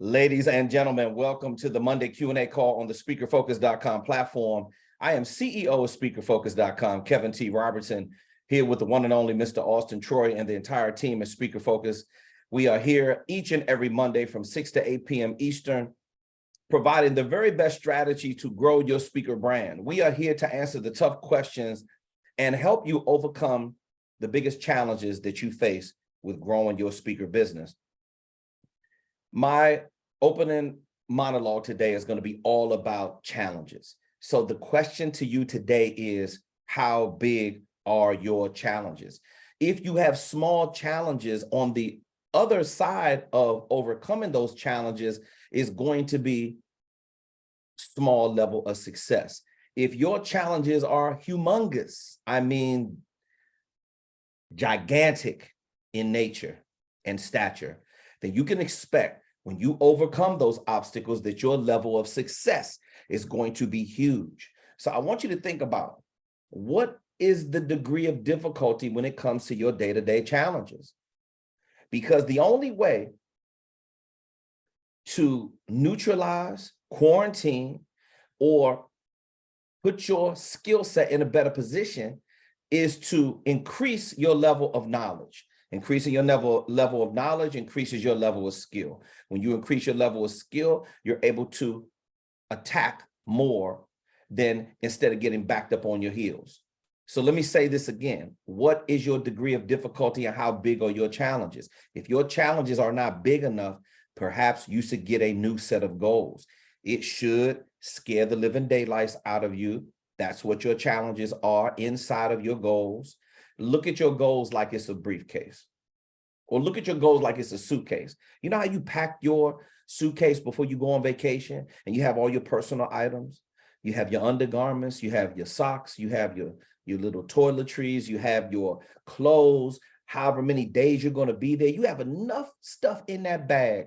Ladies and gentlemen, welcome to the Monday Q&A call on the speakerfocus.com platform. I am CEO of speakerfocus.com, Kevin T. Robertson, here with the one and only Mr. Auston Troyer and the entire team at Speaker Focus. We are here each and every Monday from 6 to 8 p.m. Eastern, providing the very best strategy to grow your speaker brand. We are here to answer the tough questions and help you overcome the biggest challenges that you face with growing your speaker business. My opening monologue today is going to be all about challenges. So the question to you today is, how big are your challenges? If you have small challenges, on the other side of overcoming those challenges is going to be small level of success. If your challenges are humongous, I mean gigantic in nature and stature, then you can expect when you overcome those obstacles that your level of success is going to be huge. So I want you to think about, what is the degree of difficulty when it comes to your day-to-day challenges? Because the only way to neutralize, quarantine, or put your skill set in a better position is to increase your level of knowledge. Increasing your level of knowledge increases your level of skill. When you increase your level of skill, you're able to attack more than instead of getting backed up on your heels. So let me say this again. What is your degree of difficulty and how big are your challenges? If your challenges are not big enough, perhaps you should get a new set of goals. It should scare the living daylights out of you. That's what your challenges are inside of your goals. Look at your goals like it's a briefcase, or look at your goals like it's a suitcase. You know how you pack your suitcase before you go on vacation and you have all your personal items? You have your undergarments, you have your socks, you have your little toiletries, you have your clothes, however many days you're going to be there. You have enough stuff in that bag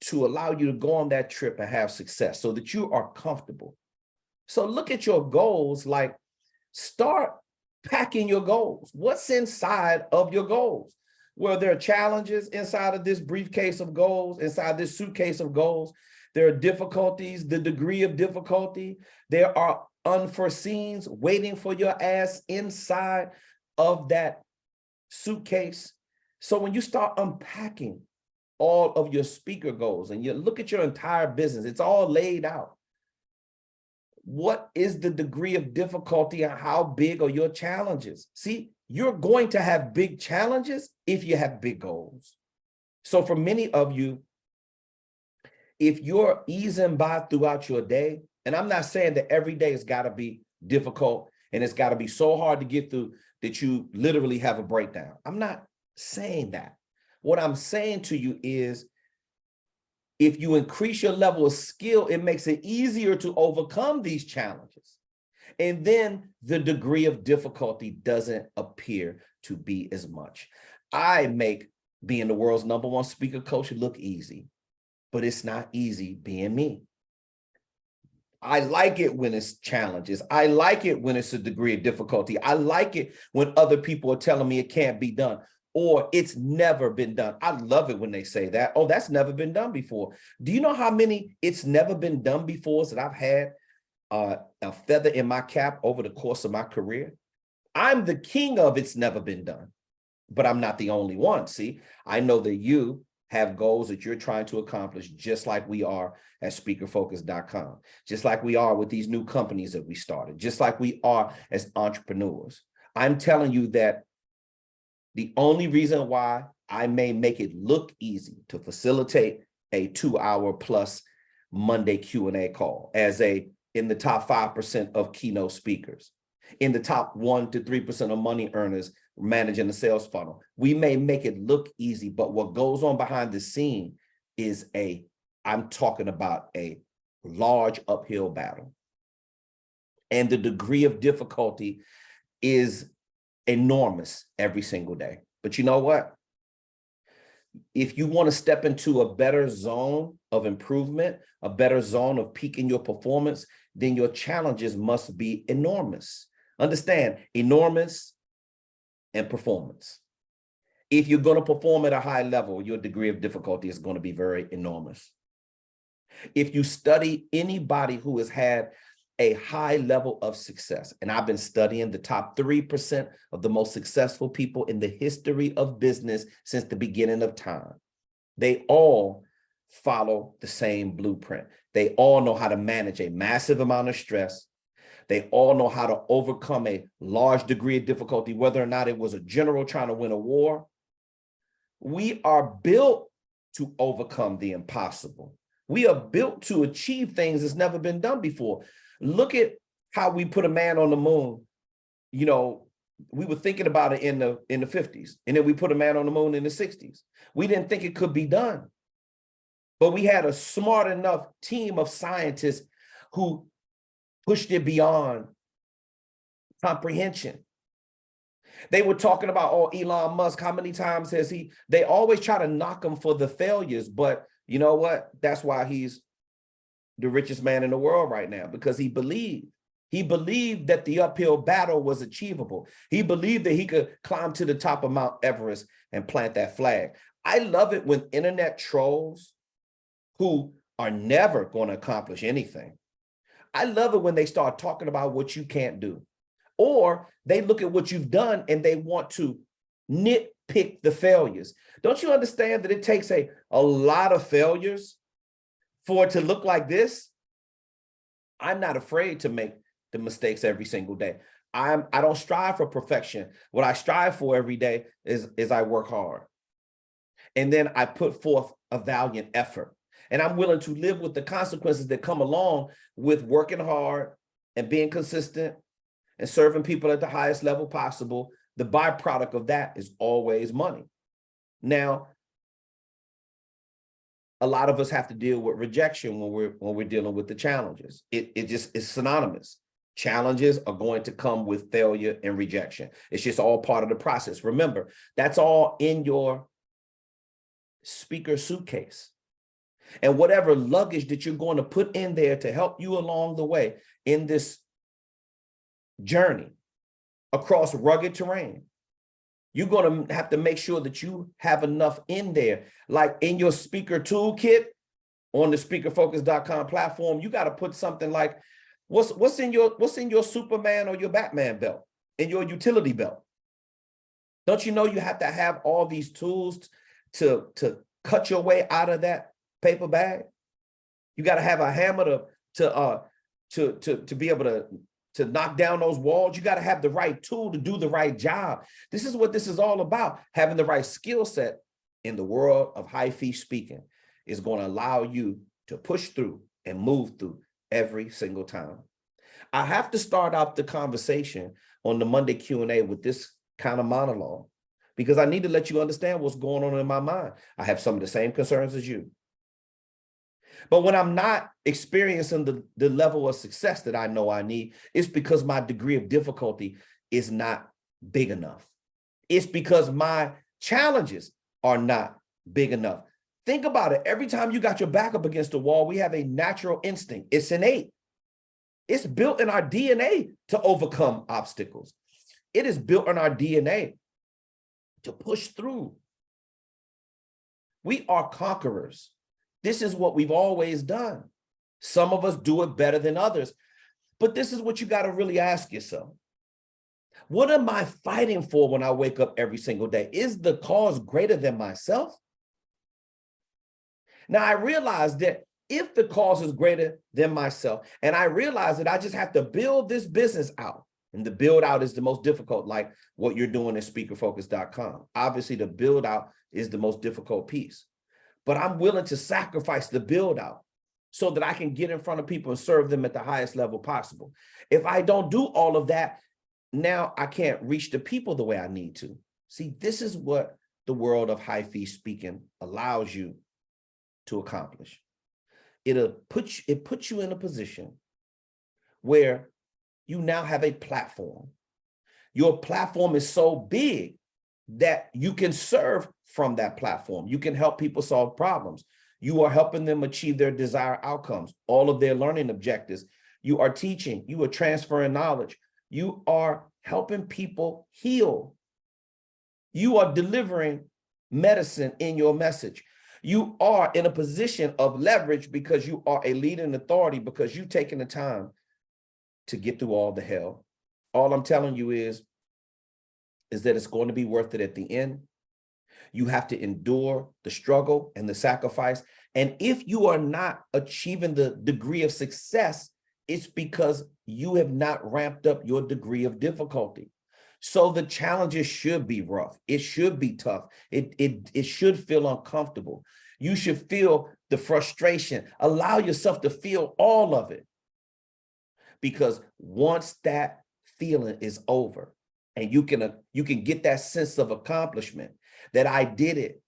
to allow you to go on that trip and have success so that you are comfortable. So look at your goals, like start packing your goals. What's inside of your goals? Well, there are challenges inside of this briefcase of goals, inside this suitcase of goals. There are difficulties, the degree of difficulty. There are unforeseens waiting for your ass inside of that suitcase. So when you start unpacking all of your speaker goals and you look at your entire business, it's all laid out. What is the degree of difficulty and how big are your challenges? See, you're going to have big challenges if you have big goals. So for many of you, if you're easing by throughout your day, and I'm not saying that every day has got to be difficult and it's got to be so hard to get through that you literally have a breakdown. I'm not saying that. What I'm saying to you is, if you increase your level of skill, it makes it easier to overcome these challenges. And then the degree of difficulty doesn't appear to be as much. I make being the world's #1 speaker coach look easy, but it's not easy being me. I like it when it's challenges. I like it when it's a degree of difficulty. I like it when other people are telling me it can't be done, or it's never been done. I love it when they say that. Oh, that's never been done before. Do you know how many it's never been done before that I've had a feather in my cap over the course of my career? I'm the king of it's never been done, but I'm not the only one. See, I know that you have goals that you're trying to accomplish, just like we are at speakerfocus.com, just like we are with these new companies that we started, just like we are as entrepreneurs. I'm telling you that the only reason why I may make it look easy to facilitate a 2-hour plus Monday Q&A call as in the top 5% of keynote speakers, in the top 1 to 3% of money earners managing the sales funnel. We may make it look easy, but what goes on behind the scene is I'm talking about a large uphill battle. And the degree of difficulty is enormous every single day. But you know what? If you want to step into a better zone of improvement, a better zone of peaking your performance, then your challenges must be enormous. Understand, enormous and performance. If you're going to perform at a high level, your degree of difficulty is going to be very enormous. If you study anybody who has had a high level of success, and I've been studying the top 3% of the most successful people in the history of business since the beginning of time, they all follow the same blueprint. They all know how to manage a massive amount of stress. They all know how to overcome a large degree of difficulty, whether or not it was a general trying to win a war. We are built to overcome the impossible. We are built to achieve things that's never been done before. Look at how we put a man on the moon. You know, we were thinking about it in the 50s, and then we put a man on the moon in the 60s. We didn't think it could be done. But we had a smart enough team of scientists who pushed it beyond comprehension. They were talking about, oh, Elon Musk, how many times has he, they always try to knock him for the failures, but you know what? That's why he's the richest man in the world right now, because he believed. He believed that the uphill battle was achievable. He believed that he could climb to the top of Mount Everest and plant that flag. I love it when internet trolls who are never going to accomplish anything, I love it when they start talking about what you can't do, or they look at what you've done and they want to nitpick the failures. Don't you understand that it takes a lot of failures for it to look like this? I'm not afraid to make the mistakes every single day. I don't strive for perfection. What I strive for every day is I work hard. And then I put forth a valiant effort. And I'm willing to live with the consequences that come along with working hard and being consistent and serving people at the highest level possible. The byproduct of that is always money. Now, a lot of us have to deal with rejection when we're dealing with the challenges. It just is synonymous. Challenges are going to come with failure and rejection. It's just all part of the process. Remember, that's all in your speaker suitcase. And whatever luggage that you're going to put in there to help you along the way in this journey across rugged terrain, you're going to have to make sure that you have enough in there. Like in your speaker toolkit on the speakerfocus.com platform, you got to put something like, what's in your Superman or your Batman belt, in your utility belt? Don't you know you have to have all these tools to cut your way out of that paper bag? You got to have a hammer to be able to knock down those walls. You got to have the right tool to do the right job. This is what this is all about. Having the right skill set in the world of high fee speaking is going to allow you to push through and move through every single time. I have to start out the conversation on the Monday Q&A with this kind of monologue, because I need to let you understand what's going on in my mind. I have some of the same concerns as you. But when I'm not experiencing the level of success that I know I need, it's because my degree of difficulty is not big enough. It's because my challenges are not big enough. Think about it. Every time you got your back up against the wall, we have a natural instinct. It's innate. It's built in our DNA to overcome obstacles. It is built in our DNA to push through. We are conquerors. This is what we've always done. Some of us do it better than others, but this is what you got to really ask yourself. What am I fighting for when I wake up every single day? Is the cause greater than myself? Now, I realize that if the cause is greater than myself, and I realize that I just have to build this business out, and the build out is the most difficult, like what you're doing at speakerfocus.com. Obviously, the build out is the most difficult piece. But I'm willing to sacrifice the build out so that I can get in front of people and serve them at the highest level possible. If I don't do all of that, now I can't reach the people the way I need to. See, this is what the world of high fee speaking allows you to accomplish. It puts you in a position where you now have a platform. Your platform is so big that you can serve from that platform. You can help people solve problems. You are helping them achieve their desired outcomes, all of their learning objectives. You are teaching, you are transferring knowledge. You are helping people heal. You are delivering medicine in your message. You are in a position of leverage because you are a leader in authority, because you've taken the time to get through all the hell. All I'm telling you is that it's going to be worth it at the end. You have to endure the struggle and the sacrifice. And if you are not achieving the degree of success, it's because you have not ramped up your degree of difficulty. So the challenges should be rough. It should be tough. It should feel uncomfortable. You should feel the frustration. Allow yourself to feel all of it. Because once that feeling is over and you can get that sense of accomplishment, that I did it.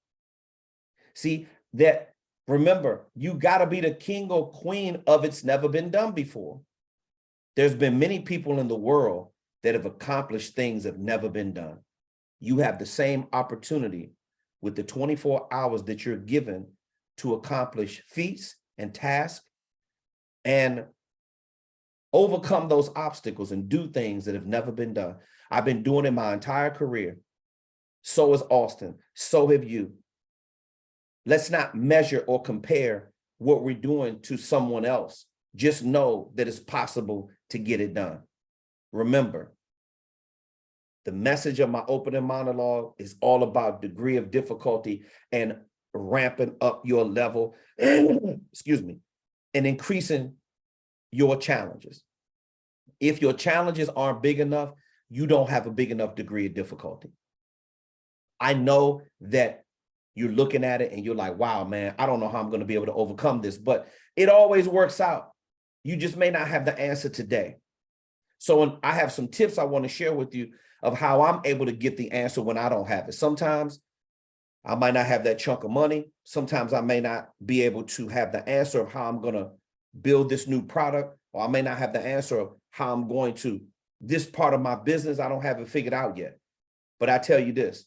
See, that remember, you got to be the king or queen of it's never been done before. There's been many people in the world that have accomplished things that have never been done. You have the same opportunity with the 24 hours that you're given to accomplish feats and tasks and overcome those obstacles and do things that have never been done. I've been doing it my entire career. So is Austin. So have you. Let's not measure or compare what we're doing to someone else. Just know that it's possible to get it done. Remember, the message of my opening monologue is all about degree of difficulty and ramping up your level, excuse me, and increasing your challenges. If your challenges aren't big enough, you don't have a big enough degree of difficulty. I know that you're looking at it and you're like, wow, man, I don't know how I'm going to be able to overcome this, but it always works out. You just may not have the answer today. So I have some tips I want to share with you of how I'm able to get the answer when I don't have it. Sometimes I might not have that chunk of money. Sometimes I may not be able to have the answer of how I'm going to build this new product, or I may not have the answer of how I'm going to this part of my business. I don't have it figured out yet. But I tell you this,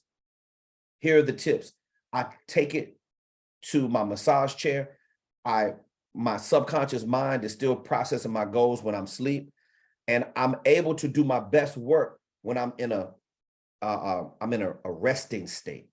here are the tips. I take it to my massage chair. My subconscious mind is still processing my goals when I'm asleep, and I'm able to do my best work when I'm in a resting state.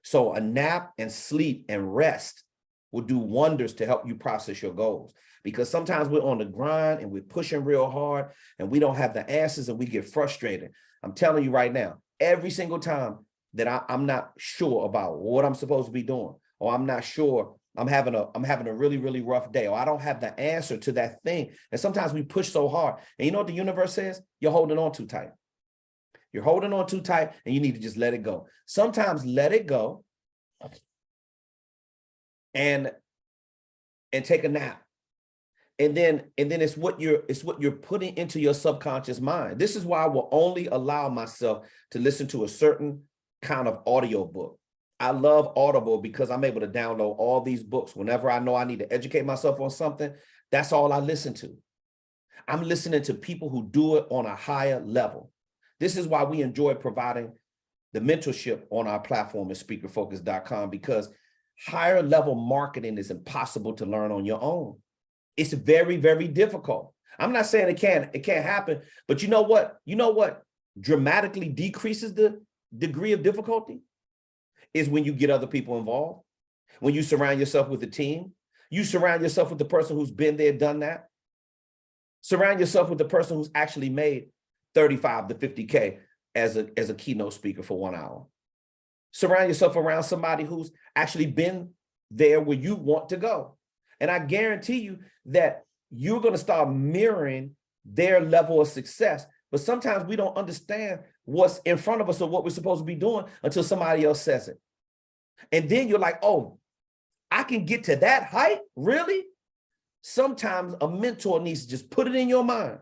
So a nap and sleep and rest will do wonders to help you process your goals, because sometimes we're on the grind and we're pushing real hard and we don't have the answers and we get frustrated. I'm telling you right now, every single time that I'm not sure about what I'm supposed to be doing, or I'm not sure, I'm having a really, really rough day, or I don't have the answer to that thing. And sometimes we push so hard. And you know what the universe says? You're holding on too tight. You're holding on too tight and you need to just let it go. Sometimes let it go and take a nap. And then it's what you're putting into your subconscious mind. This is why I will only allow myself to listen to a certain kind of audio book. I love Audible because I'm able to download all these books. Whenever I know I need to educate myself on something, that's all I listen to. I'm listening to people who do it on a higher level. This is why we enjoy providing the mentorship on our platform at speakerfocus.com, because higher level marketing is impossible to learn on your own. It's very, very difficult. I'm not saying it can't happen, but you know what dramatically decreases the degree of difficulty is when you get other people involved, when you surround yourself with a team, you surround yourself with the person who's been there, done that. Surround yourself with the person who's actually made 35 to 50K as a keynote speaker for 1 hour. Surround yourself around somebody who's actually been there where you want to go. And I guarantee you that you're going to start mirroring their level of success. But sometimes we don't understand what's in front of us or what we're supposed to be doing until somebody else says it. And then you're like, oh, I can get to that height? Really? Sometimes a mentor needs to just put it in your mind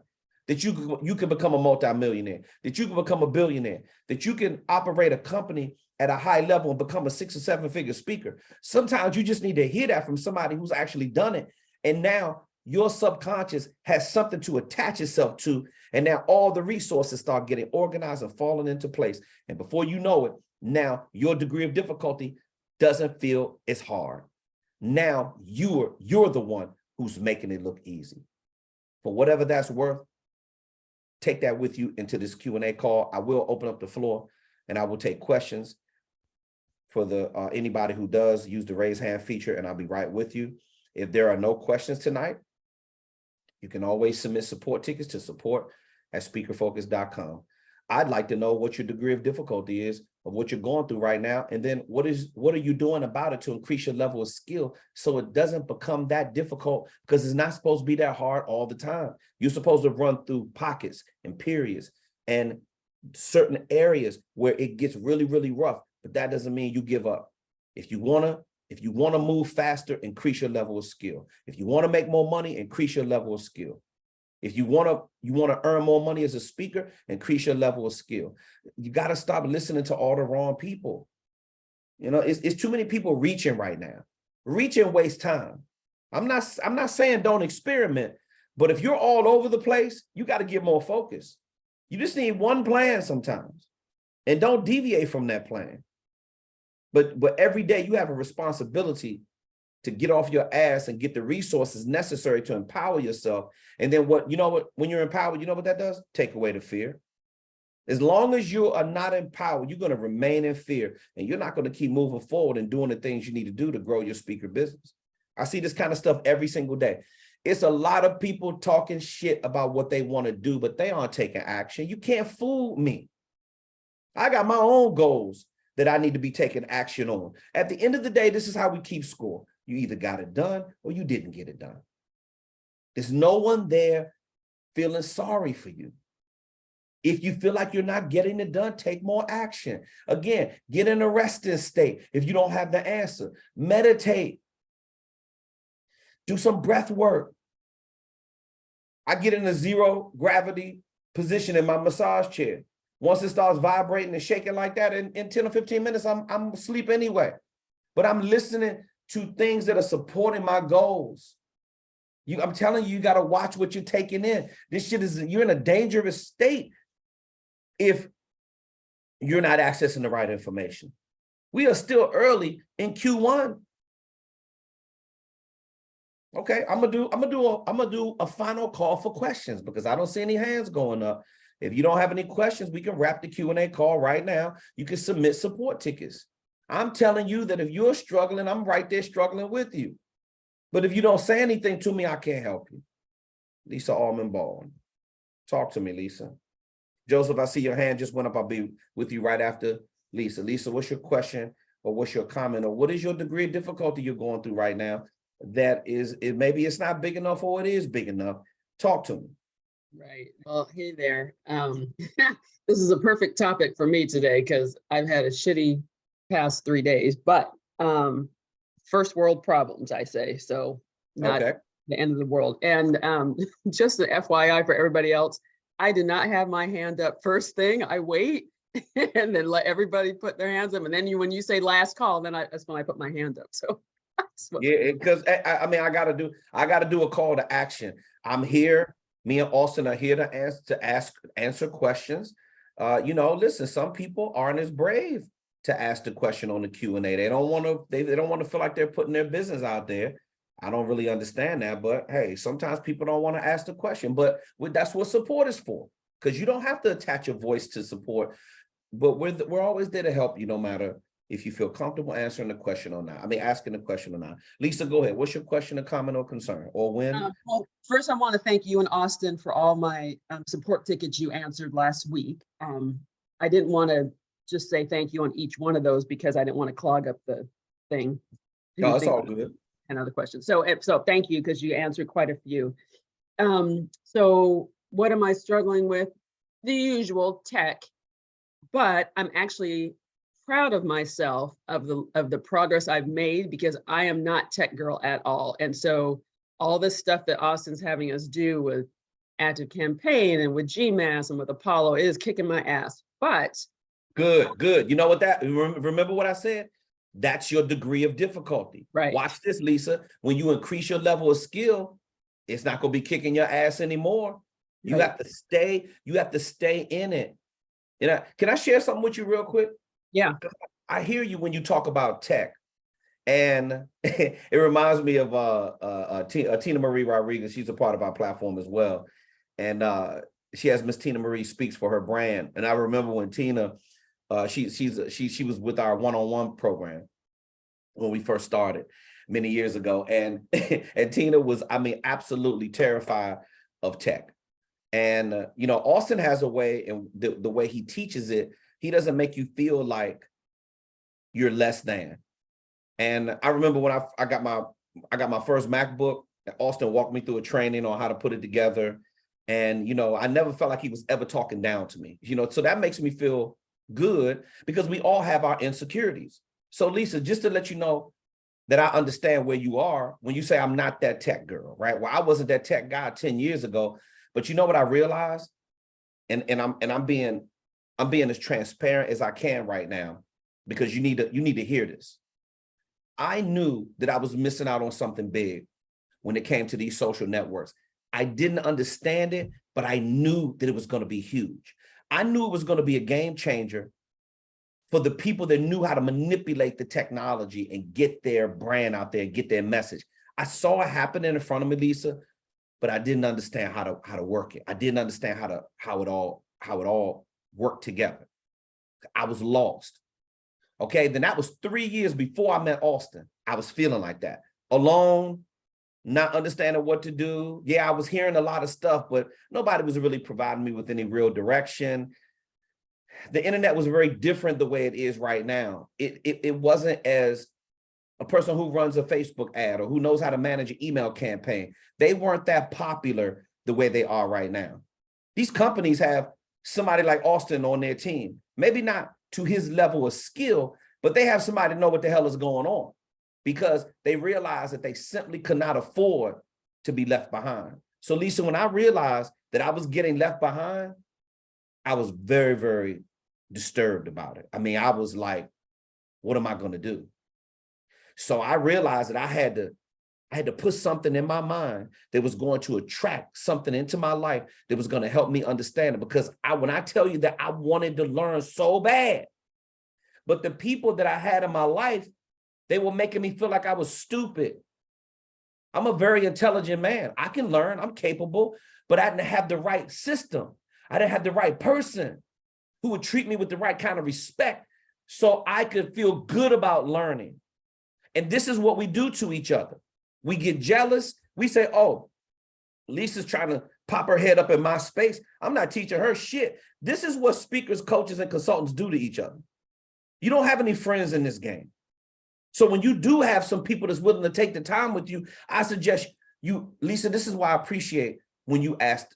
that you can become a multimillionaire, that you can become a billionaire, that you can operate a company at a high level and become a 6 or 7 figure speaker. Sometimes you just need to hear that from somebody who's actually done it. And now your subconscious has something to attach itself to. And now all the resources start getting organized and falling into place. And before you know it, now your degree of difficulty doesn't feel as hard. Now you're the one who's making it look easy. For whatever that's worth, take that with you into this Q&A call. I will open up the floor and I will take questions for the anybody who does use the raise hand feature, and I'll be right with you. If there are no questions tonight, you can always submit support tickets to support@speakerfocus.com. I'd like to know what your degree of difficulty is of what you're going through right now, and then what are you doing about it to increase your level of skill so it doesn't become that difficult, because it's not supposed to be that hard all the time. You're supposed to run through pockets and periods and certain areas where it gets really, really rough, but that doesn't mean you give up. If you want to move faster, increase your level of skill. If you want to make more money, increase your level of skill. If you want to earn more money as a speaker, increase your level of skill. You got to stop listening to all the wrong people. You know, it's too many people reaching right now. Reaching wastes time. I'm not saying don't experiment, but if you're all over the place, you got to get more focus. You just need one plan sometimes, and don't deviate from that plan. But every day you have a responsibility to get off your ass and get the resources necessary to empower yourself. And then when you're empowered, you know what that does? Take away the fear. As long as you are not empowered, you're going to remain in fear, and you're not going to keep moving forward and doing the things you need to do to grow your speaker business. I see this kind of stuff every single day. It's a lot of people talking shit about what they want to do, but they aren't taking action. You can't fool me. I got my own goals that I need to be taking action on. At the end of the day, this is how we keep score. You either got it done or you didn't get it done. There's no one there feeling sorry for you. If you feel like you're not getting it done, take more action. Again, get in a resting state. If you don't have the answer, meditate. Do some breath work. I get in a zero gravity position in my massage chair. Once it starts vibrating and shaking like that, in 10 or 15 minutes, I'm asleep anyway. But I'm listening to things that are supporting my goals. I'm telling you, you got to watch what you're taking in. This shit you're in a dangerous state if you're not accessing the right information. We are still early in Q1. Okay, I'm gonna do a final call for questions because I don't see any hands going up. If you don't have any questions, we can wrap the Q&A call right now. You can submit support tickets. I'm telling you that if you're struggling, I'm right there struggling with you. But if you don't say anything to me, I can't help you. Lisa Allman Baldwin. Talk to me, Lisa. Joseph, I see your hand just went up. I'll be with you right after Lisa. Lisa, what's your question or what's your comment or what is your degree of difficulty you're going through right now? Maybe it's not big enough or it is big enough. Talk to me. Right. Well, hey there. This is a perfect topic for me today because I've had a shitty past 3 days, but first world problems, I say. So not the end of the world. And just the FYI for everybody else, I did not have my hand up first thing. I wait and then let everybody put their hands up. And then when you say last call, then that's when I put my hand up. So yeah, because I mean, I gotta do a call to action. I'm here. Me and Austin are here to answer questions. Listen, some people aren't as brave to ask the question on the Q&A. They don't want to feel like they're putting their business out there. I don't really understand that, but hey, sometimes people don't want to ask the question, but that's what support is for, because you don't have to attach your voice to support, but we're always there to help you no matter if you feel comfortable answering the question or not. I mean, asking the question or not. Lisa, go ahead. What's your question, or comment, or concern, or when? Well, first, I want to thank you and Austin for all my support tickets you answered last week. I didn't want to just say thank you on each one of those because I didn't want to clog up the thing. No, it's all good. Another question. So thank you because you answered quite a few. So what am I struggling with? The usual tech, but I'm actually proud of myself of the progress I've made because I am not tech girl at all. And so all this stuff that Austin's having us do with Active Campaign and with GMAS and with Apollo is kicking my ass. But good. You know what remember what I said? That's your degree of difficulty. Right. Watch this, Lisa. When you increase your level of skill, it's not going to be kicking your ass anymore. You have to stay in it. Can I share something with you real quick? Yeah. I hear you when you talk about tech, and it reminds me of Tina Marie Rodriguez. She's a part of our platform as well, and she has Miss Tina Marie Speaks for her brand. And I remember when Tina She was with our one-on-one program when we first started many years ago. And, and Tina was, I mean, absolutely terrified of tech. And, Auston has a way, and the way he teaches it, he doesn't make you feel like you're less than. And I remember when I got my first MacBook, Auston walked me through a training on how to put it together. And, I never felt like he was ever talking down to me, so that makes me feel good because we all have our insecurities. So Lisa, just to let you know that I understand where you are when you say I'm not that tech girl, right? Well, I wasn't that tech guy 10 years ago, but you know what I realized? And I'm being as transparent as I can right now, because you need to hear this. I knew that I was missing out on something big when it came to these social networks. I didn't understand it, but I knew that it was going to be huge. I knew it was going to be a game changer for the people that knew how to manipulate the technology and get their brand out there and get their message. I saw it happening in front of me, Lisa, but I didn't understand how to work it. I didn't understand how it all worked together. I was lost. Okay, then that was 3 years before I met Auston. I was feeling like that, alone, not understanding what to do. Yeah, I was hearing a lot of stuff, but nobody was really providing me with any real direction. The internet was very different the way it is right now. It wasn't as a person who runs a Facebook ad or who knows how to manage an email campaign. They weren't that popular the way they are right now. These companies have somebody like Auston on their team, maybe not to his level of skill, but they have somebody to know what the hell is going on, because they realize that they simply could not afford to be left behind. So Lisa, when I realized that I was getting left behind, I was very, very disturbed about it. I mean, I was like, what am I going to do? So I realized that I had to put something in my mind that was going to attract something into my life that was going to help me understand it. Because when I tell you that I wanted to learn so bad, but the people that I had in my life, they were making me feel like I was stupid. I'm a very intelligent man. I can learn, I'm capable, but I didn't have the right system. I didn't have the right person who would treat me with the right kind of respect so I could feel good about learning. And this is what we do to each other. We get jealous. We say, oh, Lisa's trying to pop her head up in my space. I'm not teaching her shit. This is what speakers, coaches, and consultants do to each other. You don't have any friends in this game. So when you do have some people that's willing to take the time with you, I suggest you, Lisa, this is why I appreciate when you ask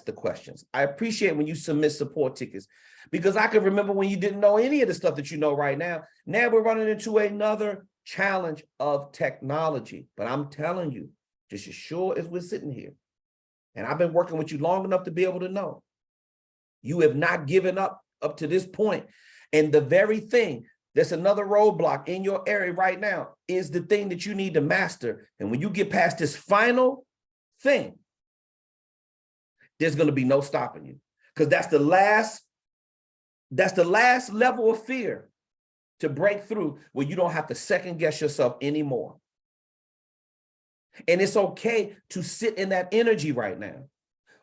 the questions. I appreciate when you submit support tickets, because I can remember when you didn't know any of the stuff that you know right now. Now we're running into another challenge of technology. But I'm telling you, just as sure as we're sitting here, and I've been working with you long enough to be able to know, you have not given up to this point. And the very thing that's another roadblock in your area right now is the thing that you need to master. And when you get past this final thing, there's going to be no stopping you, because that's the last level of fear to break through, where you don't have to second guess yourself anymore. And it's okay to sit in that energy right now.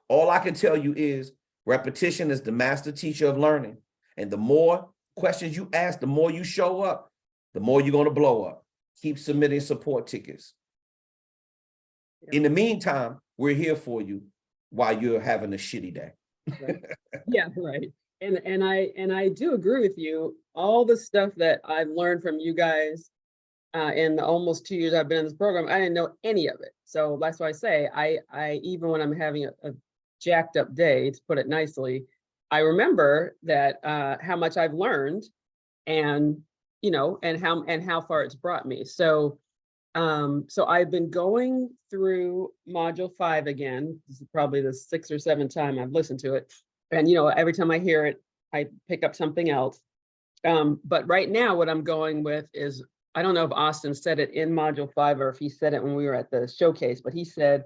All I can tell you is repetition is the master teacher of learning. And the more questions you ask, the more you show up, the more you're going to blow up. Keep submitting support tickets. Yeah. In the meantime, we're here for you while you're having a shitty day. Right. Yeah, right. And I do agree with you. All the stuff that I've learned from you guys in the almost 2 years I've been in this program, I didn't know any of it. So that's why I say I even when I'm having a jacked up day, to put it nicely, I remember that how much I've learned, and and how far it's brought me. So so I've been going through module 5 again. This is probably the 6th or 7th time I've listened to it. And every time I hear it, I pick up something else. But right now what I'm going with is, I don't know if Auston said it in module 5 or if he said it when we were at the showcase, but he said,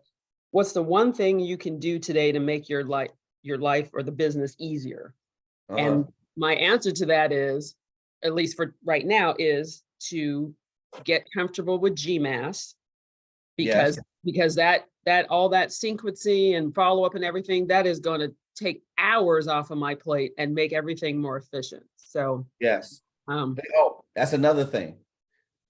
what's the one thing you can do today to make your life or the business easier? And my answer to that is, at least for right now, is to get comfortable with GMAS, because that all that sequencing and follow-up and everything, that is going to take hours off of my plate and make everything more efficient. So, Yes. um, Oh, that's another thing.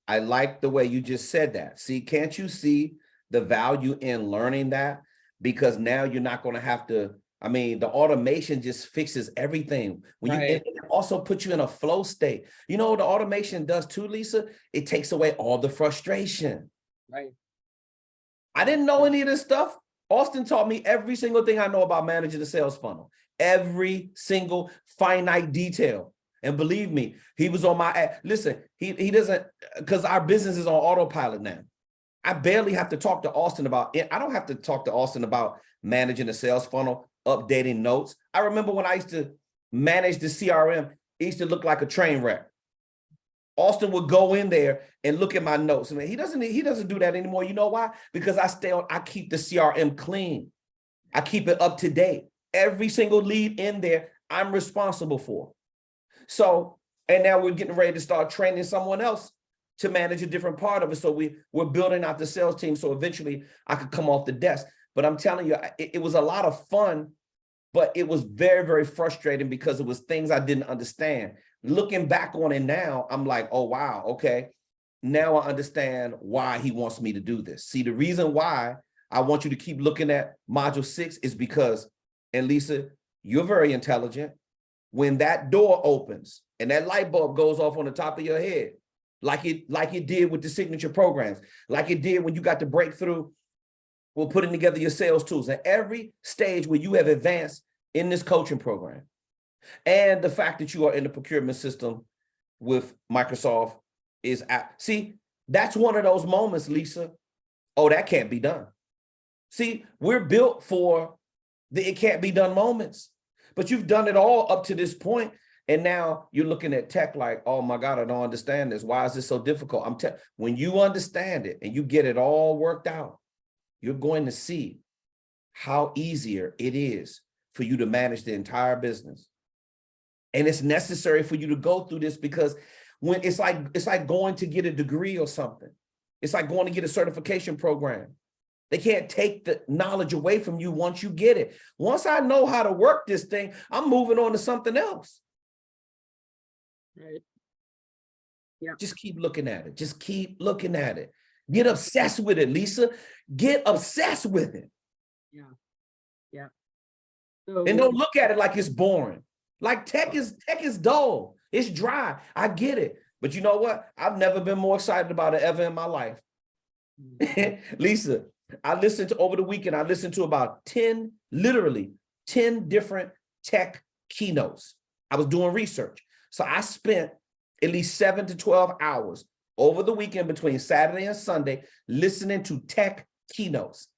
I like the way you just said that. See, can't you see the value in learning that? Because now you're not going to have to, I mean, the automation just fixes everything. When you right, it also puts you in a flow state. You know what the automation does too, Lisa? It takes away all the frustration. right. I didn't know any of this stuff. Austin taught me every single thing I know about managing the sales funnel, every single finite detail. And believe me, he was on my, listen, he doesn't, because our business is on autopilot now. I barely have to talk to Austin about it. I don't have to talk to Austin about managing the sales funnel, updating notes. I remember when I used to manage the CRM, it used to look like a train wreck. Austin would go in there and look at my notes. I mean, he doesn't do that anymore. You know why? Because I keep the CRM clean. I keep it up to date. Every single lead in there, I'm responsible for. So, and now we're getting ready to start training someone else to manage a different part of it. So we're building out the sales team. So eventually I could come off the desk. But I'm telling you, it was a lot of fun, but it was very, very frustrating because it was things I didn't understand. Looking back on it now, I'm like, oh, wow, okay. Now I understand why he wants me to do this. See, the reason why I want you to keep looking at module 6 is because, and Lisa, you're very intelligent. When that door opens and that light bulb goes off on the top of your head, like it did with the signature programs, like it did when you got the breakthrough, we're putting together your sales tools at every stage where you have advanced in this coaching program. And the fact that you are in the procurement system with Microsoft is see, that's one of those moments, Lisa. Oh, that can't be done. See, we're built for the it can't be done moments, but you've done it all up to this point. And now you're looking at tech like, oh my God, I don't understand this. Why is this so difficult? When you understand it and you get it all worked out, you're going to see how easier it is for you to manage the entire business. And it's necessary for you to go through this because when it's like going to get a degree or something. It's like going to get a certification program. They can't take the knowledge away from you once you get it. Once I know how to work this thing, I'm moving on to something else. Right. Yeah. Just keep looking at it. Just keep looking at it. Get obsessed with it, Lisa. Get obsessed with it. Yeah. Yeah. So, And don't look at it like it's boring. Like tech is dull. It's dry. I get it. But you know what? I've never been more excited about it ever in my life. Lisa, I listened to over the weekend, I listened to about 10, literally 10 different tech keynotes. I was doing research. So I spent at least 7 to 12 hours over the weekend between Saturday and Sunday listening to tech keynotes.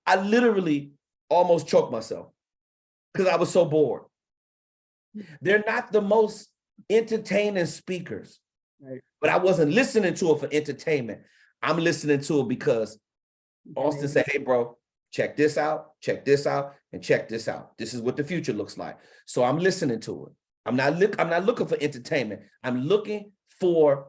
I literally almost choked myself because I was so bored. They're not the most entertaining speakers, right. but I wasn't listening to it for entertainment. I'm listening to it because Austin said, hey, bro, check this out, and check this out. This is what the future looks like. So I'm listening to it. I'm not looking for entertainment. I'm looking to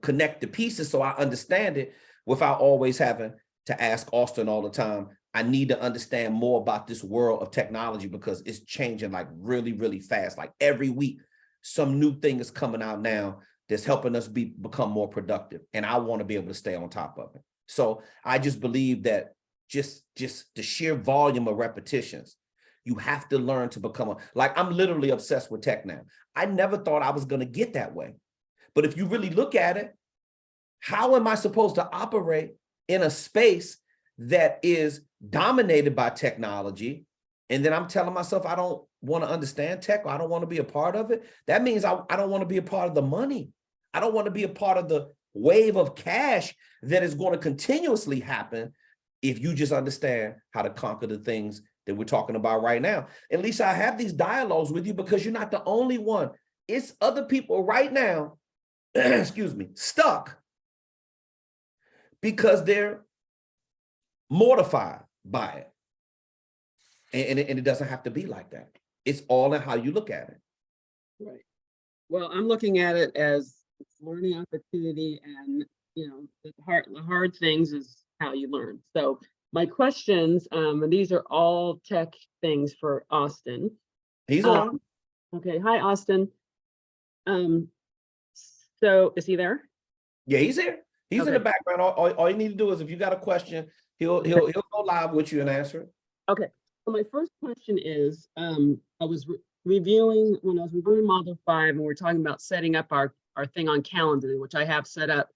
connect the pieces so I understand it without always having to ask Austin all the time. I need to understand more about this world of technology because it's changing like really, really fast. Like every week, some new thing is coming out now that's helping us become more productive. And I want to be able to stay on top of it. So I just believe that just the sheer volume of repetitions, you have to learn to become like I'm literally obsessed with tech now. I never thought I was going to get that way. But if you really look at it, how am I supposed to operate in a space that is dominated by technology? And then I'm telling myself, I don't want to understand tech, or I don't want to be a part of it. That means I don't want to be a part of the money. I don't want to be a part of the wave of cash that is going to continuously happen if you just understand how to conquer the things that we're talking about right now. At least I have these dialogues with you because you're not the only one. It's other people right now, excuse me, stuck because they're mortified by it. And it doesn't have to be like that. It's all in how you look at it. Right. Well, I'm looking at it as learning opportunity, and the hard things is how you learn. So my questions, and these are all tech things for Austin. He's on. Okay. Hi, Austin. So is he there? Yeah, he's here. He's in Okay. the background. All you need to do is if you got a question, he'll go live with you and answer it. Okay. So my first question is, I was reviewing when I was reviewing Module 5, and we're talking about setting up our thing on Calendly, which I have set up.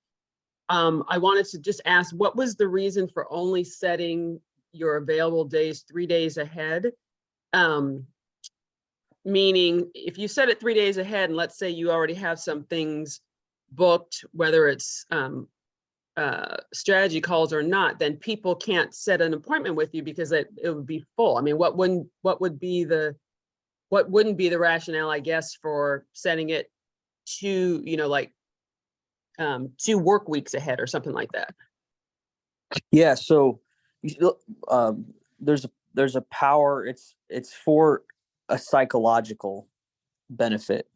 I wanted to just ask, what was the reason for only setting your available days 3 days ahead? Meaning, if you set it 3 days ahead, and let's say you already have some things booked, whether it's strategy calls or not, then people can't set an appointment with you because it would be full. I mean, what wouldn't be the rationale, I guess, for setting it to, like 2 work weeks ahead or something like that? Yeah, so there's a power. It's for a psychological benefit.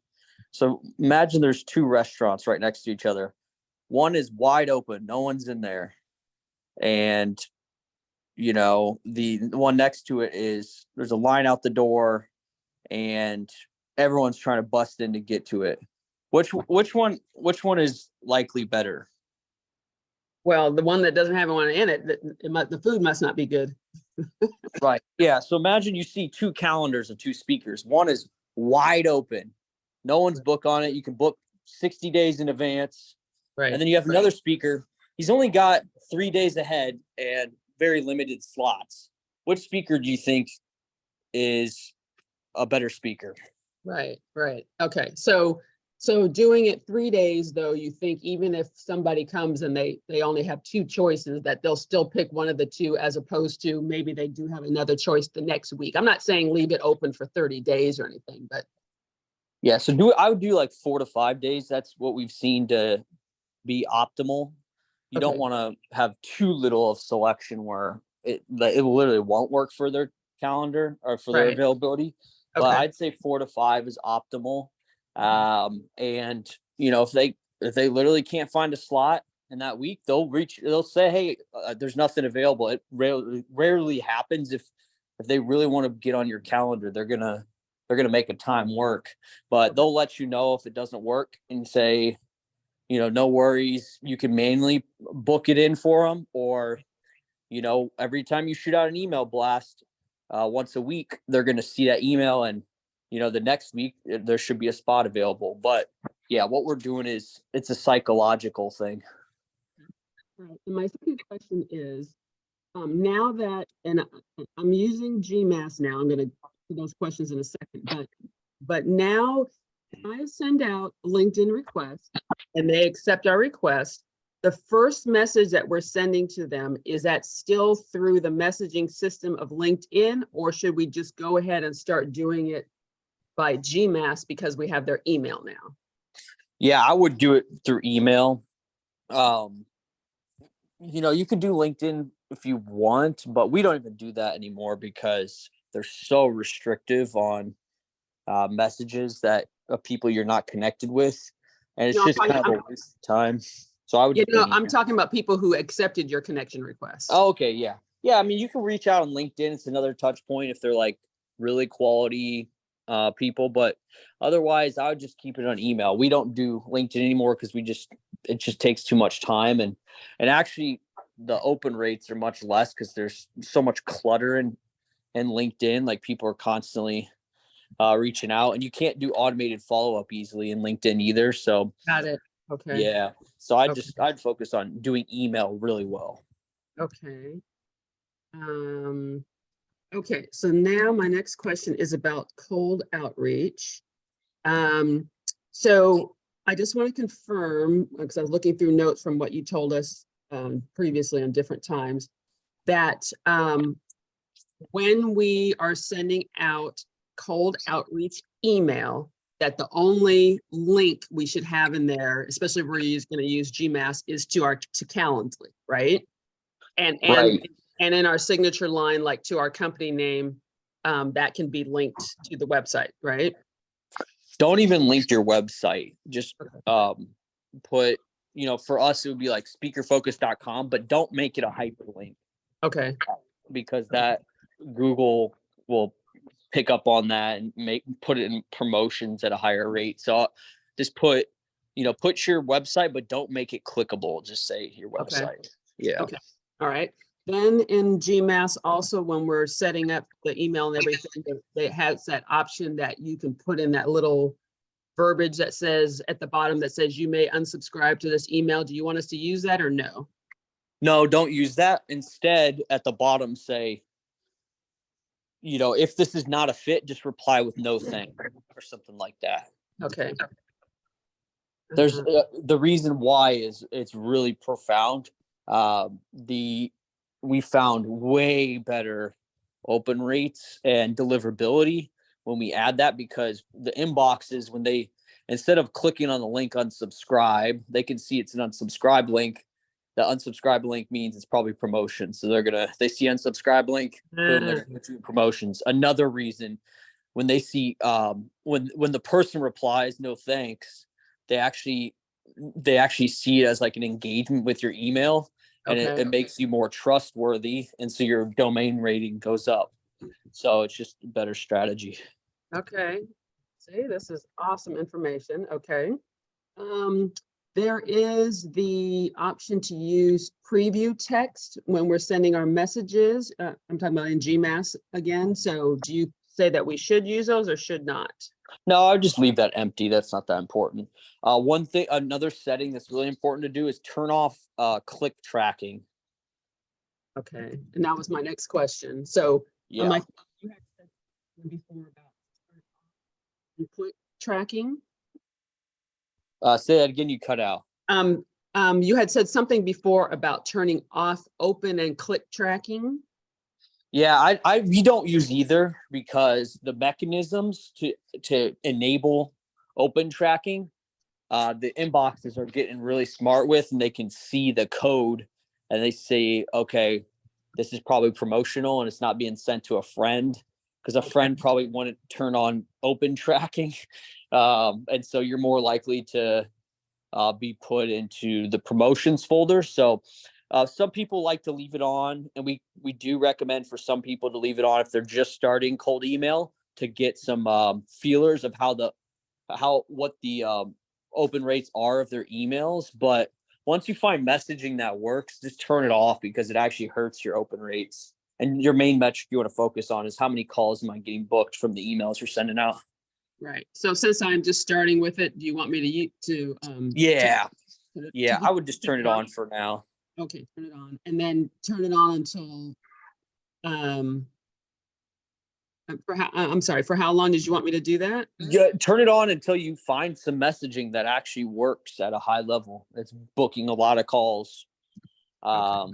So imagine there's 2 restaurants right next to each other. One is wide open, no one's in there, and the one next to it is there's a line out the door, and everyone's trying to bust in to get to it. Which one is likely better? Well, the one that doesn't have anyone in it, the food must not be good. Right. Yeah. So imagine you see 2 calendars of 2 speakers. One is wide open. No one's booked on it. You can book 60 days in advance. Right. And then you have another speaker. He's only got 3 days ahead and very limited slots. Which speaker do you think is a better speaker? Right. Okay. So doing it 3 days, though, you think even if somebody comes and they only have 2 choices, that they'll still pick one of the 2, as opposed to maybe they do have another choice the next week. I'm not saying leave it open for 30 days or anything, but. Yeah. So I would do like 4 to 5 days. That's what we've seen to be optimal. You don't want to have too little of selection where it literally won't work for their calendar or for their availability. But I'd say 4 to 5 is optimal. And if they literally can't find a slot in that week, they'll say, hey, there's nothing available. It rarely happens. If they really want to get on your calendar, they're gonna make a time work, but they'll let you know if it doesn't work and say, no worries, you can manually book it in for them, or every time you shoot out an email blast once a week, they're going to see that email, and the next week there should be a spot available. But yeah, what we're doing is it's a psychological thing. Right. And my second question is, now that, and I'm using GMass now, I'm going to do those questions in a second, but now I send out a LinkedIn request and they accept our request. The first message that we're sending to them, is that still through the messaging system of LinkedIn, or should we just go ahead and start doing it by GMass because we have their email now? Yeah, I would do it through email. You can do LinkedIn if you want, but we don't even do that anymore because they're so restrictive on messages that of people you're not connected with, and it's just kind of a waste of time. So I would. I'm talking about people who accepted your connection request. Oh, okay, yeah. I mean, you can reach out on LinkedIn. It's another touch point if they're like really quality people, but otherwise, I would just keep it on email. We don't do LinkedIn anymore because it just takes too much time, and actually the open rates are much less because there's so much clutter in LinkedIn. Like, people are constantly reaching out, and you can't do automated follow-up easily in LinkedIn either. So got it. Okay. Yeah. So I'd focus on doing email really well. Okay. Okay. So now my next question is about cold outreach. So I just want to confirm, because I was looking through notes from what you told us previously on different times, that when we are sending out cold outreach email, that the only link we should have in there, especially if we're going to use GMass, is to Calendly, right? And in our signature line, like to our company name, that can be linked to the website, right? Don't even link your website. Just put, for us, it would be like speakerfocus.com, but don't make it a hyperlink. Okay. Because that Google will pick up on that and put it in promotions at a higher rate. So just put your website, but don't make it clickable. Just say your Okay. website. Yeah. Okay. All right. Then in GMass, also when we're setting up the email and everything, it has that option that you can put in that little verbiage that says at the bottom that says you may unsubscribe to this email. Do you want us to use that or no? No, don't use that. Instead, at the bottom, say, if this is not a fit, just reply with no thank or something like that. Okay. There's the reason why is it's really profound. We found way better open rates and deliverability when we add that, because the inboxes, when they, instead of clicking on the link unsubscribe, they can see it's an unsubscribe link. The unsubscribe link means it's probably promotion. So they see unsubscribe link, boom, they're gonna do promotions. Another reason, when they see when the person replies no thanks, they actually see it as like an engagement with your email, and Okay. it makes you more trustworthy, and so your domain rating goes up. So it's just a better strategy. Okay. See, this is awesome information. Okay. There is the option to use preview text when we're sending our messages. I'm talking about in GMass again. So do you say that we should use those or should not? No, I would just leave that empty. That's not that important. Another setting that's really important to do is turn off click tracking. Okay, and that was my next question. So Yeah. you had said before about click tracking. Say that again. You cut out. You had said something before about turning off open and click tracking. Yeah, we don't use either, because the mechanisms to enable open tracking, the inboxes are getting really smart with, and they can see the code and they say, okay, this is probably promotional and it's not being sent to a friend, because a friend probably wouldn't turn on open tracking. And so you're more likely to be put into the promotions folder. So some people like to leave it on, and we do recommend for some people to leave it on if they're just starting cold email, to get some feelers of what the open rates are of their emails. But once you find messaging that works, just turn it off, because it actually hurts your open rates. And your main metric you want to focus on is how many calls am I getting booked from the emails you're sending out. Right. So since I'm just starting with it, do you want me to Yeah. to I would just turn it on for now. Okay, turn it on, and then turn it on until for how long did you want me to do that? Yeah, turn it on until you find some messaging that actually works at a high level. It's booking a lot of calls. Okay.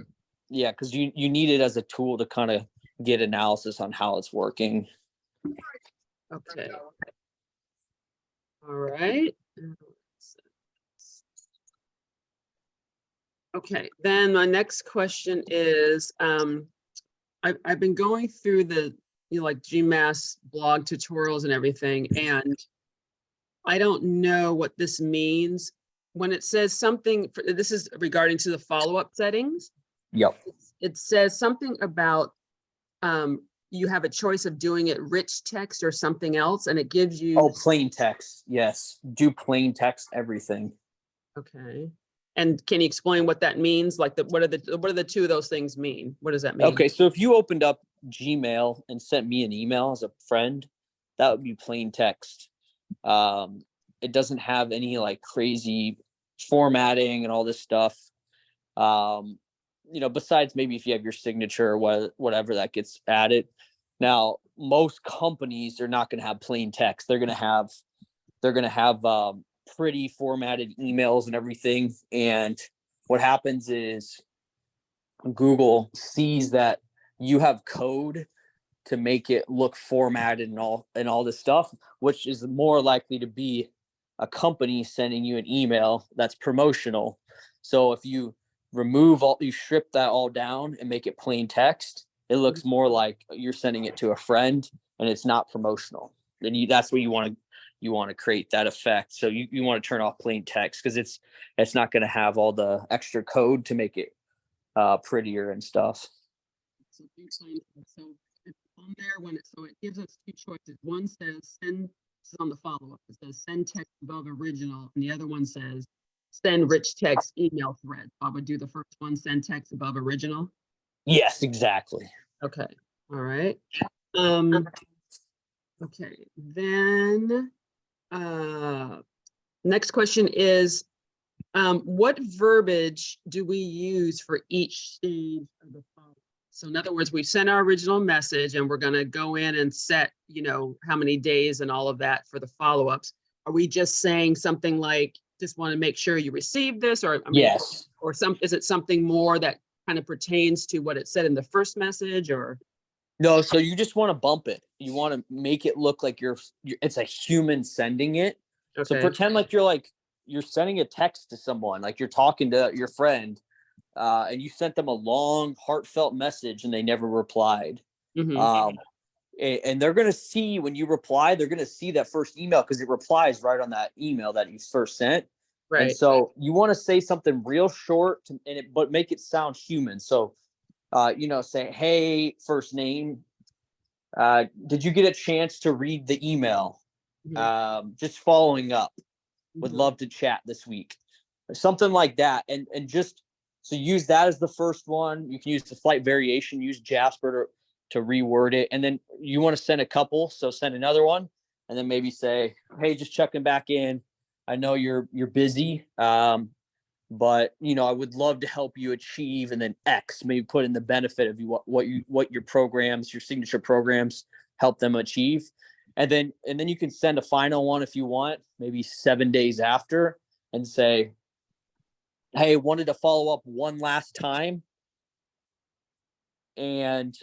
Yeah, because you need it as a tool to kind of get analysis on how it's working. Okay. All right. Okay, then my next question is, I've been going through the, like GMass blog tutorials and everything, and I don't know what this means. When it says something, this is regarding to the follow-up settings. Yep. It says something about you have a choice of doing it rich text or something else, and it gives you plain text. Yes, do plain text everything. Okay. And can you explain what that means? Like what are the two of those things mean? What does that mean? Okay, so if you opened up Gmail and sent me an email as a friend, that would be plain text. It doesn't have any like crazy formatting and all this stuff. Besides maybe if you have your signature or whatever that gets added. Now, most companies are not going to have plain text. They're going to have pretty formatted emails and everything. And what happens is Google sees that you have code to make it look formatted and all this stuff, which is more likely to be a company sending you an email that's promotional. So if you you strip that all down and make it plain text, it looks more like you're sending it to a friend and it's not promotional. Then that's what you want to create that effect. So you want to turn off plain text, because it's not going to have all the extra code to make it prettier and stuff. So on there, it gives us two choices. One says send This is on the follow-up. It says send text above original, and the other one says send rich text email thread. I would do the first one, send text above original. Yes, exactly. Okay, all right. Okay, then next question is, what verbiage do we use for each stage of the follow-up? So in other words, we sent our original message and we're going to go in and set, how many days and all of that for the follow-ups. Are we just saying something like, just want to make sure you received this, or Yes. or is it something more that kind of pertains to what it said in the first message, or? No, so you just want to bump it. You want to make it look like it's a human sending it. So Okay. pretend like you're sending a text to someone, like you're talking to your friend, and you sent them a long, heartfelt message and they never replied. Mhm. And they're going to see when you reply, they're going to see that first email because it replies right on that email that you first sent. And Right. so you want to say something real short but make it sound human. So, say, hey, first name, did you get a chance to read the email? Just following up. Would love to chat this week. Or something like that. And just so use that as the first one. You can use the slight variation, use Jasper to reword it. And then you want to send a couple. So send another one and then maybe say, hey, just checking back in. I know you're busy. But I would love to help you achieve, and then X, maybe put in the benefit of what your programs, your signature programs help them achieve. And then you can send a final one if you want, maybe 7 days after, and say, hey, wanted to follow up one last time and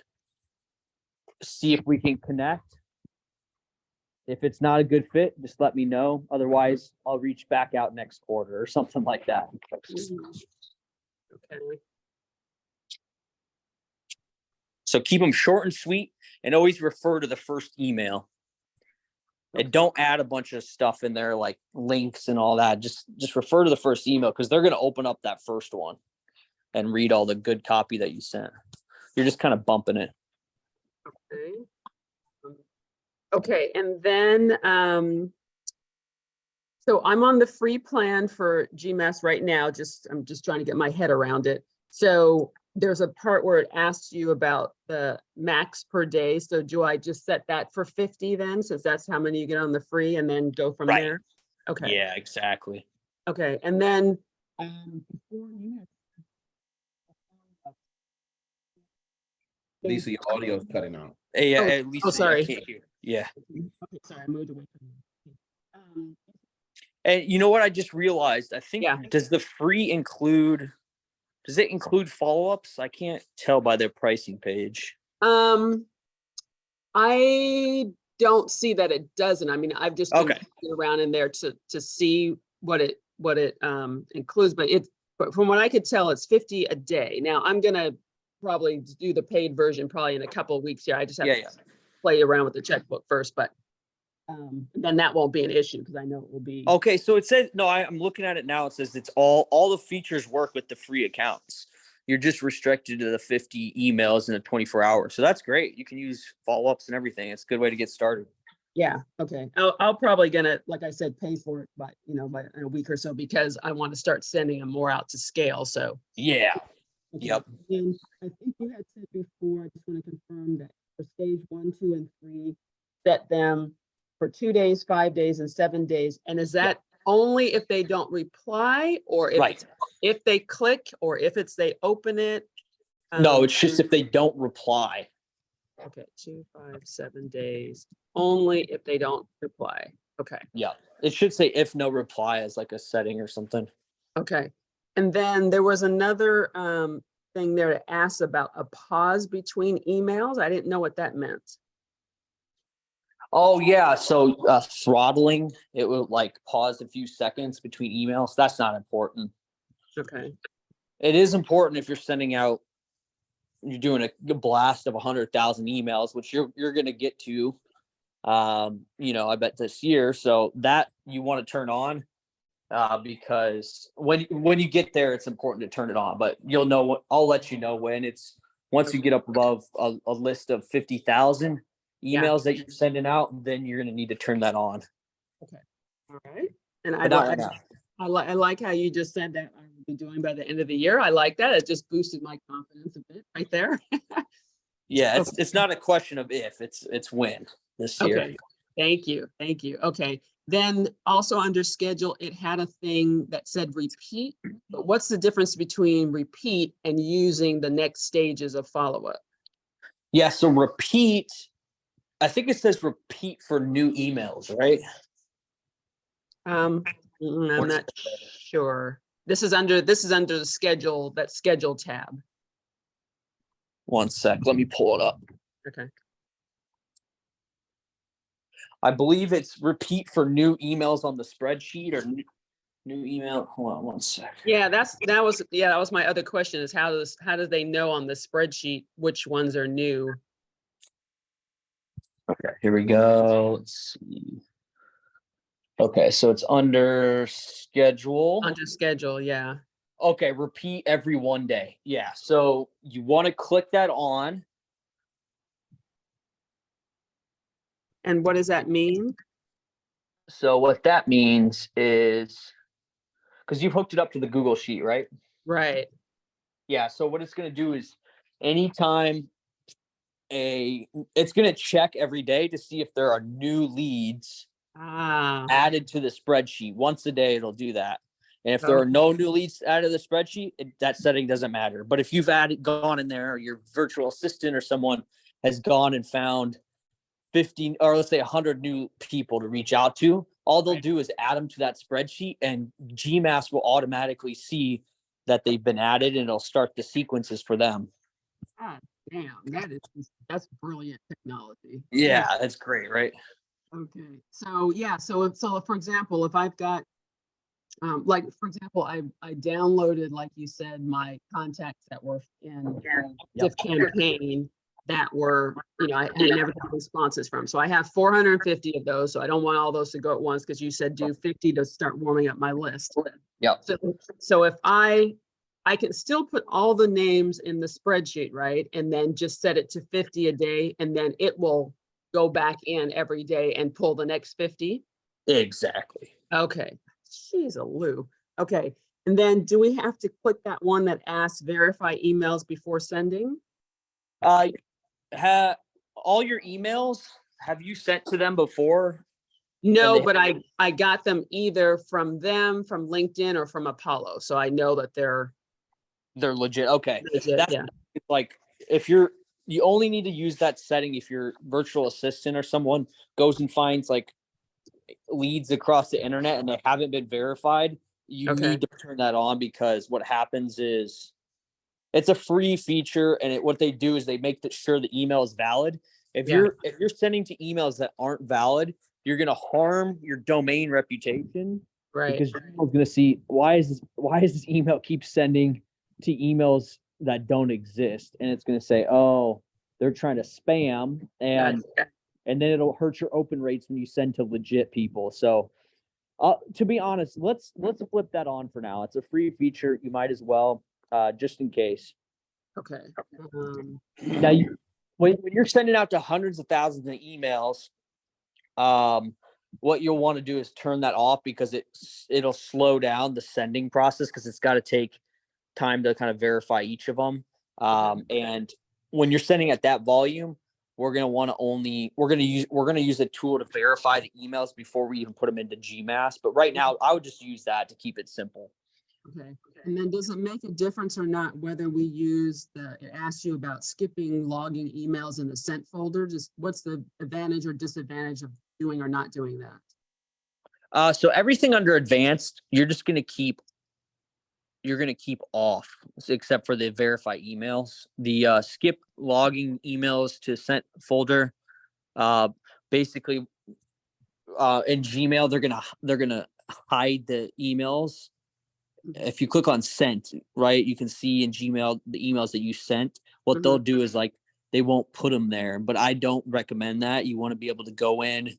see if we can connect. If it's not a good fit, just let me know. Otherwise, I'll reach back out next quarter or something like that. Okay. So keep them short and sweet, and always refer to the first email. And don't add a bunch of stuff in there like links and all that. Just refer to the first email because they're going to open up that first one and read all the good copy that you sent. You're just kind of bumping it. Okay. Okay, and then so I'm on the free plan for GMS right now. I'm just trying to get my head around it. So there's a part where it asks you about the max per day. So do I just set that for 50 then, since that's how many you get on the free, and then go from there? Okay. Yeah, exactly. Okay, and then before you Lisa, your audio is cutting out. Yeah, Oh, at least sorry. I can't hear. Yeah. Okay, sorry, I moved away from you. And you know what I just realized? I think does the free include follow-ups? I can't tell by their pricing page. I don't see that it doesn't. I mean, I've just been looking around in there to see what it includes, but from what I could tell, it's 50 a day. Now I'm gonna probably do the paid version probably in a couple of weeks. Yeah, I just have to play around with the checkbook first, but then that won't be an issue because I know it will be. Okay, so it says I'm looking at it now. It says it's all the features work with the free accounts. You're just restricted to the 50 emails in a 24 hours. So that's great. You can use follow-ups and everything. It's a good way to get started. Yeah. Okay. I'll probably gonna, like I said, pay for it by in a week or so because I want to start sending them more out to scale. So yeah. Okay. Yep. And I think you had said before, I just want to confirm that for stage 1, 2, and 3, set them for 2 days, 5 days, and 7 days. And is that only if they don't reply, or if they click, or if they open it? No, it's just if they don't reply. Okay, 2, 5, 7 days, only if they don't reply. Okay. Yeah, it should say if no reply as like a setting or something. Okay. And then there was another thing there to ask about a pause between emails. I didn't know what that meant. Oh yeah, so throttling, it will like pause a few seconds between emails. That's not important. Okay. It is important if you're sending out, you're doing a blast of 100,000 emails, which you're going to get to, I bet this year. So that you want to turn on. Because when you get there, it's important to turn it on, but you'll know I'll let you know when once you get up above a list of 50,000 emails that you're sending out, then you're going to need to turn that on. Okay. All right. And But not right now. I like how you just said that I will be doing by the end of the year. I like that. It just boosted my confidence a bit right there. Yeah, Okay. it's not a question of if, it's when this year. Okay. Thank you. Thank you. Okay. Then also under schedule, it had a thing that said repeat, but what's the difference between repeat and using the next stages of follow-up? Yeah, so repeat, I think it says repeat for new emails, right? I'm not sure. This is under the schedule, that schedule tab. One sec, let me pull it up. Okay. I believe it's repeat for new emails on the spreadsheet or new email. Hold on one sec. Yeah, that was my other question is how do they know on the spreadsheet which ones are new? Okay, here we go. Let's see. Okay, so it's under schedule. Under schedule, yeah. Okay, repeat every 1 day. Yeah, so you want to click that on. And what does that mean? So what that means is, because you've hooked it up to the Google Sheet, right? Right. Yeah, so what it's going to do is anytime it's going to check every day to see if there are new leads added to the spreadsheet. Once a day, it'll do that. And if there are no new leads added to the spreadsheet, that setting doesn't matter. But if you've gone in there, or your virtual assistant or someone has gone and found 15 or let's say 100 new people to reach out to, all they'll do is add them to that spreadsheet, and GMass will automatically see that they've been added, and it'll start the sequences for them. God damn, that's brilliant technology. Yeah, that's great, right? Okay. So yeah, so for example, if I've got like for example, I downloaded, like you said, my contacts that were in active campaign that were, I had never got responses from. So I have 450 of those. So I don't want all those to go at once, because you said do 50 to start warming up my list. Yep. So if I can still put all the names in the spreadsheet, right? And then just set it to 50 a day, and then it will go back in every day and pull the next 50. Exactly. Okay. Jeez, Lou. Okay. And then do we have to click that one that asks verify emails before sending? All your emails, have you sent to them before? No, but I got them either from them, from LinkedIn, or from Apollo. So I know that they're legit. Okay. legit. That's like, if you only need to use that setting if your virtual assistant or someone goes and finds like leads across the internet and they haven't been verified. You need to turn that on, because what happens is it's a free feature, and what they do is they make sure the email is valid. If you're sending to emails that aren't valid, you're going to harm your domain reputation, right? Because Google's going to see why is this email keep sending to emails that don't exist, and it's going to say, oh, they're trying to spam, and then it'll hurt your open rates when you send to legit people. So, to be honest, let's flip that on for now. It's a free feature. You might as well, just in case. Okay. Now, when you're sending out to hundreds of thousands of emails, what you'll want to do is turn that off, because it'll slow down the sending process, because it's got to take time to kind of verify each of them. And when you're sending at that volume, we're going to use a tool to verify the emails before we even put them into GMass. But right now, I would just use that to keep it simple. Okay. And then does it make a difference or not whether we use it asks you about skipping logging emails in the sent folder? Just what's the advantage or disadvantage of doing or not doing that? So everything under advanced, you're going to keep off, except for the verify emails. The skip logging emails to sent folder, basically, in Gmail, they're gonna hide the emails. If you click on sent, right, you can see in Gmail the emails that you sent. What they'll do is they won't put them there, but I don't recommend that. You want to be able to go in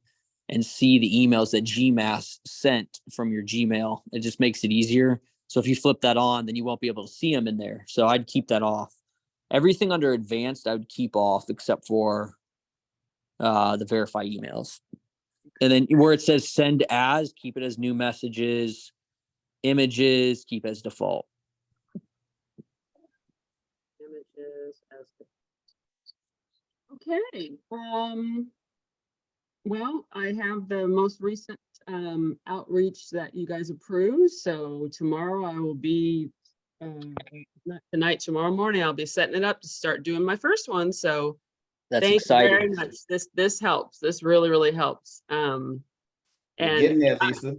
and see the emails that GMass sent from your Gmail. It just makes it easier. So if you flip that on, then you won't be able to see them in there. So I'd keep that off. Everything under advanced, I would keep off, except for the verify emails. And then where it says send as, keep it as new messages, images, keep as default. Images as okay. Well, I have the most recent outreach that you guys approved. So tomorrow I will be not tonight, tomorrow morning, I'll be setting it up to start doing my first one. So That's thank exciting. you very much. This helps. This really helps. You're And getting there, Lisa.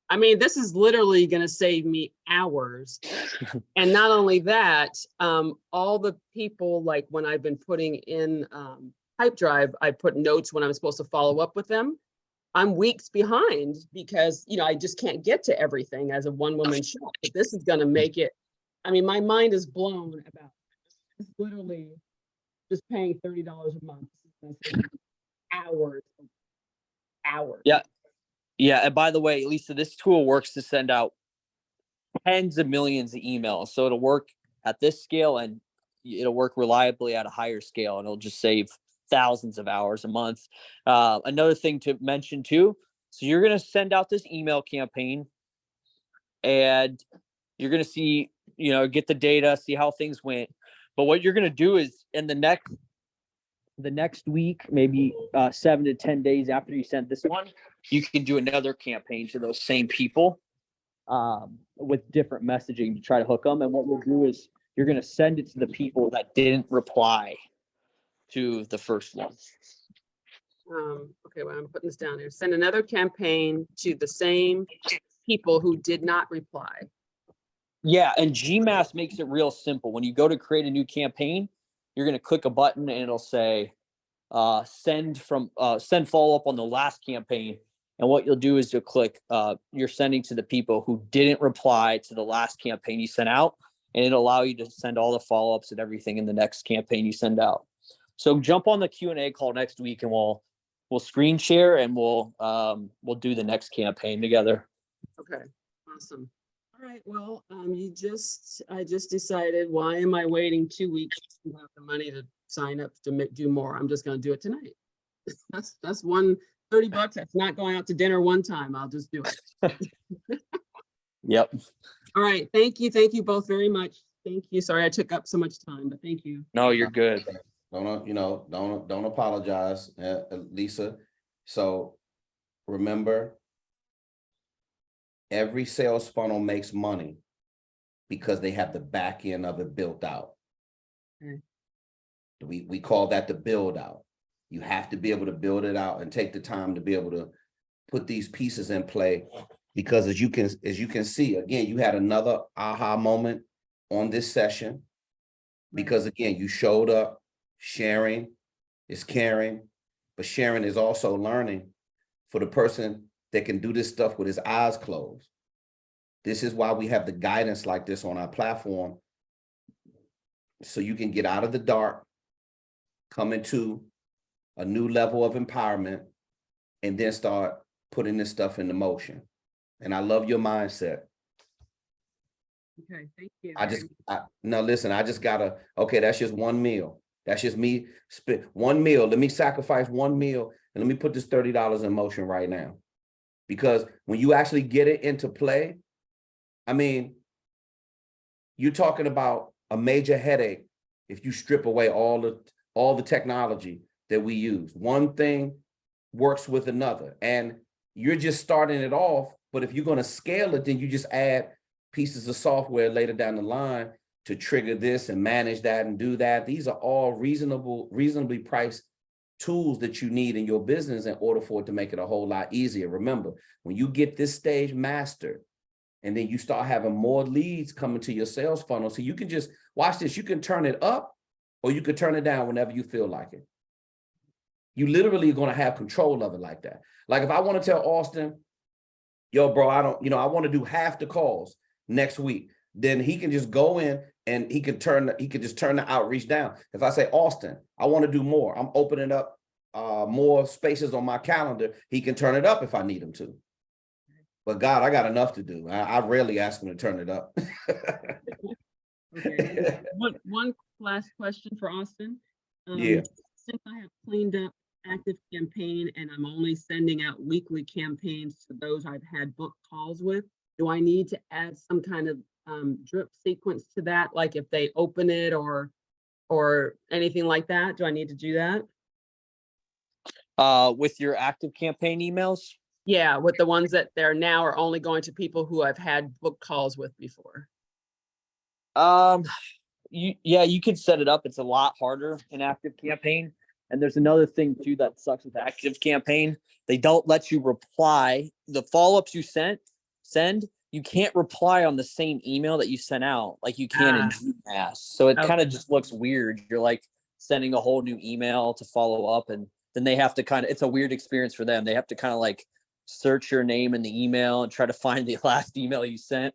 I mean, this is literally going to save me hours. And not only that, all the people, like when I've been putting in Hype Drive, I put notes when I'm supposed to follow up with them. I'm weeks behind because, you know, I just can't get to everything as a one-woman show. But this is going to make it, I mean, my mind is blown about it's literally just paying $30 a month. Hours. Yeah. Yeah. And by the way, Lisa, this tool works to send out tens of millions of emails. So it'll work at this scale and it'll work reliably at a higher scale, and it'll just save thousands of hours a month. Another thing to mention too, so you're going to send out this email campaign and you're going to see, you know, get the data, see how things went. But what you're going to do is in the next week, maybe 7 to 10 days after you sent this one, you can do another campaign to those same people with different messaging to try to hook them. And what we'll do is you're going to send it to the people that didn't reply to the first one. Okay, well, I'm putting this down here. Send another campaign to the same people who did not reply. Yeah, and GMass makes it real simple. When you go to create a new campaign, you're going to click a button and it'll say send follow up on the last campaign. And what you'll do is you'll click you're sending to the people who didn't reply to the last campaign you sent out, and it'll allow you to send all the follow-ups and everything in the next campaign you send out. So jump on the Q&A call next week and we'll screen share and we'll do the next campaign together. Okay, awesome. All right, well, I just decided, why am I waiting 2 weeks to have the money to sign up to do more? I'm just going to do it tonight. That's $130. That's not going out to dinner one time. I'll just do it. Yep. All right, thank you both very much. Thank you. Sorry I took up so much time, but thank you. No, you're good. Don't apologize, Lisa. So remember, every sales funnel makes money because they have the back end of it built out. Okay. We call that the build out. You have to be able to build it out and take the time to be able to put these pieces in play, because as you can see, again, you had another aha moment on this session, because again, you showed up. Sharing is caring, but sharing is also learning for the person that can do this stuff with his eyes closed. This is why we have the guidance like this on our platform, so you can get out of the dark, come into a new level of empowerment, and then start putting this stuff into motion. And I love your mindset. Okay, thank you. Now listen, I just gotta, okay, that's just one meal. That's just me spend one meal. Let me sacrifice one meal and let me put this $30 in motion right now. Because when you actually get it into play, I mean, you're talking about a major headache if you strip away all the technology that we use. One thing works with another, and you're just starting it off. But if you're going to scale it, then you just add pieces of software later down the line to trigger this and manage that and do that. These are all reasonably priced tools that you need in your business in order for it to make it a whole lot easier. Remember, when you get this stage mastered, and then you start having more leads coming to your sales funnel, so you can just watch this. You can turn it up or you can turn it down whenever you feel like it. You literally are going to have control of it like that. Like if I want to tell Auston, yo, bro, I want to do half the calls next week, then he can just go in and he can just turn the outreach down. If I say, Auston, I want to do more, I'm opening up more spaces on my calendar, he can turn it up if I need him to. But God, I got enough to do. I rarely ask him to turn it up. Okay. One last question for Auston. Yeah. Since I have cleaned up active campaign and I'm only sending out weekly campaigns to those I've had book calls with, do I need to add some kind of drip sequence to that? Like if they open it or anything like that, do I need to do that? With your active campaign emails? Yeah, with the ones that they're now are only going to people who I've had book calls with before. You could set it up. It's a lot harder in active campaign. And there's another thing too that sucks with active campaign. They don't let you reply. The follow-ups you send, you can't reply on the same email that you sent out like you can in GMass. So it kind of just looks weird. You're like sending a whole new email to follow up, and then they have to it's a weird experience for them. They have to kind of like search your name in the email and try to find the last email you sent.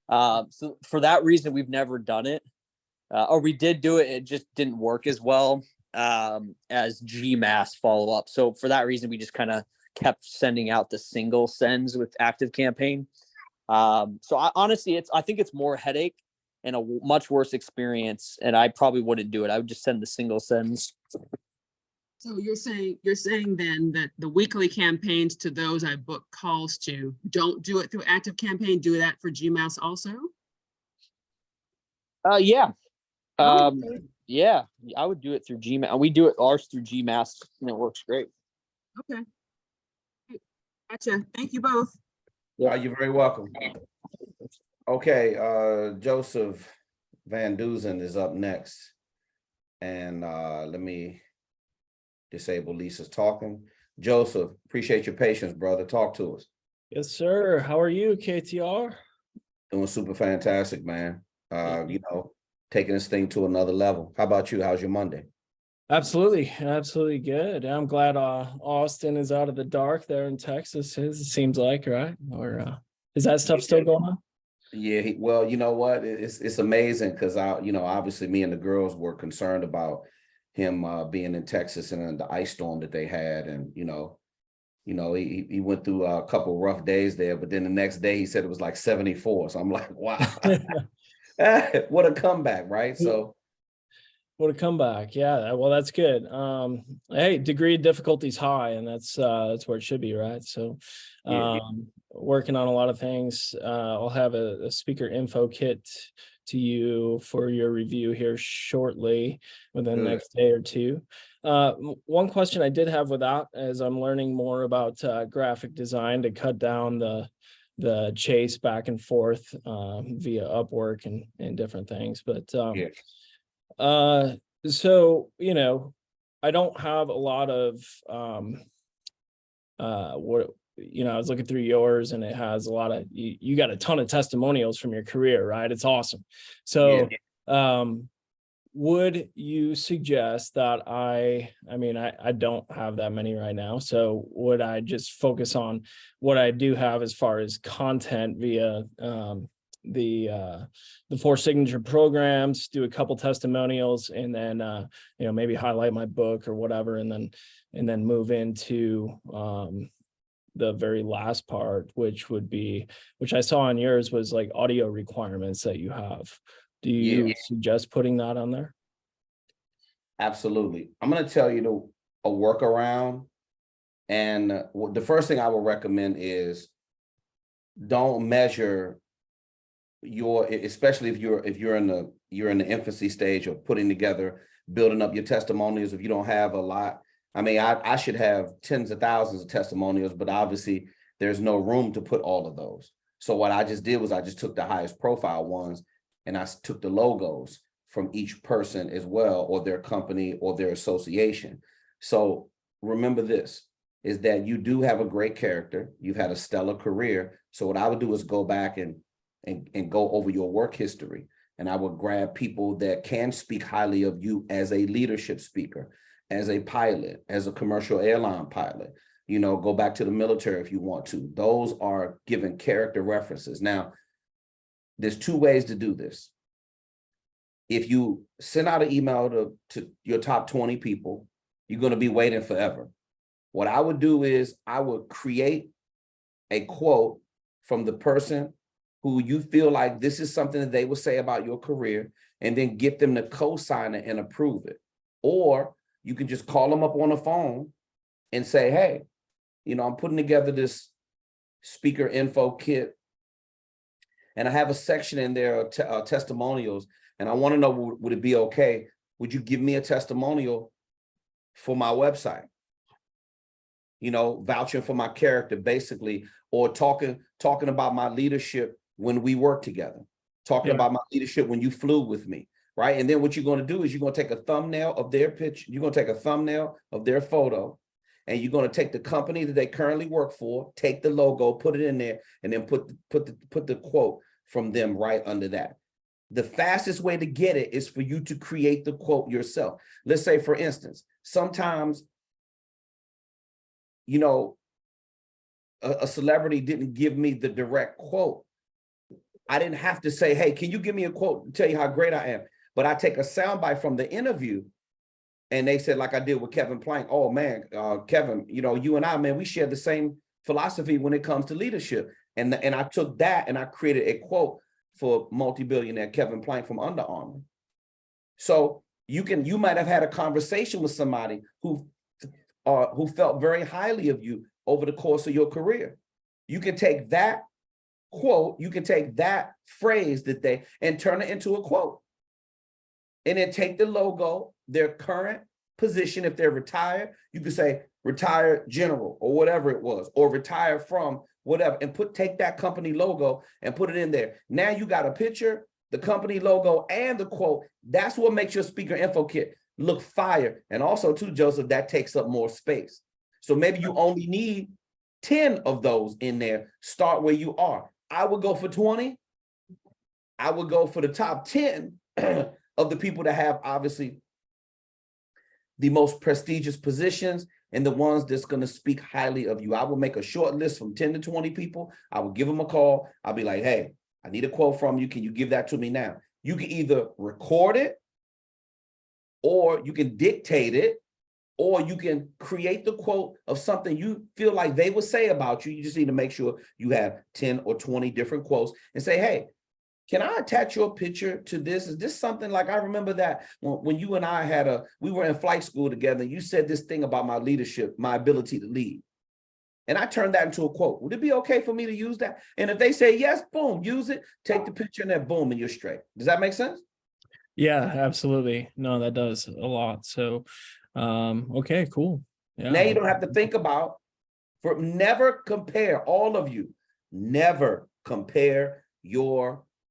So for that reason, we've never done it. Or we did do it. It just didn't work as well as GMass follow up. So for that reason, we just kind of kept sending out the single sends with active campaign. So I think it's more headache and a much worse experience. And I probably wouldn't do it. I would just send the single sends. So you're saying then that the weekly campaigns to those I book calls to, don't do it through active campaign, do that for GMass also? Yeah. Okay. Yeah, I would do it through GMass. We do ours through GMass, and it works great. Okay. Gotcha. Thank you both. Yeah, you're very welcome. Okay, Joseph Van Duzen is up next. And let me disable Lisa's talking. Joseph, appreciate your patience, brother. Talk to us. Yes, sir. How are you, KTR? Doing super fantastic, man. Taking this thing to another level. How about you? How's your Monday? Absolutely good. I'm glad Austin is out of the dark there in Texas. It seems like, right? Or is that stuff still going on? Yeah, well, you know what? It's amazing because obviously me and the girls were concerned about him being in Texas and the ice storm that they had, and he went through a couple of rough days there, but then the next day he said it was like 74. So I'm like, wow. What a comeback, right? So what a comeback. Yeah, well, that's good. Hey, degree of difficulty is high, and that's where it should be, right? So working on a lot of things. I'll have a speaker info kit to you for your review here shortly, within the next day or two. One question I did have with that, as I'm learning more about graphic design to cut down the chase back and forth via Upwork and different things. But so I don't have a lot of I was looking through yours, and it has a lot of you got a ton of testimonials from your career, right? It's awesome. So would you suggest that I don't have that many right now, so would I just focus on what I do have as far as content via the 4 signature programs, do a couple testimonials, and then maybe highlight my book or whatever, and then move into the very last part, which I saw on yours was like audio requirements that you have. Do you suggest putting that on there? Absolutely. I'm going to tell you a workaround. And the first thing I will recommend is don't measure especially if you're in the infancy stage of putting together, building up your testimonials. If you don't have a lot, I should have tens of thousands of testimonials, but obviously there's no room to put all of those. So what I just did was I just took the highest profile ones, and I took the logos from each person as well, or their company or their association. So remember this, is that you do have a great character. You've had a stellar career. So what I would do is go back and go over your work history. And I would grab people that can speak highly of you as a leadership speaker, as a pilot, as a commercial airline pilot. Go back to the military if you want to. Those are given character references. Now, there's 2 ways to do this. If you send out an email to your top 20 people, you're going to be waiting forever. What I would do is I would create a quote from the person who you feel like this is something that they will say about your career, and then get them to co-sign it and approve it. Or you can just call them up on the phone and say, hey, I'm putting together this speaker info kit, and I have a section in there of testimonials, and I want to know, would it be okay? Would you give me a testimonial for my website? Vouching for my character, basically, or talking about my leadership when we work together, talking about my leadership when you flew with me, right? And then what you're going to do is you're going to take a thumbnail of their picture, you're going to take a thumbnail of their photo, and you're going to take the company that they currently work for, take the logo, put it in there, and then put the quote from them right under that. The fastest way to get it is for you to create the quote yourself. Let's say, for instance, sometimes, a celebrity didn't give me the direct quote. I didn't have to say, hey, can you give me a quote to tell you how great I am? But I take a soundbite from the interview, and they said, like I did with Kevin Plank, oh man, Kevin, you and I, man, we share the same philosophy when it comes to leadership. And I took that and I created a quote for multi-billionaire Kevin Plank from Under Armour. So you might have had a conversation with somebody who felt very highly of you over the course of your career. You can take that quote, you can take that phrase and turn it into a quote. And then take the logo, their current position, if they're retired, you could say retired general or whatever it was, or retire from whatever, and take that company logo and put it in there. Now you got a picture, the company logo, and the quote. That's what makes your speaker info kit look fire. And also too, Joseph, that takes up more space. So maybe you only need 10 of those in there. Start where you are. I would go for 20. I would go for the top 10 of the people that have obviously the most prestigious positions and the ones that's going to speak highly of you. I will make a short list from 10 to 20 people. I will give them a call. I'll be like, hey, I need a quote from you. Can you give that to me now? You can either record it, or you can dictate it, or you can create the quote of something you feel like they would say about you. You just need to make sure you have 10 or 20 different quotes and say, hey, can I attach your picture to this? Is this something like, I remember that when you and I we were in flight school together, you said this thing about my leadership, my ability to lead. And I turned that into a quote. Would it be okay for me to use that? And if they say yes, boom, use it, take the picture and then boom, and you're straight. Does that make sense? Yeah, absolutely. No, that does a lot. So, okay, cool. Yeah. Now you don't have to think about, never compare, all of you, never compare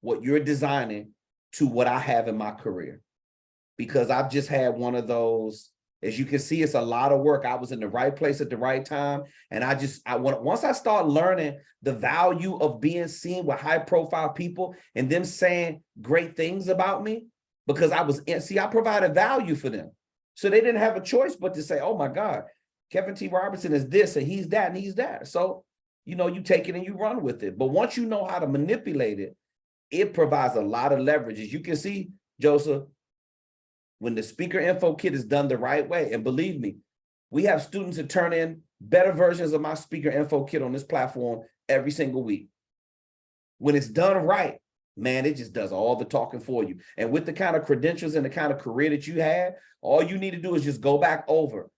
what you're designing to what I have in my career, because I've just had one of those. As you can see, it's a lot of work. I was in the right place at the right time. And once I start learning the value of being seen with high profile people and them saying great things about me, because I provided value for them. So they didn't have a choice but to say, oh my God, Kevin T. Robertson is this and he's that and he's that. So, you take it and you run with it. But once you know how to manipulate it, it provides a lot of leverage. As you can see, Joseph, when the speaker info kit is done the right way, and believe me, we have students that turn in better versions of my speaker info kit on this platform every single week. When it's done right, man, it just does all the talking for you. And with the kind of credentials and the kind of career that you had, all you need to do is just go back over.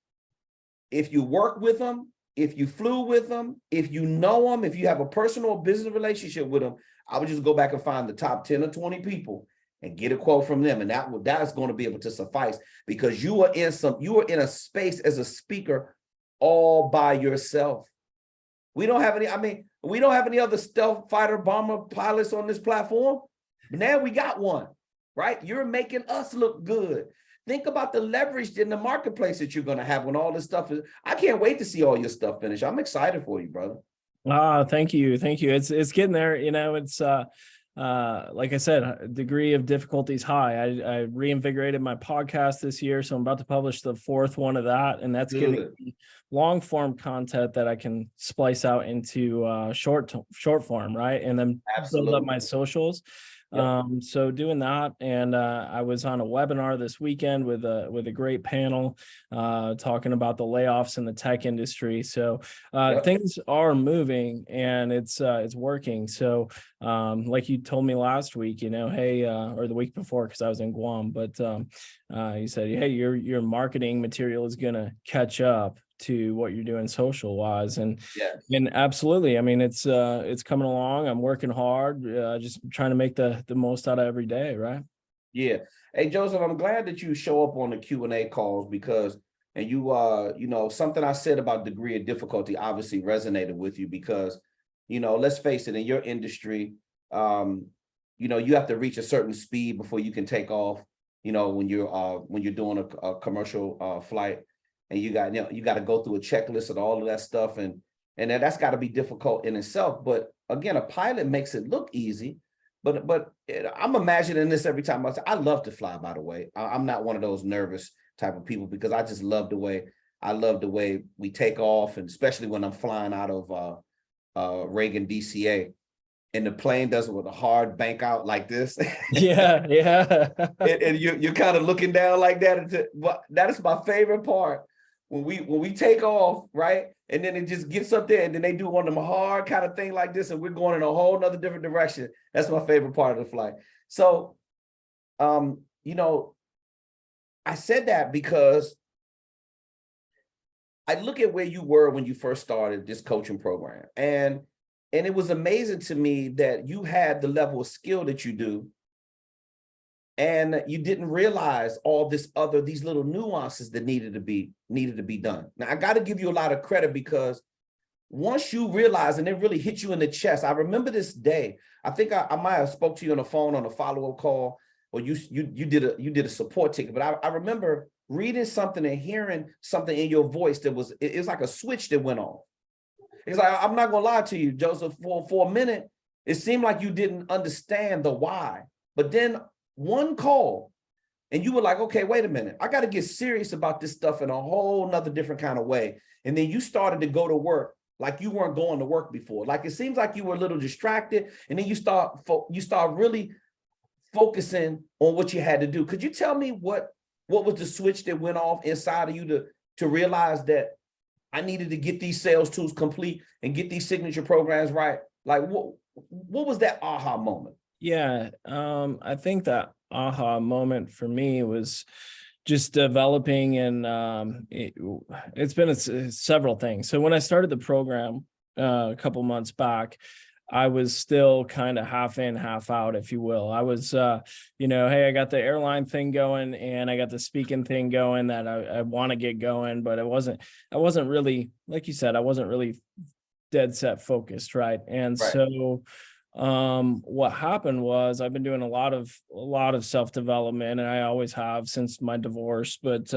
If you work with them, if you flew with them, if you know them, if you have a personal business relationship with them, I would just go back and find the top 10 or 20 people and get a quote from them. And that's going to be able to suffice, because you are in a space as a speaker all by yourself. We don't have any other stealth fighter bomber pilots on this platform. But now we got one, right? You're making us look good. Think about the leverage in the marketplace that you're going to have when all this stuff is. I can't wait to see all your stuff finish. I'm excited for you, brother. Thank you. It's getting there. It's like I said, degree of difficulty is high. I reinvigorated my podcast this year, so I'm about to publish the 4th one of that, and that's giving me long form content that I can splice out into short form, right? And then build up my socials. Yep. So doing that, and I was on a webinar this weekend with a great panel talking about the layoffs in the tech industry. So things are moving and it's working. So like you told me last week, hey, or the week before, because I was in Guam, but you said, hey, your marketing material is gonna catch up to what you're doing social wise. And Yes. absolutely, I mean, it's coming along. I'm working hard, just trying to make the most out of every day, right? Yeah. Hey, Joseph, I'm glad that you show up on the Q&A calls because, and you know, something I said about degree of difficulty obviously resonated with you because, you know, let's face it, in your industry, you know, you have to reach a certain speed before you can take off, you know, when you're doing a commercial flight, and you got to go through a checklist of all of that stuff. And that's got to be difficult in itself. But again, a pilot makes it look easy. But I'm imagining this every time. I love to fly, by the way. I'm not one of those nervous type of people because I just love the way we take off, and especially when I'm flying out of Reagan DCA, and the plane does it with a hard bank out like this. Yeah, yeah. and you're kind of looking down like that. But that is my favorite part when we take off, right? And then it just gets up there, and then they do one of them hard kind of thing like this, and we're going in a whole nother different direction. That's my favorite part of the flight. So, you know, I said that because I look at where you were when you first started this coaching program, and it was amazing to me that you had the level of skill that you do, and you didn't realize all these little nuances that needed to be done. Now, I got to give you a lot of credit because once you realize, and it really hit you in the chest. I remember this day. I think I might have spoke to you on the phone on a follow-up call, or you did a support ticket. But I remember reading something and hearing something in your voice that was like a switch that went on. It's like, I'm not gonna lie to you, Joseph. For a minute, it seemed like you didn't understand the why. But then one call, and you were like, okay, wait a minute. I got to get serious about this stuff in a whole nother different kind of way. And then you started to go to work like you weren't going to work before. Like it seems like you were a little distracted, and then you start really focusing on what you had to do. Could you tell me what was the switch that went off inside of you to realize that I needed to get these sales tools complete and get these signature programs right? Like what was that aha moment? Yeah, I think that aha moment for me was just developing, and it's been several things. So when I started the program a couple months back, I was still kind of half in, half out, if you will. I was, you know, hey, I got the airline thing going, and I got the speaking thing going that I want to get going, but I wasn't really, like you said, I wasn't really dead set focused, right? And Right. so what happened was I've been doing a lot of self-development, and I always have since my divorce, but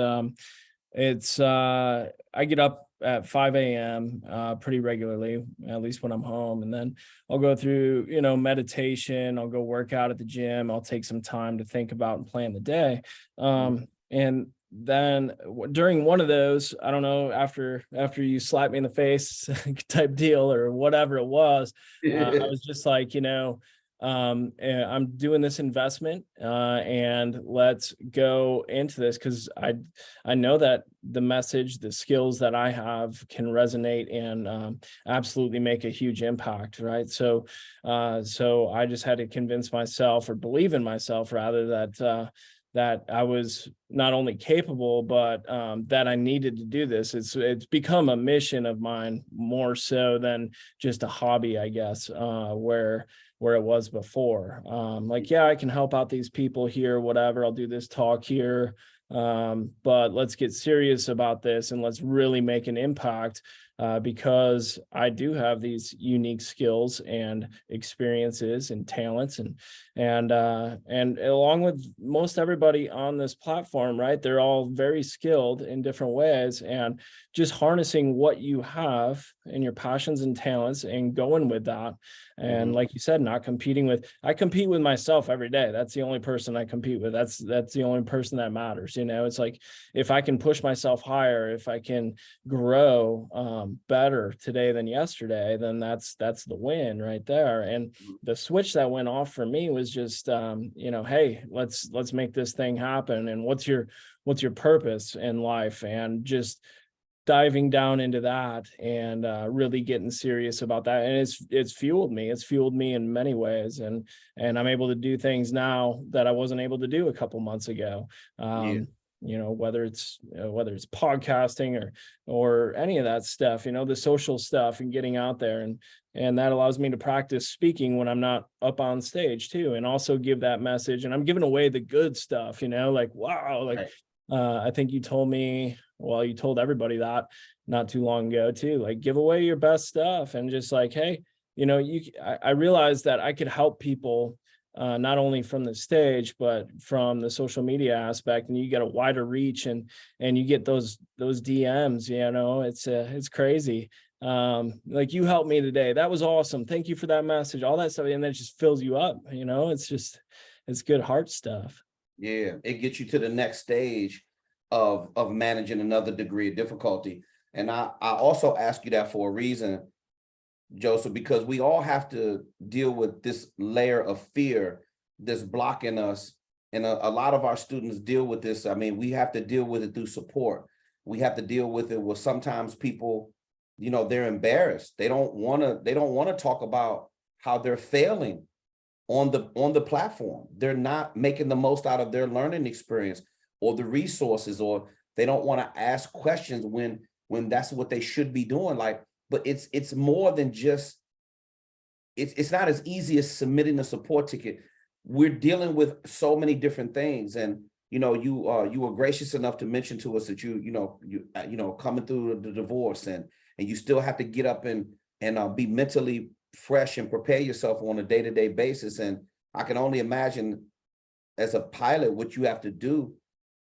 it's I get up at 5 a.m. Pretty regularly, at least when I'm home, and then I'll go through, you know, meditation. I'll go work out at the gym. I'll take some time to think about and plan the day, and then during one of those, I don't know, after you slap me in the face type deal or whatever it was, I was just like, you know, I'm doing this investment, and let's go into this, because I know that the message, the skills that I have can resonate and absolutely make a huge impact, right? So I just had to convince myself, or believe in myself rather, that I was not only capable, but that I needed to do this. It's become a mission of mine more so than just a hobby, I guess, where it was before. Like, yeah, I can help out these people here, whatever. I'll do this talk here, but let's get serious about this and let's really make an impact, because I do have these unique skills and experiences and talents, and along with most everybody on this platform, right? They're all very skilled in different ways, and just harnessing what you have and your passions and talents and going with that. And like you said, not competing with, I compete with myself every day. That's the only person I compete with. That's the only person that matters. You know, it's like, if I can push myself higher, if I can grow better today than yesterday, then that's the win right there. And the switch that went off for me was just, you know, hey, let's make this thing happen. And what's your purpose in life? And just diving down into that and really getting serious about that. And it's fueled me. It's fueled me in many ways. And I'm able to do things now that I wasn't able to do a couple months ago. whether it's podcasting or any of that stuff, the social stuff and getting out there, and that allows me to practice speaking when I'm not up on stage too, and also give that message. And I'm giving away the good stuff, like, wow, like, I think you told me, well, you told everybody that not too long ago too, like, give away your best stuff, and just like, hey, I realized that I could help people, not only from the stage, but from the social media aspect, and you get a wider reach, and you get those DMs, it's crazy. Like, you helped me today. That was awesome. Thank you for that message, all that stuff. And that just fills you up, it's good heart stuff. Yeah, it gets you to the next stage of managing another degree of difficulty. And I also ask you that for a reason, Joseph, because we all have to deal with this layer of fear that's blocking us. And a lot of our students deal with this. I mean, we have to deal with it through support. We have to deal with it with sometimes people, they're embarrassed. They don't want to talk about how they're failing on the platform. They're not making the most out of their learning experience or the resources, or they don't want to ask questions when that's what they should be doing. But it's more than just, it's not as easy as submitting a support ticket. We're dealing with so many different things. And, you were gracious enough to mention to us that you coming through the divorce, and you still have to get up and be mentally fresh and prepare yourself on a day-to-day basis. And I can only imagine, as a pilot, what you have to do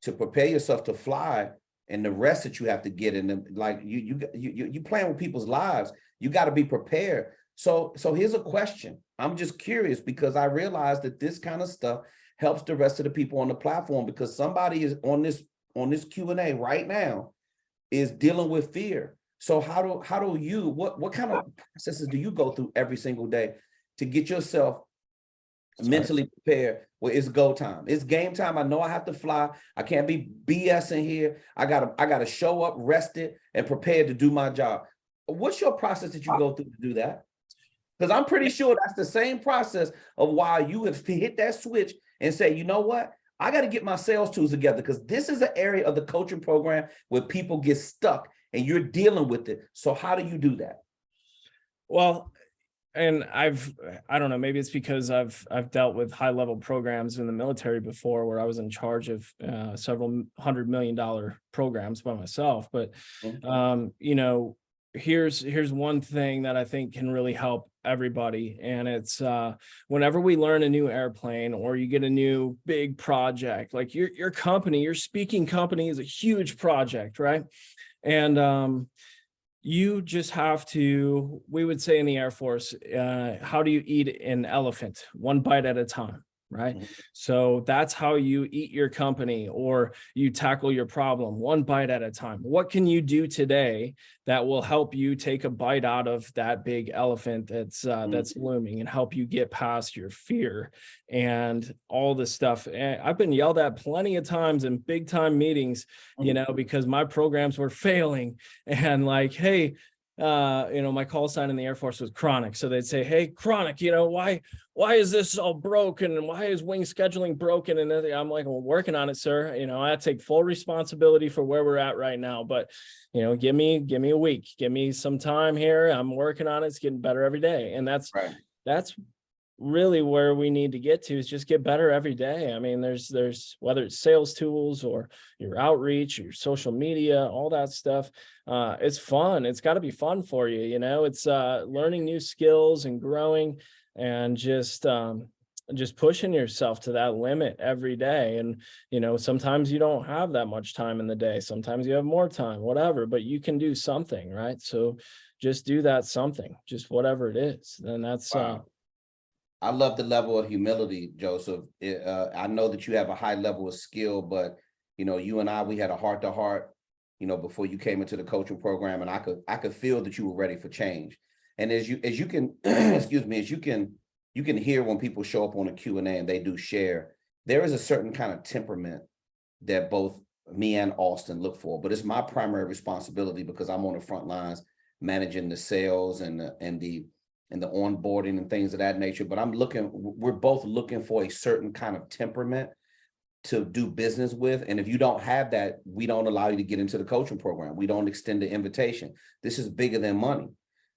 to prepare yourself to fly, and the rest that you have to get in. Like, you playing with people's lives. You got to be prepared. So here's a question. I'm just curious, because I realize that this kind of stuff helps the rest of the people on the platform, because somebody is on this Q&A right now is dealing with fear. So how do you, what kind of processes do you go through every single day to get yourself mentally prepared? Well, it's go time. It's game time. I know I have to fly. I can't be BSing here. I gotta show up rested and prepared to do my job. What's your process that you go through to do that? Because I'm pretty sure that's the same process of why you have hit that switch and say, you know what? I got to get my sales tools together, because this is an area of the coaching program where people get stuck and you're dealing with it. So how do you do that? Well, and I don't know, maybe it's because I've dealt with high level programs in the military before, where I was in charge of several $100 million programs by myself. But here's one thing that I think can really help everybody, and it's whenever we learn a new airplane, or you get a new big project, like your company, your speaking company is a huge project, right? And you just have to, we would say in the Air Force, how do you eat an elephant? One bite at a time, right? Mm-hmm. So that's how you eat your company, or you tackle your problem one bite at a time. What can you do today that will help you take a bite out of that big elephant that's looming, and help you get past your fear and all this stuff? And I've been yelled at plenty of times in big time meetings, because my programs were failing, and like, hey, my call sign in the Air Force was Chronic. So they'd say, hey, Chronic, why is this all broken? And why is wing scheduling broken? And I'm like, well, working on it, sir. I take full responsibility for where we're at right now, but give me a week, give me some time here. I'm working on it. It's getting better every day. And that's really where we need to get to, is just get better every day. I mean, there's whether it's sales tools or your outreach, your social media, all that stuff. It's fun. It's got to be fun for you. It's learning new skills and growing, and just pushing yourself to that limit every day. And, sometimes you don't have that much time in the day. Sometimes you have more time, whatever, but you can do something, right? So just do that something, just whatever it is. And that's, wow. I love the level of humility, Joseph. I know that you have a high level of skill, but you and I, we had a heart to heart, before you came into the coaching program, and I could feel that you were ready for change. And as you can, excuse me, as you can hear when people show up on a Q&A and they do share, there is a certain kind of temperament that both me and Auston look for. But it's my primary responsibility, because I'm on the front lines managing the sales and the onboarding and things of that nature. But we're both looking for a certain kind of temperament to do business with. And if you don't have that, we don't allow you to get into the coaching program. We don't extend the invitation. This is bigger than money.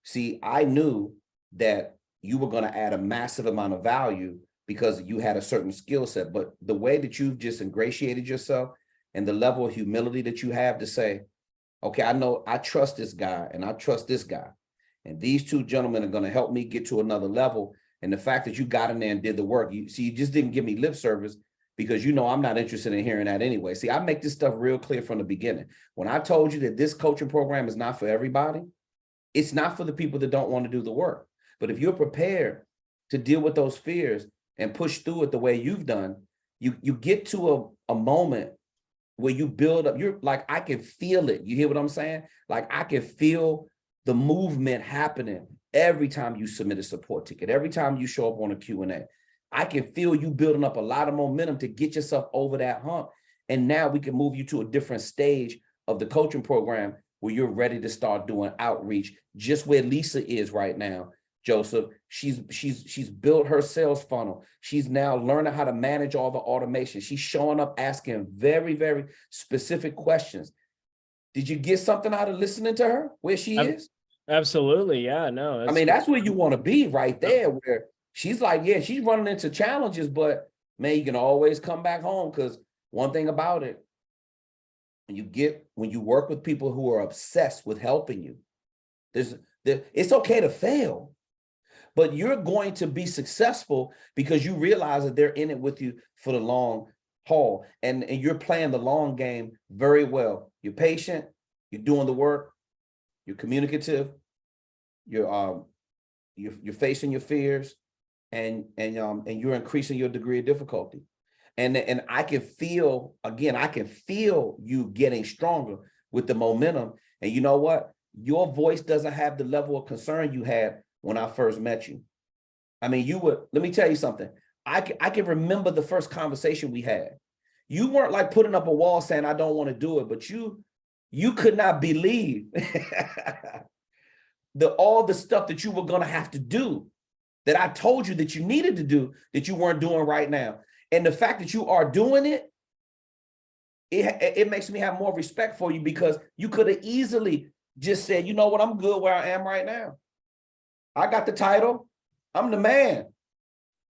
See, I knew that you were going to add a massive amount of value because you had a certain skill set, but the way that you've just ingratiated yourself and the level of humility that you have to say, okay, I know I trust this guy and I trust this guy. And these two gentlemen are going to help me get to another level. And the fact that you got in there and did the work, you just didn't give me lip service because you know I'm not interested in hearing that anyway. See, I make this stuff real clear from the beginning. When I told you that this coaching program is not for everybody, it's not for the people that don't want to do the work. But if you're prepared to deal with those fears and push through it the way you've done, you get to a moment where you build up, you're like, I can feel it. You hear what I'm saying? Like I can feel the movement happening every time you submit a support ticket, every time you show up on a Q&A. I can feel you building up a lot of momentum to get yourself over that hump. And now we can move you to a different stage of the coaching program where you're ready to start doing outreach, just where Lisa is right now. Joseph, she's built her sales funnel. She's now learning how to manage all the automation. She's showing up asking very, very specific questions. Did you get something out of listening to her where she is? Absolutely. Yeah, no. I mean, that's where you want to be right there, where she's like, yeah, she's running into challenges, but man, you can always come back home. Because one thing about it, when you work with people who are obsessed with helping you, it's okay to fail, but you're going to be successful because you realize that they're in it with you for the long haul, and you're playing the long game very well. You're patient, you're doing the work, you're communicative, you're facing your fears, and you're increasing your degree of difficulty. And I can feel, again, I can feel you getting stronger with the momentum. And you know what? Your voice doesn't have the level of concern you had when I first met you. I mean, let me tell you something. I can remember the first conversation we had. You weren't like putting up a wall saying, I don't want to do it, but you could not believe all the stuff that you were going to have to do that I told you that you needed to do that you weren't doing right now. And the fact that you are doing it, it makes me have more respect for you, because you could have easily just said, you know what, I'm good where I am right now. I got the title, I'm the man.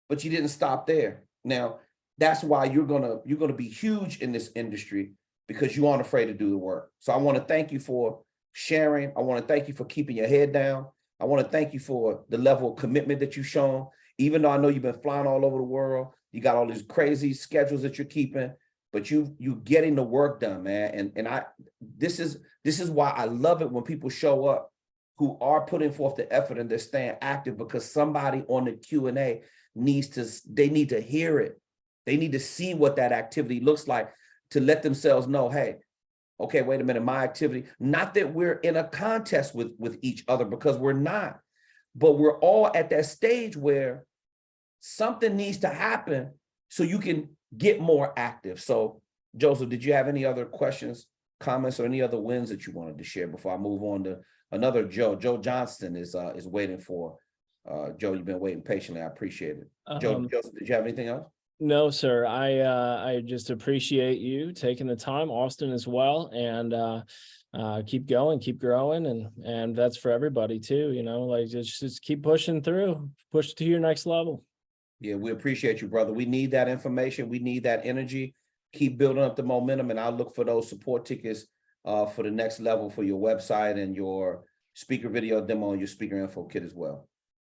But you didn't stop there. Now, that's why you're gonna be huge in this industry, because you aren't afraid to do the work. So I want to thank you for sharing. I want to thank you for keeping your head down. I want to thank you for the level of commitment that you've shown. Even though I know you've been flying all over the world, you got all these crazy schedules that you're keeping, but you getting the work done, man. And this is why I love it when people show up who are putting forth the effort and they're staying active, because somebody on the Q&A need to hear it. They need to see what that activity looks like to let themselves know, hey, okay, wait a minute, my activity, not that we're in a contest with each other, because we're not, but we're all at that stage where something needs to happen so you can get more active. So Joseph, did you have any other questions, comments, or any other wins that you wanted to share before I move on to another Joe? Joe Johnston is waiting for Joe. You've been waiting patiently. I appreciate it. Joseph, did you have anything else? No, sir. I just appreciate you taking the time, Austin as well, and keep going, keep growing, and that's for everybody too. You know, like just keep pushing through, push to your next level. Yeah, we appreciate you, brother. We need that information. We need that energy. Keep building up the momentum, and I'll look for those support tickets for the next level for your website and your speaker video demo and your speaker info kit as well.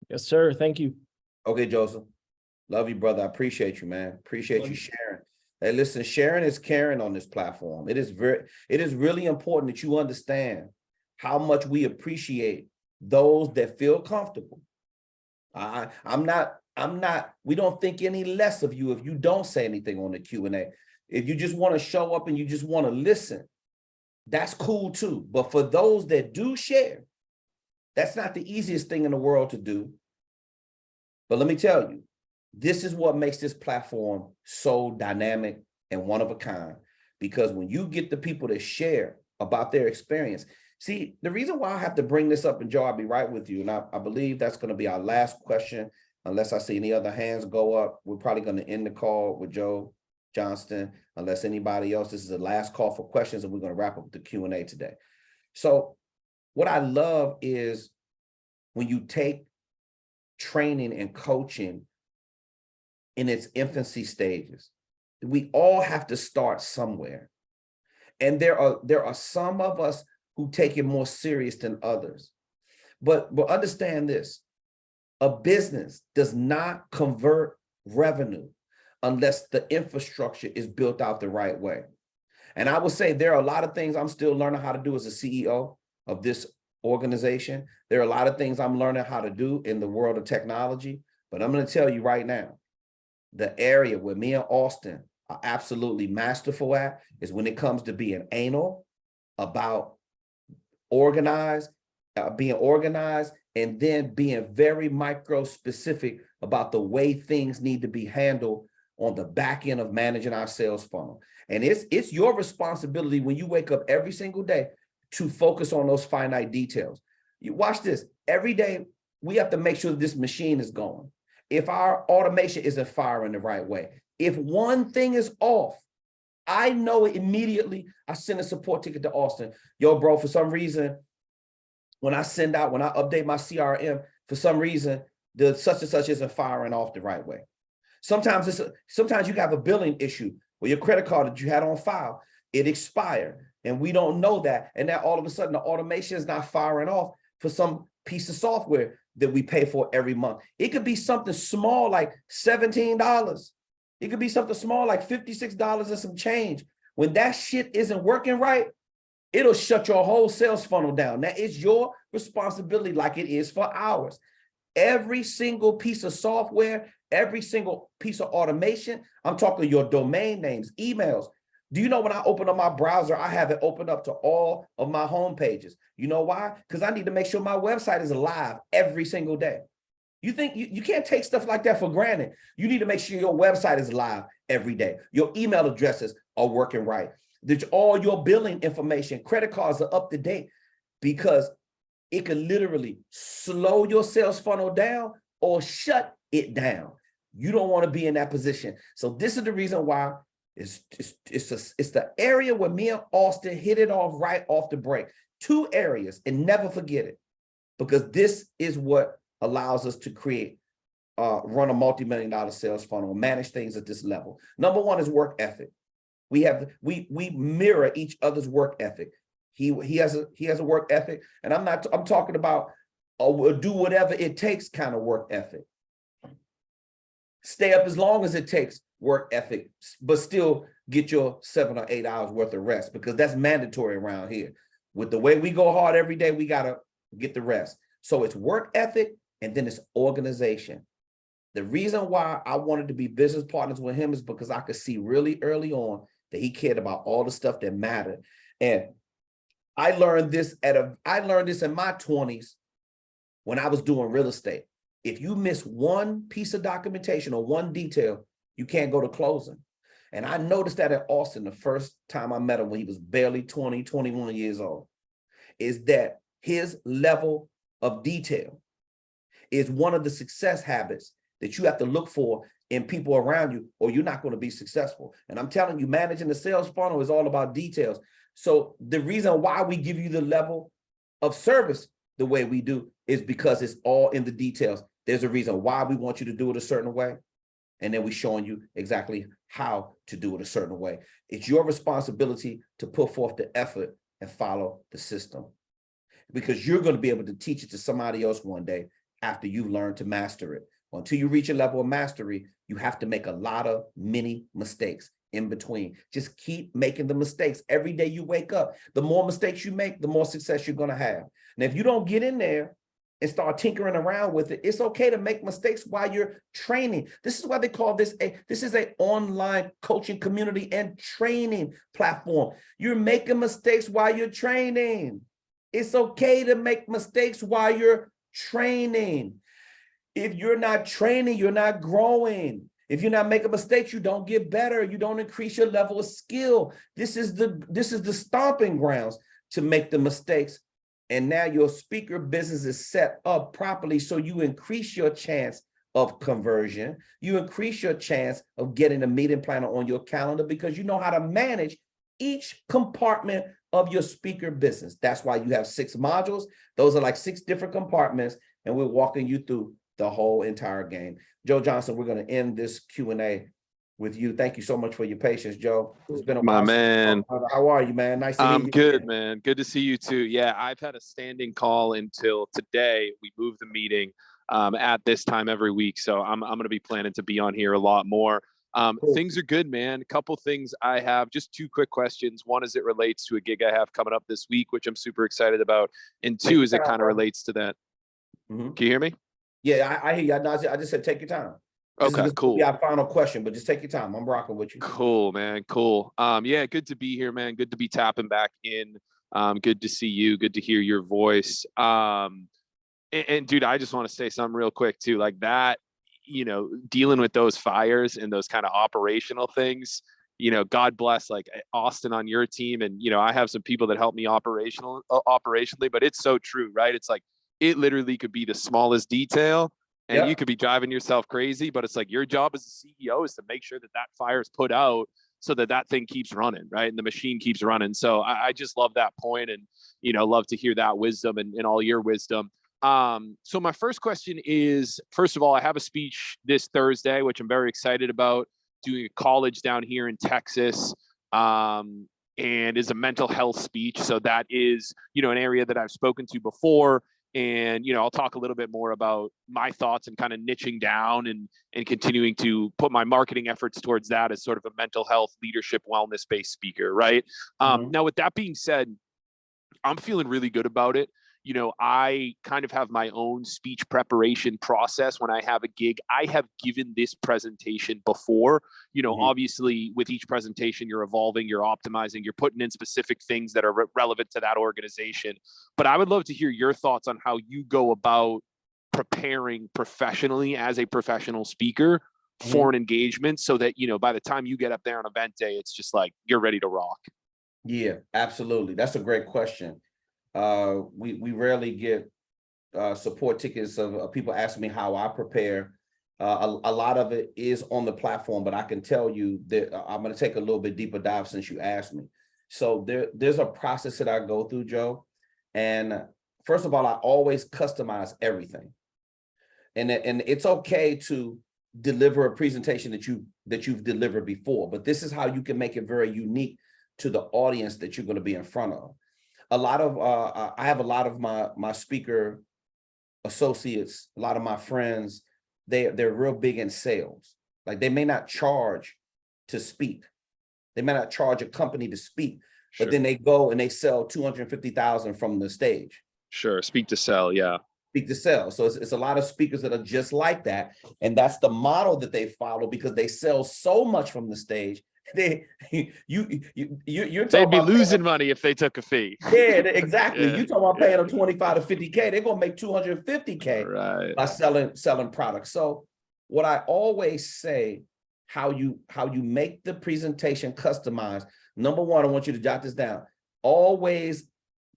Yes, sir. Thank you. Okay, Joseph. Love you, brother. I appreciate you, man. Appreciate you sharing. Hey, listen, sharing is caring on this platform. It is really important that you understand how much we appreciate those that feel comfortable. We don't think any less of you if you don't say anything on the Q&A. If you just want to show up and you just want to listen, that's cool too. But for those that do share, that's not the easiest thing in the world to do. But let me tell you, this is what makes this platform so dynamic and one of a kind, because when you get the people to share about their experience, see, the reason why I have to bring this up, and Joe, I'll be right with you, and I believe that's going to be our last question, unless I see any other hands go up. We're probably going to end the call with Joe Johnston, unless anybody else. This is the last call for questions, and we're going to wrap up the Q&A today. So what I love is when you take training and coaching in its infancy stages, we all have to start somewhere. And there are some of us who take it more serious than others. But understand this, a business does not convert revenue unless the infrastructure is built out the right way. And I will say there are a lot of things I'm still learning how to do as a CEO of this organization. There are a lot of things I'm learning how to do in the world of technology, but I'm going to tell you right now, the area where me and Austin are absolutely masterful at is when it comes to being anal about being organized, and then being very micro specific about the way things need to be handled on the back end of managing our sales funnel. And it's your responsibility when you wake up every single day to focus on those finite details. You watch this. Every day, we have to make sure this machine is going. If our automation isn't firing the right way, if one thing is off, I know it immediately. I send a support ticket to Austin. Yo, bro, for some reason, when I update my CRM, for some reason, the such and such isn't firing off the right way. Sometimes you have a billing issue where your credit card that you had on file, it expired, and we don't know that. And now all of a sudden the automation is not firing off for some piece of software that we pay for every month. It could be something small like $17. It could be something small like $56 and some change. When that shit isn't working right, it'll shut your whole sales funnel down. Now, it's your responsibility like it is for ours. Every single piece of software, every single piece of automation, I'm talking your domain names, emails. Do you know when I open up my browser, I have it open up to all of my home pages? You know why? Because I need to make sure my website is live every single day. You think you can't take stuff like that for granted. You need to make sure your website is live every day. Your email addresses are working right. That all your billing information, credit cards are up to date, because it can literally slow your sales funnel down or shut it down. You don't want to be in that position. So this is the reason why it's the area where me and Austin hit it off right off the break. 2 areas, and never forget it, because this is what allows us to run a multi-million-dollar sales funnel, manage things at this level. Number 1 is work ethic. We mirror each other's work ethic. He has a work ethic, and I'm talking about a do whatever it takes kind of work ethic. Stay up as long as it takes work ethic, but still get your 7 or 8 hours worth of rest, because that's mandatory around here. With the way we go hard every day, we gotta get the rest. So it's work ethic, and then it's organization. The reason why I wanted to be business partners with him is because I could see really early on that he cared about all the stuff that mattered. And I learned this in my 20s when I was doing real estate. If you miss one piece of documentation or one detail, you can't go to closing. And I noticed that at Austin the first time I met him when he was barely 20, 21 years old, is that his level of detail is one of the success habits that you have to look for in people around you, or you're not going to be successful. And I'm telling you, managing the sales funnel is all about details. So the reason why we give you the level of service the way we do is because it's all in the details. There's a reason why we want you to do it a certain way, and then we're showing you exactly how to do it a certain way. It's your responsibility to put forth the effort and follow the system, because you're going to be able to teach it to somebody else one day after you've learned to master it. Until you reach a level of mastery, you have to make a lot of mini mistakes in between. Just keep making the mistakes. Every day you wake up, the more mistakes you make, the more success you're going to have. And if you don't get in there and start tinkering around with it, it's okay to make mistakes while you're training. This is why they call this an online coaching community and training platform. You're making mistakes while you're training. It's okay to make mistakes while you're training. If you're not training, you're not growing. If you're not making mistakes, you don't get better. You don't increase your level of skill. This is the stomping grounds to make the mistakes. And now your speaker business is set up properly so you increase your chance of conversion. You increase your chance of getting a meeting planner on your calendar because you know how to manage each compartment of your speaker business. That's why you have 6 modules. Those are like 6 different compartments, and we're walking you through the whole entire game. Joe Johnson, we're going to end this Q&A with you. Thank you so much for your patience, Joe. It's been a My while. man. How are you, man? Nice to hear I'm you. good, man. Good to see you too. Yeah, I've had a standing call until today. We moved the meeting at this time every week. So I'm going to be planning to be on here a lot more. Cool. Things are good, man. A couple things I have, just 2 quick questions. One, as it relates to a gig I have coming up this week, which I'm super excited about. And 2, as it kind of relates to that. Mm-hmm. Can you hear me? Yeah, I hear you. I just said take your time. Okay, cool. Yeah, final question, but just take your time. I'm rocking with you. Cool, man. Cool. Yeah, good to be here, man. Good to be tapping back in. Good to see you. Good to hear your voice. And dude, I just want to say something real quick too. Like that, dealing with those fires and those kind of operational things, God bless like Austin on your team. And, I have some people that help me operationally, but it's so true, right? It's like, it literally could be the smallest detail. And you could be driving yourself crazy, but it's like your job as a CEO is to make sure that fire is put out so that thing keeps running, right? And the machine keeps running. So I just love that point and, love to hear that wisdom and all your wisdom. So my first question is, first of all, I have a speech this Thursday, which I'm very excited about, doing a college down here in Texas, and is a mental health speech. So that is, an area that I've spoken to before. And, I'll talk a little bit more about my thoughts and kind of niching down and continuing to put my marketing efforts towards that as sort of a mental health, leadership, wellness-based speaker, right? Now, with that being said, I'm feeling really good about it. I kind of have my own speech preparation process when I have a gig. I have given this presentation before, obviously with each presentation, you're evolving, you're optimizing, you're putting in specific things that are relevant to that organization. But I would love to hear your thoughts on how you go about preparing professionally as a professional speaker for an engagement so that, by the time you get up there on event day, it's just like, you're ready to rock. Yeah, absolutely. That's a great question. We rarely get support tickets of people asking me how I prepare. A lot of it is on the platform, but I can tell you that I'm going to take a little bit deeper dive since you asked me. So there's a process that I go through, Joe. And first of all, I always customize everything. And it's okay to deliver a presentation that you've delivered before, but this is how you can make it very unique to the audience that you're going to be in front of. I have a lot of my speaker associates, a lot of my friends, they're real big in sales. Like they may not charge to speak. They may not charge a company to speak, Sure. But then they go and they sell 250,000 from the stage. Sure. Speak to sell. Yeah. Speak to sell. So it's a lot of speakers that are just like that. And that's the model that they follow because they sell so much from the stage. You're They'd be losing money if they took a fee. Yeah, exactly. Yeah. You talking about paying them 25 to 50K, they're gonna make 250K Right. by selling products. So what I always say, how you make the presentation customized. Number one, I want you to jot this down. Always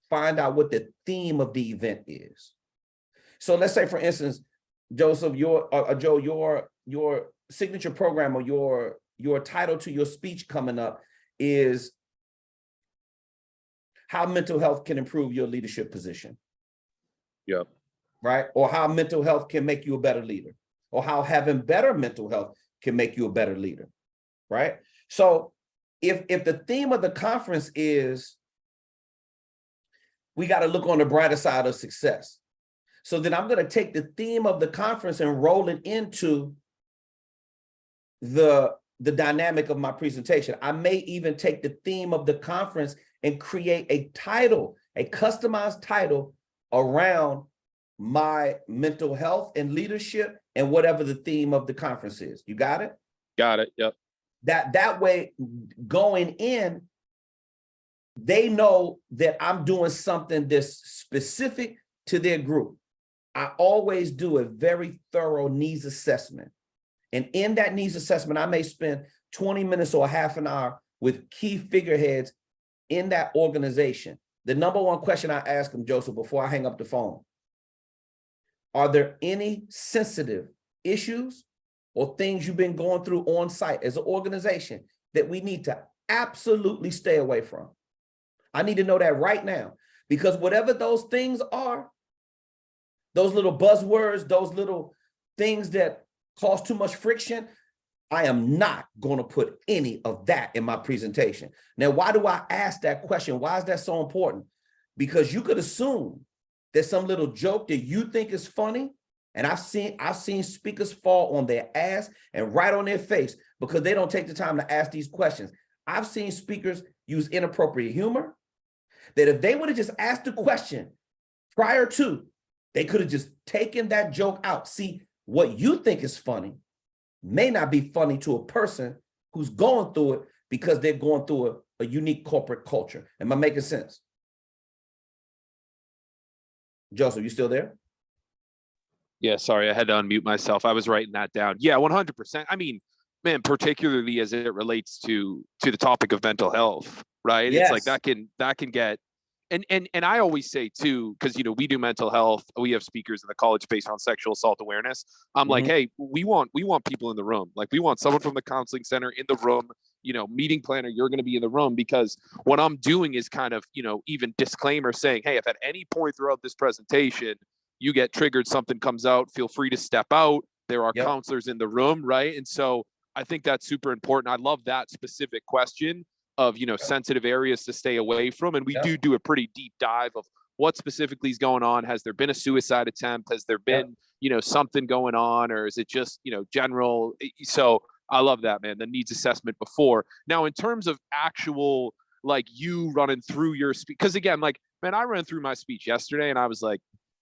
find out what the theme of the event is. So let's say, for instance, Joseph, Joe, your signature program or your title to your speech coming up is how mental health can improve your leadership position. Yep. Right? Or how mental health can make you a better leader, or how having better mental health can make you a better leader. Right? So if the theme of the conference is we got to look on the brighter side of success. So then I'm going to take the theme of the conference and roll it into the dynamic of my presentation. I may even take the theme of the conference and create a title, a customized title around my mental health and leadership and whatever the theme of the conference is. You got it? Got it. Yep. That way, going in, they know that I'm doing something that's specific to their group. I always do a very thorough needs assessment. And in that needs assessment, I may spend 20 minutes or a half an hour with key figureheads in that organization. The number one question I ask them, Joseph, before I hang up the phone, are there any sensitive issues or things you've been going through on site as an organization that we need to absolutely stay away from? I need to know that right now, because whatever those things are, those little buzzwords, those little things that cause too much friction, I am not going to put any of that in my presentation. Now, why do I ask that question? Why is that so important? Because you could assume that some little joke that you think is funny, and I've seen speakers fall on their ass and right on their face because they don't take the time to ask these questions. I've seen speakers use inappropriate humor that if they would have just asked the question prior to, they could have just taken that joke out. See, what you think is funny may not be funny to a person who's going through it because they're going through a unique corporate culture. Am I making sense? Joseph, you still there? Yeah, sorry, I had to unmute myself. I was writing that down. Yeah, 100%. I mean, man, particularly as it relates to the topic of mental health, right? Yes. It's like that can get, and I always say too, because we do mental health. We have speakers in the college based on sexual assault awareness. I'm like, hey, we want people in the room. Like, we want someone from the counseling center in the room. Meeting planner, you're going to be in the room, because what I'm doing is kind of, even disclaimer saying, hey, if at any point throughout this presentation you get triggered, something comes out, feel free to step out. There are counselors in the room, right? And so I think that's super important. I love that specific question of, sensitive areas to stay away from. And we do a pretty deep dive of what specifically is going on. Has there been a suicide attempt? Has there been, something going on, or is it just, general? So I love that, man. The needs assessment before. Now, in terms of actual, like, you running through your speech, because again, like, man, I ran through my speech yesterday and I was like,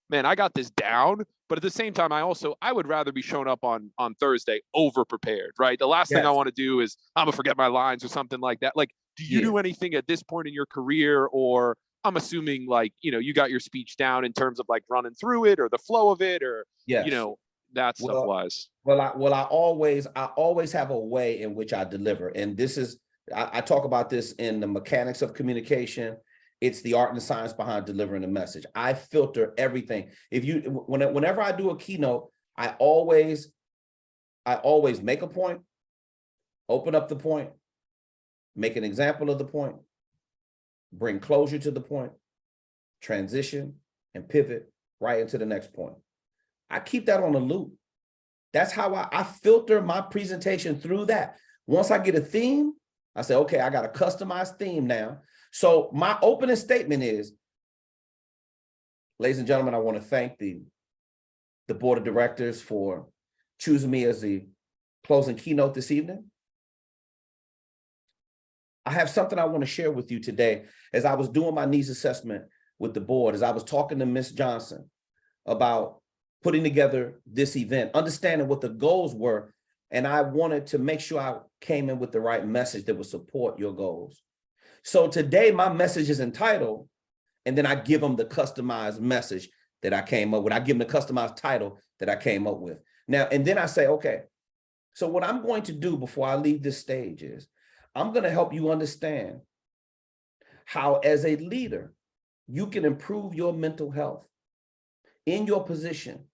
man, I got this down. But at the same time, I would rather be shown up on Thursday over prepared, right? The last thing I want to do is I'm gonna forget my lines or something like that. Like, do you do anything at this point in your career, or I'm assuming like, you got your speech down in terms of like running through it or the flow of it, or, that stuff wise? Well, I always have a way in which I deliver. And this is, I talk about this in the mechanics of communication. It's the art and the science behind delivering a message. I filter everything. Whenever I do a keynote, I always make a point, open up the point, make an example of the point, bring closure to the point, transition, and pivot right into the next point. I keep that on a loop. That's how I filter my presentation through that. Once I get a theme, I say, okay, I got a customized theme now. So my opening statement is, ladies and gentlemen, I want to thank the board of directors for choosing me as the closing keynote this evening. I have something I want to share with you today. As I was doing my needs assessment with the board, as I was talking to Ms. Johnson about putting together this event, understanding what the goals were, and I wanted to make sure I came in with the right message that would support your goals. So today my message is entitled, and then I give them the customized message that I came up with. I give them the customized title that I came up with. Now, and then I say, okay, so what I'm going to do before I leave this stage is I'm going to help you understand how, as a leader, you can improve your mental health in your position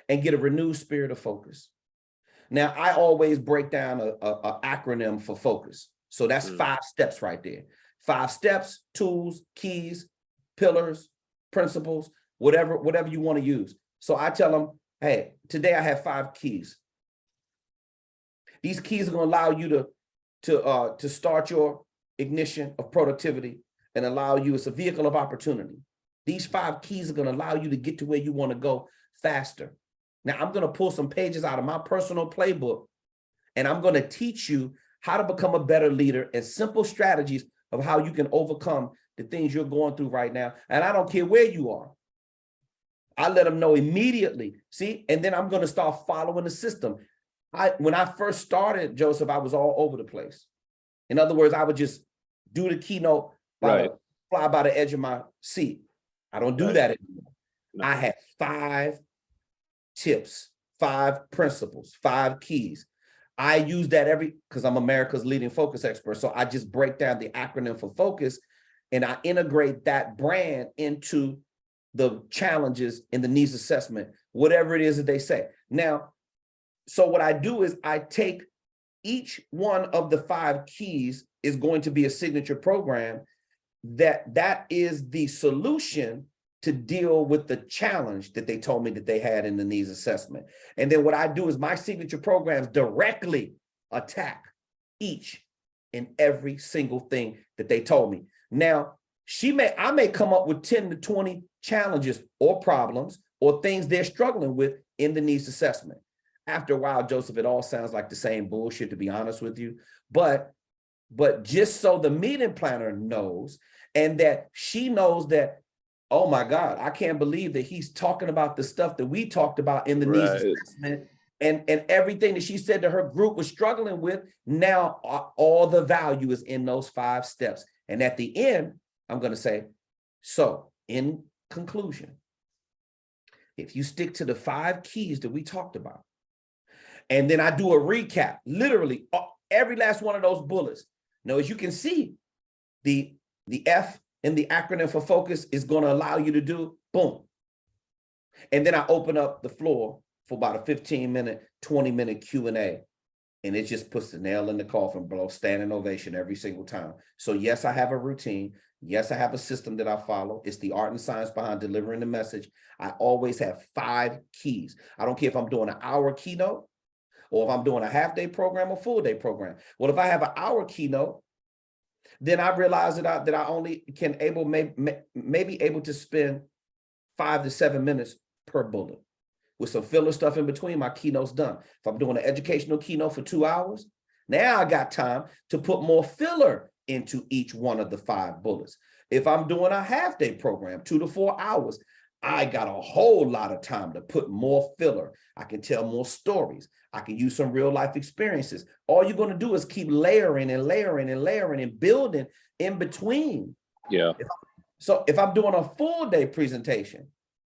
and get a renewed spirit of focus. Now, I always break down an acronym for focus. So that's 5 steps right there. 5 steps, tools, keys, pillars, principles, whatever you want to use. So I tell them, hey, today I have 5 keys. These keys are going to allow you to start your ignition of productivity and allow you, it's a vehicle of opportunity. These 5 keys are going to allow you to get to where you want to go faster. Now, I'm going to pull some pages out of my personal playbook, and I'm going to teach you how to become a better leader and simple strategies of how you can overcome the things you're going through right now. And I don't care where you are. I let them know immediately. See, and then I'm going to start following the system. When I first started, Joseph, I was all over the place. In other words, I would just do the keynote, fly by the edge of my seat. I don't do that anymore. No. I have 5 tips, 5 principles, 5 keys. I use that because I'm America's leading focus expert. So I just break down the acronym for focus, and I integrate that brand into the challenges in the needs assessment, whatever it is that they say. Now, So what I do is I take each one of the 5 keys is going to be a signature program that is the solution to deal with the challenge that they told me that they had in the needs assessment. And then what I do is my signature programs directly attack each and every single thing that they told me. Now, I may come up with 10 to 20 challenges or problems or things they're struggling with in the needs assessment. After a while, Joseph, it all sounds like the same bullshit, to be honest with you. But just so the meeting planner knows, and that she knows that, oh my God, I can't believe that he's talking about the stuff that we talked about in the needs assessment, and everything that she said that her group was struggling with. Now all the value is in those 5 steps. And at the end, I'm going to say, so in conclusion, if you stick to the 5 keys that we talked about, and then I do a recap, literally every last one of those bullets. Now, as you can see, the F in the acronym for focus is going to allow you to do boom. And then I open up the floor for about a 15-minute, 20-minute Q&A. And it just puts the nail in the coffin, bro. Standing ovation every single time. So yes, I have a routine. Yes, I have a system that I follow. It's the art and science behind delivering the message. I always have 5 keys. I don't care if I'm doing an hour keynote or if I'm doing a half-day program or full-day program. Well, if I have an hour keynote, then I realize that I only can maybe able to spend 5 to 7 minutes per bullet. With some filler stuff in between, my keynote's done. If I'm doing an educational keynote for 2 hours, now I got time to put more filler into each one of the 5 bullets. If I'm doing a half-day program, 2 to 4 hours, I got a whole lot of time to put more filler. I can tell more stories. I can use some real life experiences. All you're going to do is keep layering and layering and layering and building in between. Yeah. So if I'm doing a full day presentation,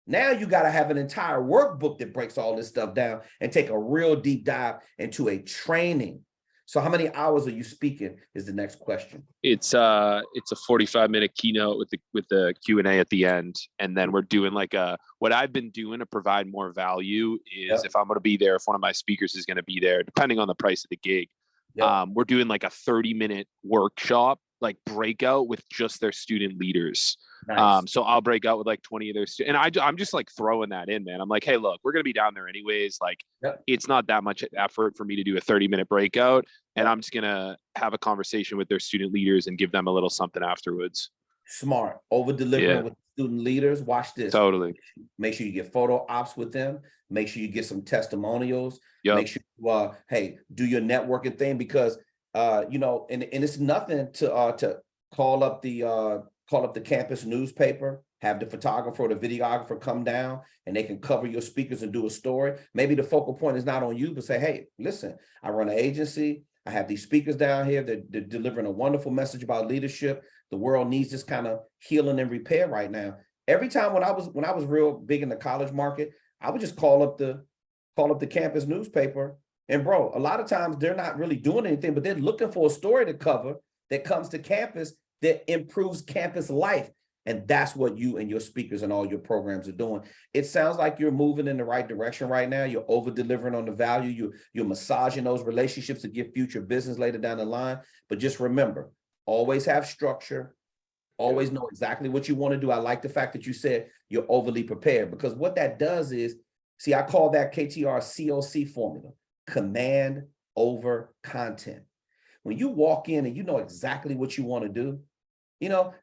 now you got to have an entire workbook that breaks all this stuff down and take a real deep dive into a training. So how many hours are you speaking is the next question. It's a 45-minute keynote with the Q&A at the end. And then we're doing what I've been doing to provide more value is if I'm going to be there, if one of my speakers is going to be there, depending on the price of the gig, we're doing like a 30-minute workshop, like breakout with just their student leaders. Nice. So I'll break out with like 20 of their students. And I'm just like throwing that in, man. I'm like, hey, look, we're going to be down there anyways. Like it's not that much effort for me to do a 30-minute breakout. And I'm just going to have a conversation with their student leaders and give them a little something afterwards. Smart. Over delivering with student leaders. Watch this. Totally. Make sure you get photo ops with them. Make sure you get some testimonials. Make sure you, hey, do your networking thing because, and it's nothing to call up the campus newspaper, have the photographer or the videographer come down and they can cover your speakers and do a story. Maybe the focal point is not on you, but say, hey, listen, I run an agency. I have these speakers down here that they're delivering a wonderful message about leadership. The world needs this kind of healing and repair right now. Every time when I was real big in the college market, I would just call up the campus newspaper. And bro, a lot of times they're not really doing anything, but they're looking for a story to cover that comes to campus that improves campus life. And that's what you and your speakers and all your programs are doing. It sounds like you're moving in the right direction right now. You're over delivering on the value. You're massaging those relationships to give future business later down the line. But just remember, always have structure. Always know exactly what you want to do. I like the fact that you said you're overly prepared because what that does is, see, I call that KTR COC formula, command over content. When you walk in and you know exactly what you want to do,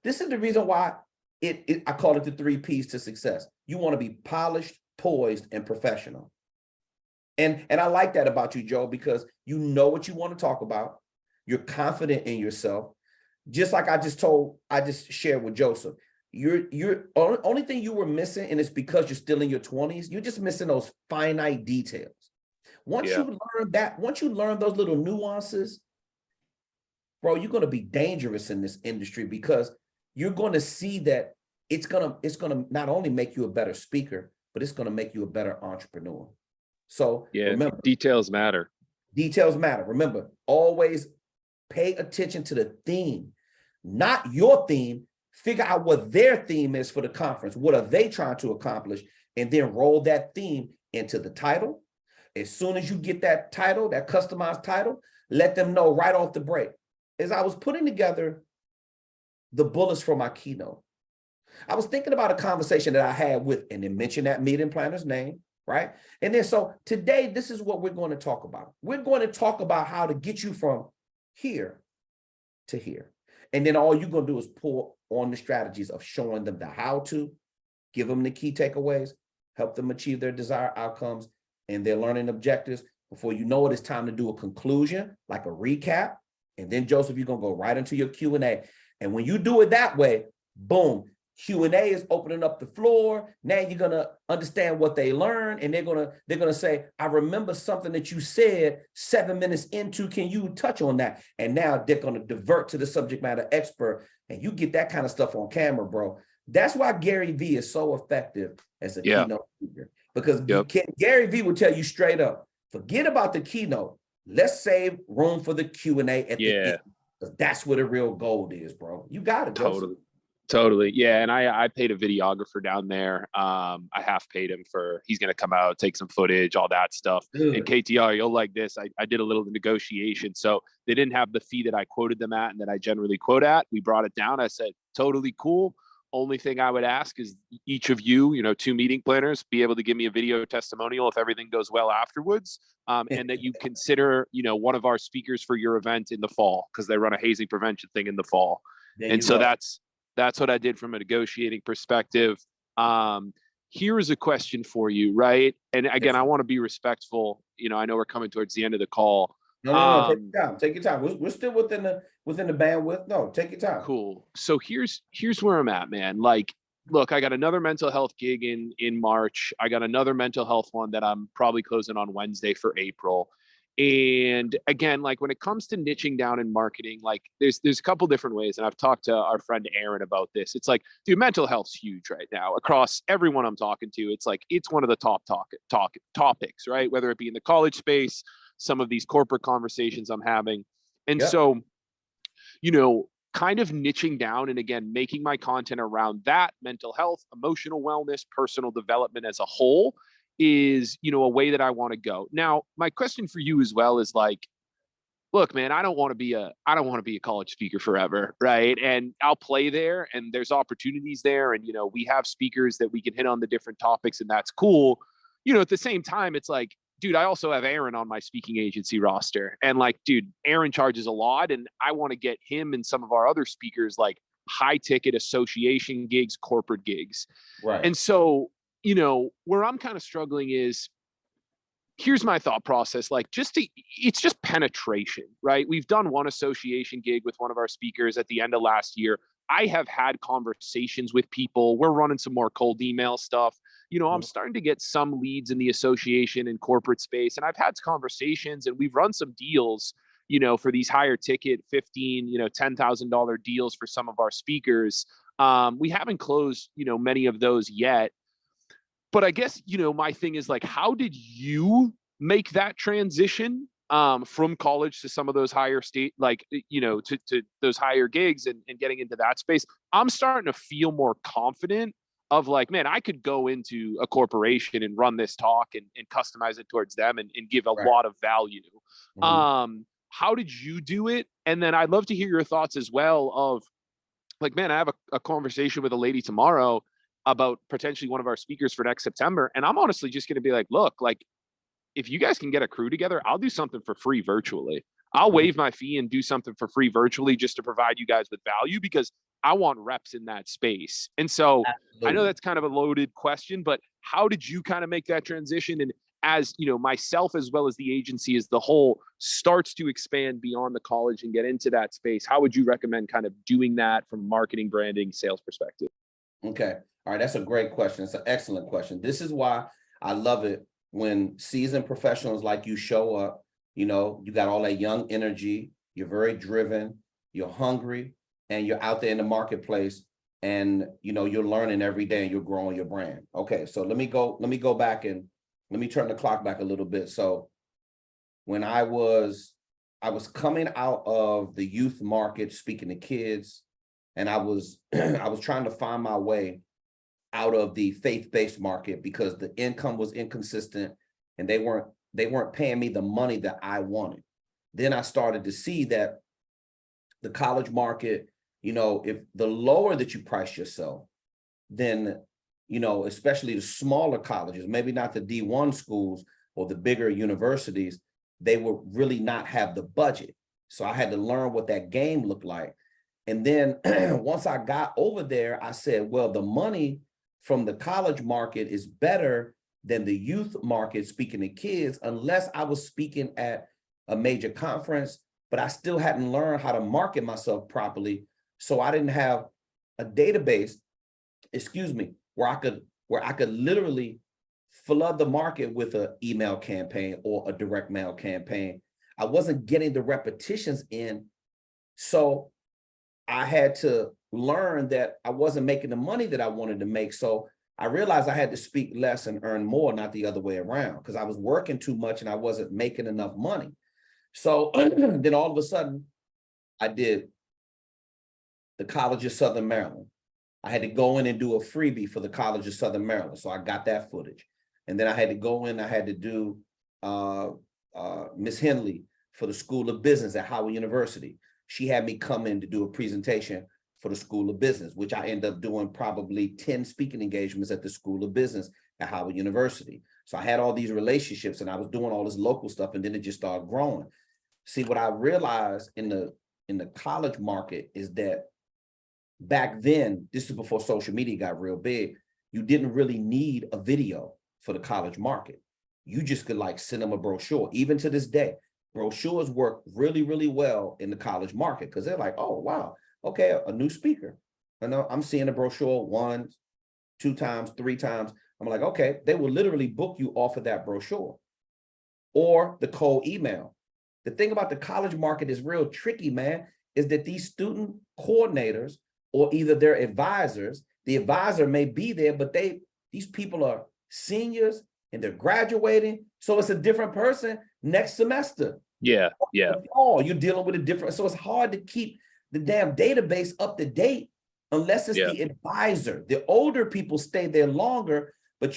this is the reason why I call it the 3 Ps to success. You want to be polished, poised, and professional. And I like that about you, Joe, because you know what you want to talk about. You're confident in yourself. Just like I just shared with Joseph. You're only thing you were missing, and it's because you're still in your 20s, you're just missing those finite details. Once you learn those little nuances, bro, you're going to be dangerous in this industry because you're going to see that it's going to not only make you a better speaker, but it's going to make you a better entrepreneur. So remember, details matter. Details matter. Remember, always pay attention to the theme, not your theme. Figure out what their theme is for the conference. What are they trying to accomplish? And then roll that theme into the title, As soon as you get that title, that customized title, let them know right off the break. As I was putting together the bullets for my keynote, I was thinking about a conversation that I had with, and then mention that meeting planner's name, right? And then so today, this is what we're going to talk about. We're going to talk about how to get you from here to here. And then all you're going to do is pull on the strategies of showing them the how to, give them the key takeaways, help them achieve their desired outcomes and their learning objectives. Before you know it, it's time to do a conclusion, like a recap. And then Joseph, you're going to go right into your Q&A. And when you do it that way, boom, Q&A is opening up the floor. Now you're going to understand what they learned, and they're going to say, I remember something that you said 7 minutes into, can you touch on that? And now they're going to divert to the subject matter expert, and you get that kind of stuff on camera, bro. That's why Gary Vee is so effective as a keynote speaker, because Gary Vee will tell you straight up, forget about the keynote. Let's save room for the Q&A at the end, because that's where the real gold is, bro. You got it, Joseph. Totally. Yeah. And I paid a videographer down there. I half paid him he's going to come out, take some footage, all that stuff. Good. And KTR, you'll like this. I did a little negotiation. So they didn't have the fee that I quoted them at and that I generally quote at. We brought it down. I said, totally cool. Only thing I would ask is each of you, 2 meeting planners, be able to give me a video testimonial if everything goes well afterwards. And that you consider, one of our speakers for your event in the fall, because they run a hazing prevention thing in the fall. And so that's what I did from a negotiating perspective. Here is a question for you, right? And again, I want to be respectful. I know we're coming towards the end of the call. No, take your time. Take your time. We're still within the bandwidth. No, take your time. Cool. So here's where I'm at, man. Like, look, I got another mental health gig in March. I got another mental health one that I'm probably closing on Wednesday for April. And again, like when it comes to niching down in marketing, like there's a couple different ways. And I've talked to our friend Aaron about this. It's like, dude, mental health's huge right now across everyone I'm talking to. It's like, it's one of the top topics, right? Whether it be in the college space, some of these corporate conversations I'm having. And so, kind of niching down and again, making my content around that mental health, emotional wellness, personal development as a whole is, a way that I want to go. Now, my question for you as well is like, look, man, I don't want to be a college speaker forever, right? And I'll play there and there's opportunities there. And, we have speakers that we can hit on the different topics and that's cool. At the same time, it's like, dude, I also have Aaron on my speaking agency roster. And like, dude, Aaron charges a lot and I want to get him and some of our other speakers like high ticket association gigs, corporate gigs. Right. And so, where I'm kind of struggling is, here's my thought process. Like it's just penetration, right? We've done one association gig with one of our speakers at the end of last year. I have had conversations with people. We're running some more cold email stuff. I'm starting to get some leads in the association and corporate space. And I've had conversations and we've run some deals, for these higher ticket, $15,000, $10,000 deals for some of our speakers. We haven't closed, many of those yet. But I guess, my thing is like, how did you make that transition from college to some of those higher state, like, to those higher gigs and getting into that space? I'm starting to feel more confident of like, man, I could go into a corporation and run this talk and customize it towards them and give a lot of value. How did you do it? And then I'd love to hear your thoughts as well of like, man, I have a conversation with a lady tomorrow about potentially one of our speakers for next September. And I'm honestly just going to be like, look, like if you guys can get a crew together, I'll do something for free virtually. I'll waive my fee and do something for free virtually just to provide you guys with value because I want reps in that space. And so I know that's kind of a loaded question, but how did you kind of make that transition? And as myself, as well as the agency as the whole starts to expand beyond the college and get into that space, how would you recommend kind of doing that from a marketing, branding, sales perspective? Okay. All right. That's a great question. It's an excellent question. This is why I love it when seasoned professionals like you show up. You got all that young energy. You're very driven. You're hungry, and you're out there in the marketplace. And you're learning every day, and you're growing your brand. Okay. So let me go back and let me turn the clock back a little bit. So when I was coming out of the youth market, speaking to kids, and I was trying to find my way out of the faith-based market because the income was inconsistent and they weren't they weren't paying me the money that I wanted. Then I started to see that the college market, you know, if the lower that you price yourself, then, you know, especially the smaller colleges, maybe not the D1 schools or the bigger universities, they will really not have the budget. So I had to learn what that game looked like. And then once I got over there, I said, well, the money from the college market is better than the youth market speaking to kids, unless I was speaking at a major conference, but I still hadn't learned how to market myself properly. So I didn't have a database, where I could literally flood the market with an email campaign or a direct mail campaign. I wasn't getting the repetitions in. So I had to learn that I wasn't making the money that I wanted to make. So I realized I had to speak less and earn more, not the other way around, because I was working too much and I wasn't making enough money. So then all of a sudden, I did the College of Southern Maryland. I had to go in and do a freebie for the College of Southern Maryland. So I got that footage. And then I had to go in, I had to do Miss Henley for the School of Business at Howard University. She had me come in to do a presentation for the School of Business, which I ended up doing probably 10 speaking engagements at the School of Business at Howard University. So I had all these relationships and I was doing all this local stuff, and then it just started growing. See, what I realized in the college market is that back then, this is before social media got real big, you didn't really need a video for the college market. You just could like send them a brochure. Even to this day, brochures work really, really well in the college market, because they're like, oh, wow, okay, a new speaker. I know I'm seeing a brochure 1, 2 times, 3 times. I'm like, okay, they will literally book you off of that brochure or the cold email. The thing about the college market is real tricky, man, is that these student coordinators or either their advisors, the advisor may be there, but these people are seniors and they're graduating. So it's a different person next semester. Yeah. Oh, you're dealing with a different, so it's hard to keep the damn database up to date unless it's the advisor. The older people stay there longer, but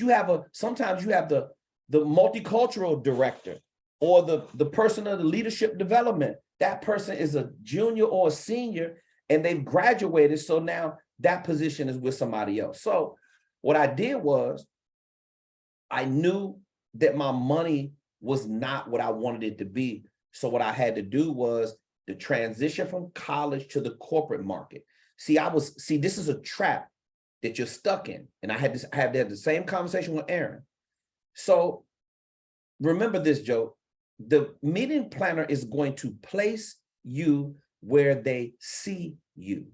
sometimes you have the multicultural director or the person of the leadership development. That person is a junior or a senior and they've graduated. So now that position is with somebody else. So what I did was I knew that my money was not what I wanted it to be. So what I had to do was the transition from college to the corporate market. See, this is a trap that you're stuck in. And I had to have the same conversation with Aaron. So remember this, Joe, the meeting planner is going to place you where they see you.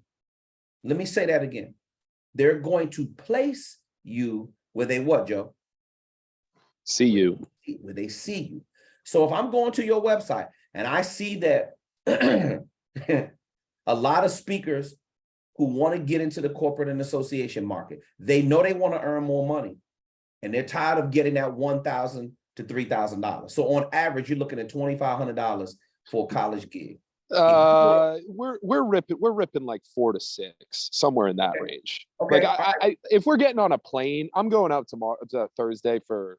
Let me say that again. They're going to place you where they what, Joe? See you. Where they see you. So if I'm going to your website and I see that a lot of speakers who want to get into the corporate and association market, they know they want to earn more money and they're tired of getting that $1,000 to $3,000. So on average, you're looking at $2,500 for a college gig. We're ripping like 4 to 6, somewhere in that range. Okay. Like I if we're getting on a plane, I'm going out tomorrow, Thursday for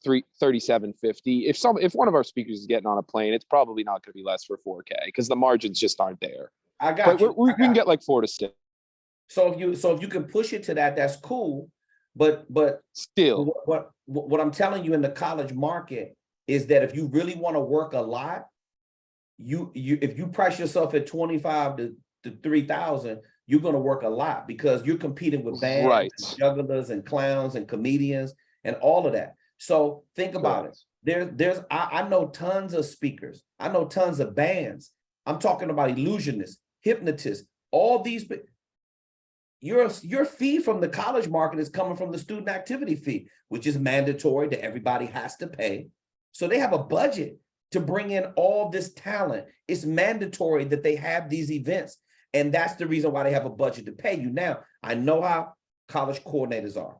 $37.50. If one of our speakers is getting on a plane, it's probably not going to be less for 4K because the margins just aren't there. I got you. We can get like 4 to 6. So if you can push it to that, that's cool. But still, what I'm telling you in the college market is that if you really want to work a lot, if you price yourself at 25 to 3,000, you're going to work a lot because you're competing with bands, right, and jugglers and clowns and comedians and all of that. So think about it. I know tons of speakers. I know tons of bands. I'm talking about illusionists, hypnotists, all these. Your fee from the college market is coming from the student activity fee, which is mandatory that everybody has to pay. So they have a budget to bring in all this talent. It's mandatory that they have these events. And that's the reason why they have a budget to pay you. Now, I know how college coordinators are.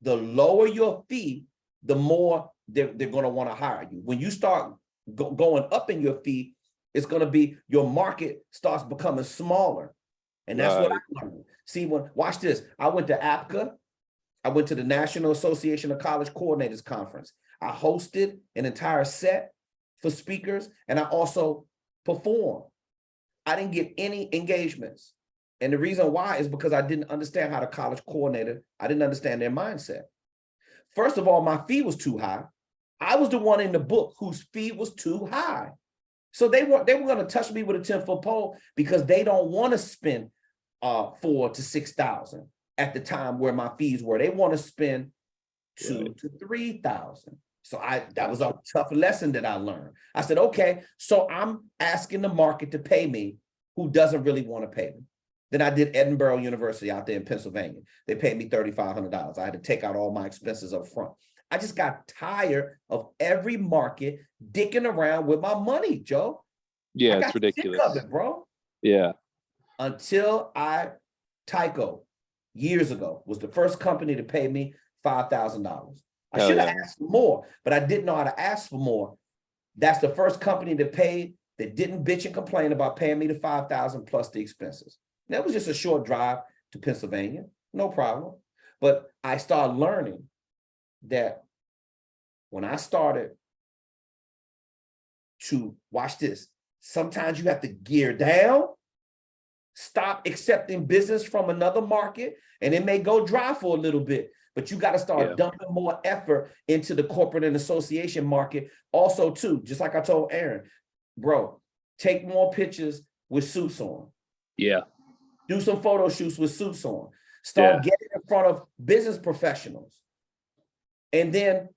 The lower your fee, the more they're going to want to hire you. When you start going up in your fee, it's going to be your market starts becoming smaller. And that's what I learned. See, watch this. I went to APCA. I went to the National Association of College Coordinators Conference. I hosted an entire set for speakers, and I also performed. I didn't get any engagements. And the reason why is because I didn't understand how the college coordinator, I didn't understand their mindset. First of all, my fee was too high. I was the one in the book whose fee was too high. So they were going to touch me with a 10-foot pole because they don't want to spend $4,000 to $6,000 at the time where my fees were. They want to spend $2,000 to $3,000. So that was a tough lesson that I learned. I said, okay, so I'm asking the market to pay me who doesn't really want to pay me. Then I did Edinburgh University out there in Pennsylvania. They paid me $3,500. I had to take out all my expenses up front. I just got tired of every market dicking around with my money, Joe. Yeah, it's ridiculous. Sick of it, bro. Yeah. Until Tyco, years ago, was the first company to pay me $5,000. I should have asked for more, but I didn't know how to ask for more. That's the first company that paid, that didn't bitch and complain about paying me the $5,000 plus the expenses. That was just a short drive to Pennsylvania, no problem. But I started learning that when I started to watch this, sometimes you have to gear down, stop accepting business from another market, and it may go dry for a little bit, but you got to start dumping more effort into the corporate and association market. Also, too, just like I told Aaron, bro, take more pictures with suits on. Yeah. Do some photo shoots with suits on. Start getting in front of business professionals. And then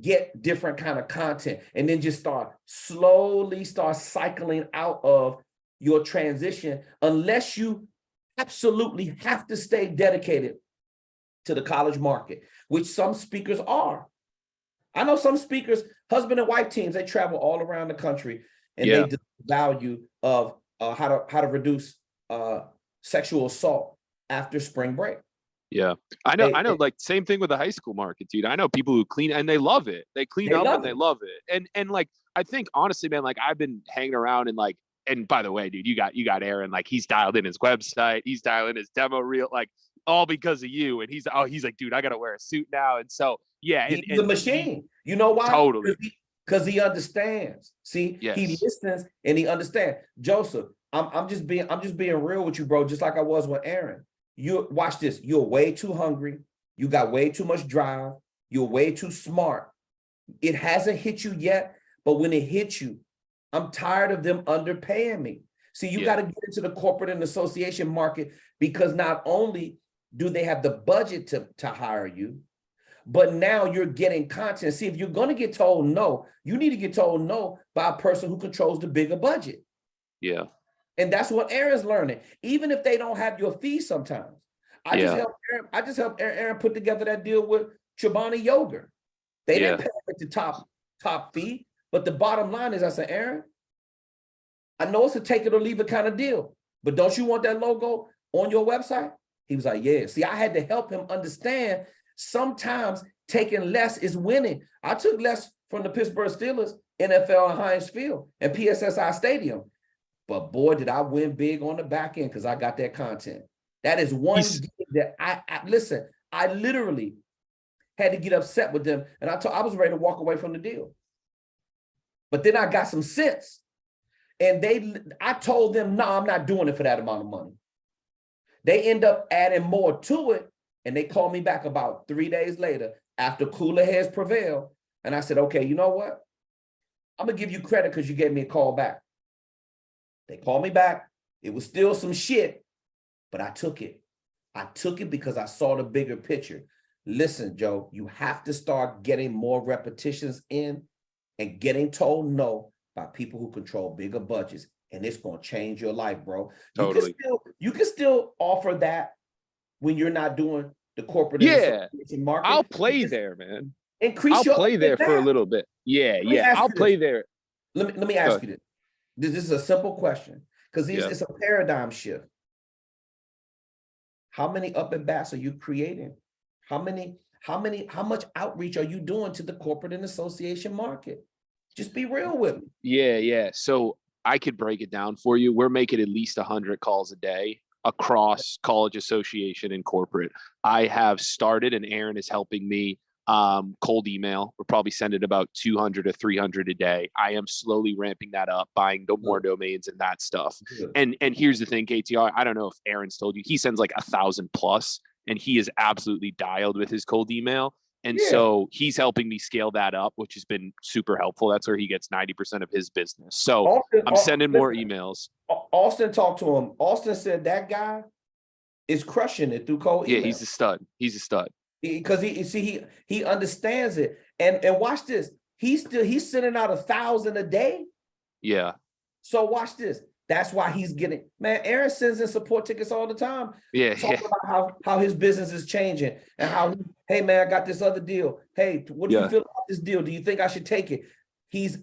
get different kind of content. And then just slowly start cycling out of your transition, unless you absolutely have to stay dedicated to the college market, which some speakers are. I know some speakers, husband and wife teams, they travel all around the country, and they do the value of how to reduce sexual assault after spring break. Yeah, I know. Like same thing with the high school market, dude. I know people who clean and they love it. They clean up and they love it. And like, I think honestly, man, like I've been hanging around and like, and by the way, dude, you got Aaron, like he's dialed in his website, he's dialed in his demo reel, like all because of you. And he's like, dude, I got to wear a suit now. And so, yeah. He's a machine. You know why? Totally. Because he understands. See, he listens and he understands. Joseph, I'm just being real with you, bro. Just like I was with Aaron. You watch this. You're way too hungry. You got way too much drive. You're way too smart. It hasn't hit you yet, but when it hits you, I'm tired of them underpaying me. See, you got to get into the corporate and association market, because not only do they have the budget to hire you, but now you're getting content. See, if you're going to get told no, you need to get told no by a person who controls the bigger budget. Yeah. And that's what Aaron's learning, even if they don't have your fee sometimes. I just helped Aaron put together that deal with Chobani Yoga. They didn't pay at the top fee, but the bottom line is, I said, Aaron, I know it's a take it or leave it kind of deal, but don't you want that logo on your website? He was like, yeah. See, I had to help him understand sometimes taking less is winning. I took less from the Pittsburgh Steelers, NFL and Heinz Field and PSSI Stadium. But boy, did I win big on the back end because I got that content. That is one gig that I listen, I literally had to get upset with them. And I was ready to walk away from the deal. But then I got some sense. And I told them, no, I'm not doing it for that amount of money. They end up adding more to it. And they called me back about 3 days later after cooler heads prevailed. And I said, okay, you know what? I'm going to give you credit because you gave me a call back. They called me back. It was still some shit, but I took it. I took it because I saw the bigger picture. Listen, Joe, you have to start getting more repetitions in and getting told no by people who control bigger budgets. And it's going to change your life, bro. Totally. You can still offer that when you're not doing the corporate market. I'll play there, man. I'll play there for a little bit. Yeah. I'll play there. Let me ask you this. This is a simple question, because it's a paradigm shift. How many up and bats are you creating? How much outreach are you doing to the corporate and association market? Just be real with me. Yeah. So I could break it down for you. We're making at least 100 calls a day across college association and corporate. I have started, and Aaron is helping me Cold email, we're probably sending about 200 to 300 a day. I am slowly ramping that up, buying more domains and that stuff. And here's the thing, KTR, I don't know if Aaron's told you, he sends like 1,000 plus, and he is absolutely dialed with his cold email. And so he's helping me scale that up, which has been super helpful. That's where he gets 90% of his business. So I'm sending more emails. Austin talked to him. Austin said that guy is crushing it through cold email. Yeah, he's a stud. He's a stud. Because he understands it. And watch this. He's sending out 1,000 a day. Yeah. So watch this. That's why he's getting, man, Aaron sends in support tickets all the time. Yeah. Talking about how his business is changing and how, hey man, I got this other deal. Hey, what do you feel about this deal? Do you think I should take it? He's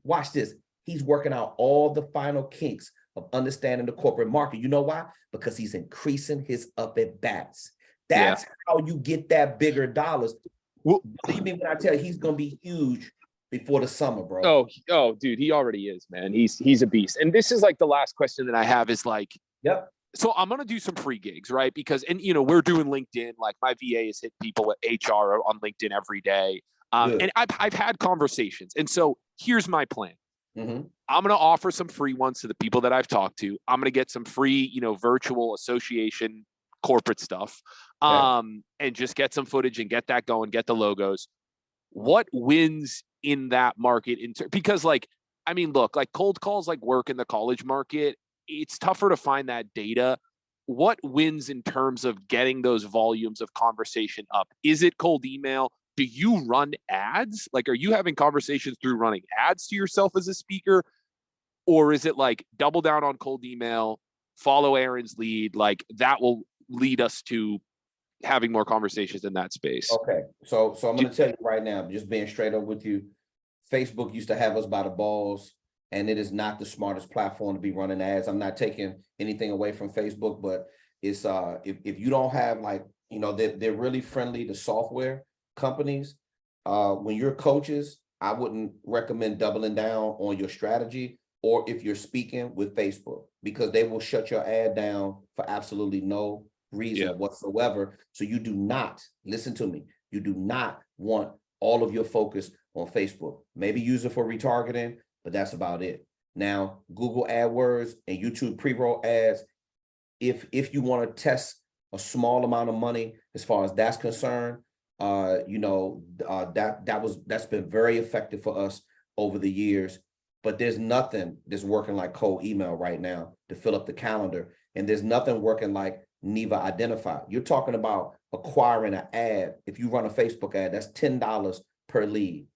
watch this. He's working out all the final kinks of understanding the corporate market. You know why? Because he's increasing his up at bats. That's how you get that bigger dollars. Well, believe me when I tell you, he's gonna be huge before the summer, bro. Oh, dude, he already is, man. He's a beast. And this is like the last question that I have is like, so I'm gonna do some free gigs, right? Because we're doing LinkedIn. Like my VA has hit people with HR on LinkedIn every day, and I've had conversations. And so here's my plan. Mm-hmm. I'm gonna offer some free ones to the people that I've talked to. I'm gonna get some free, virtual association corporate stuff, and just get some footage and get that going, get the logos. What wins in that market? Because look, like cold calls like work in the college market. It's tougher to find that data. What wins in terms of getting those volumes of conversation up? Is it cold email? Do you run ads? Like, are you having conversations through running ads to yourself as a speaker? Or is it like double down on cold email, follow Aaron's lead? Like that will lead us to having more conversations in that space. Okay. So I'm going to tell you right now, just being straight up with you, Facebook used to have us by the balls, and it is not the smartest platform to be running ads. I'm not taking anything away from Facebook, but it's if you don't have they're really friendly to software companies. When you're coaches, I wouldn't recommend doubling down on your strategy, or if you're speaking with Facebook, because they will shut your ad down for absolutely no reason whatsoever. So you do not, listen to me, you do not want all of your focus on Facebook. Maybe use it for retargeting, but that's about it. Now, Google AdWords and YouTube pre-roll ads, if you want to test a small amount of money as far as that's concerned, that's been very effective for us over the years. But there's nothing that's working like cold email right now to fill up the calendar, and there's nothing working like Neva Identify. You're talking about acquiring an ad. If you run a Facebook ad, that's $10 per lead.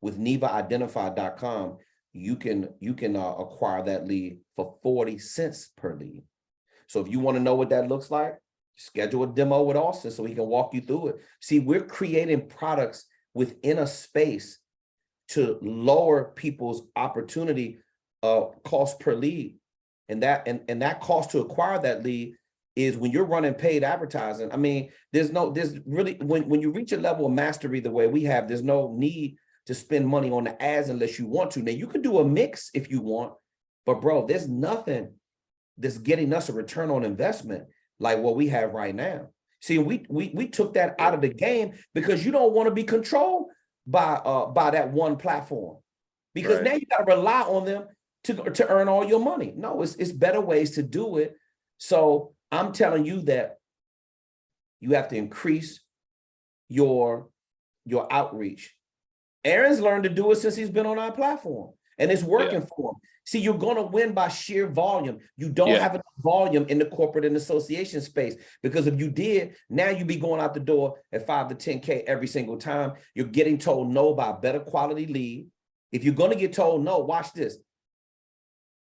With NevaIdentify.com, you can acquire that lead for 40 cents per lead. So if you want to know what that looks like, schedule a demo with Austin so he can walk you through it. See, we're creating products within a space to lower people's opportunity cost per lead. And that cost to acquire that lead is when you're running paid advertising. I mean, there's really, when you reach a level of mastery the way we have, there's no need to spend money on the ads unless you want to. Now you can do a mix if you want, but bro, there's nothing that's getting us a return on investment like what we have right now. See, we took that out of the game because you don't want to be controlled by that one platform, because now you got to rely on them to earn all your money. No, it's better ways to do it. So I'm telling you that you have to increase your outreach. Aaron's learned to do it since he's been on our platform, and it's working for him. See, you're going to win by sheer volume. You don't have enough volume in the corporate and association space, because if you did, now you'd be going out the door at 5 to 10K every single time. You're getting told no by a better quality lead. If you're going to get told no, watch this.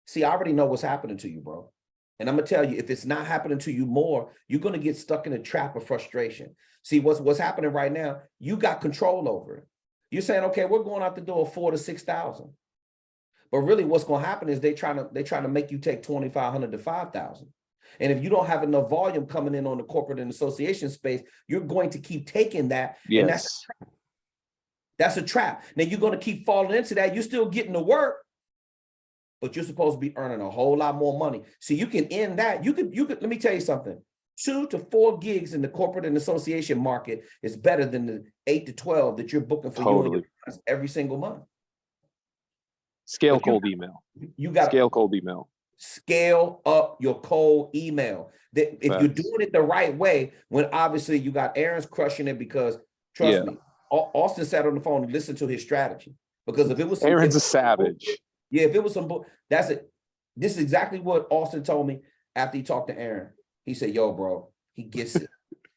See, I already know what's happening to you, bro. And I'm going to tell you, if it's not happening to you more, you're going to get stuck in a trap of frustration. See, what's happening right now, you got control over it. You're saying, okay, we're going out the door 4,000 to 6,000. But really what's going to happen is they're trying to make you take 2,500 to 5,000. And if you don't have enough volume coming in on the corporate and association space, you're going to keep taking that. Yes. And that's a trap. That's a trap. Now you're going to keep falling into that. You're still getting the work, but you're supposed to be earning a whole lot more money. So you can end that. You could, let me tell you something. 2 to 4 gigs in the corporate and association market is better than the 8 to 12 that you're booking for you and your clients every single month. Scale cold email. You got Scale cold email. Scale up your cold email. If you're doing it the right way, when obviously you got Aaron's crushing it, because trust me, Austin sat on the phone and listened to his strategy. Because if it was Aaron's a savage. Yeah, if it was some, that's it. This is exactly what Austin told me after he talked to Aaron. He said, "Yo, bro, he gets it."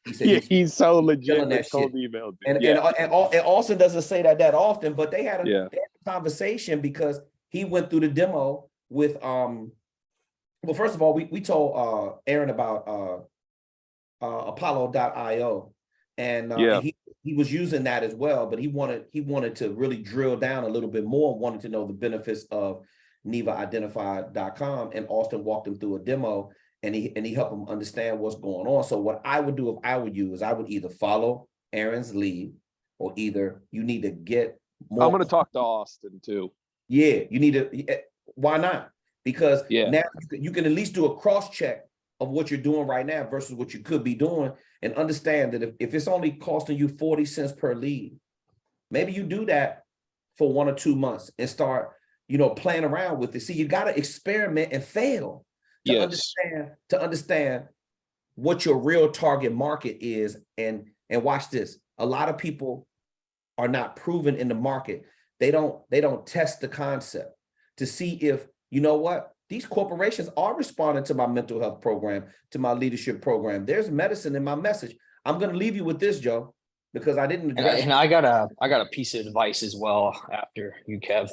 He said, he's so legit that with cold email. Dude. And Austin doesn't say that often, but they had a conversation because he went through the demo with well, first of all, we told Aaron about Apollo.io, and he was using that as well, but he wanted to really drill down a little bit more, wanted to know the benefits of NevaIdentify.com, and Austin walked him through a demo, and he helped him understand what's going on. So what I would do if I were you is I would either follow Aaron's lead, or either you need to get more. I'm going to talk to Austin too. Yeah, you need to. Why not? Because now you can at least do a cross check of what you're doing right now versus what you could be doing, and understand that if it's only costing you 40 cents per lead, maybe you do that for 1 or 2 months and start, playing around with it. See, you got to experiment and fail to understand what your real target market is. And watch this. A lot of people are not proven in the market. They don't test the concept to see if, these corporations are responding to my mental health program, to my leadership program. There's medicine in my message. I'm going to leave you with this, Joe, because I didn't address and I got a piece of advice as well after you, Kev.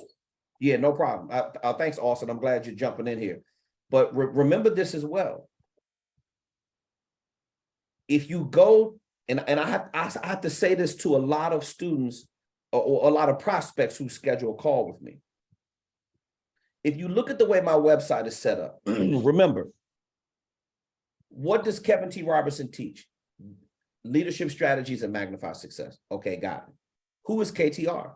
Yeah, no problem. Thanks, Austin. I'm glad you're jumping in here. But remember this as well. If you go, and I have to say this to a lot of students or a lot of prospects who schedule a call with me. If you look at the way my website is set up, remember, what does Kevin T. Robertson teach? Leadership strategies and magnify success. Okay, got it. Who is KTR?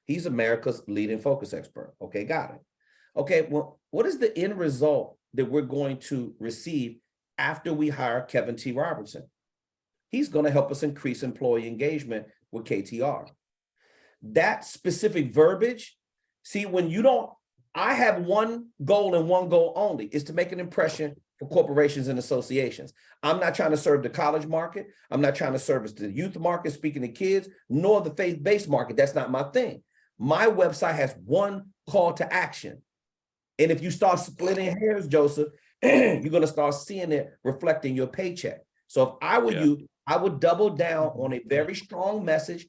He's America's leading focus expert. Okay, got it. Okay, well, what is the end result that we're going to receive after we hire Kevin T. Robertson? He's going to help us increase employee engagement with KTR. That specific verbiage, see, when you don't, I have one goal and one goal only, is to make an impression for corporations and associations. I'm not trying to serve the college market. I'm not trying to service the youth market, speaking to kids, nor the faith-based market. That's not my thing. My website has one call to action. And if you start splitting hairs, Joseph, you're going to start seeing it reflecting your paycheck. So if I were you, I would double down on a very strong message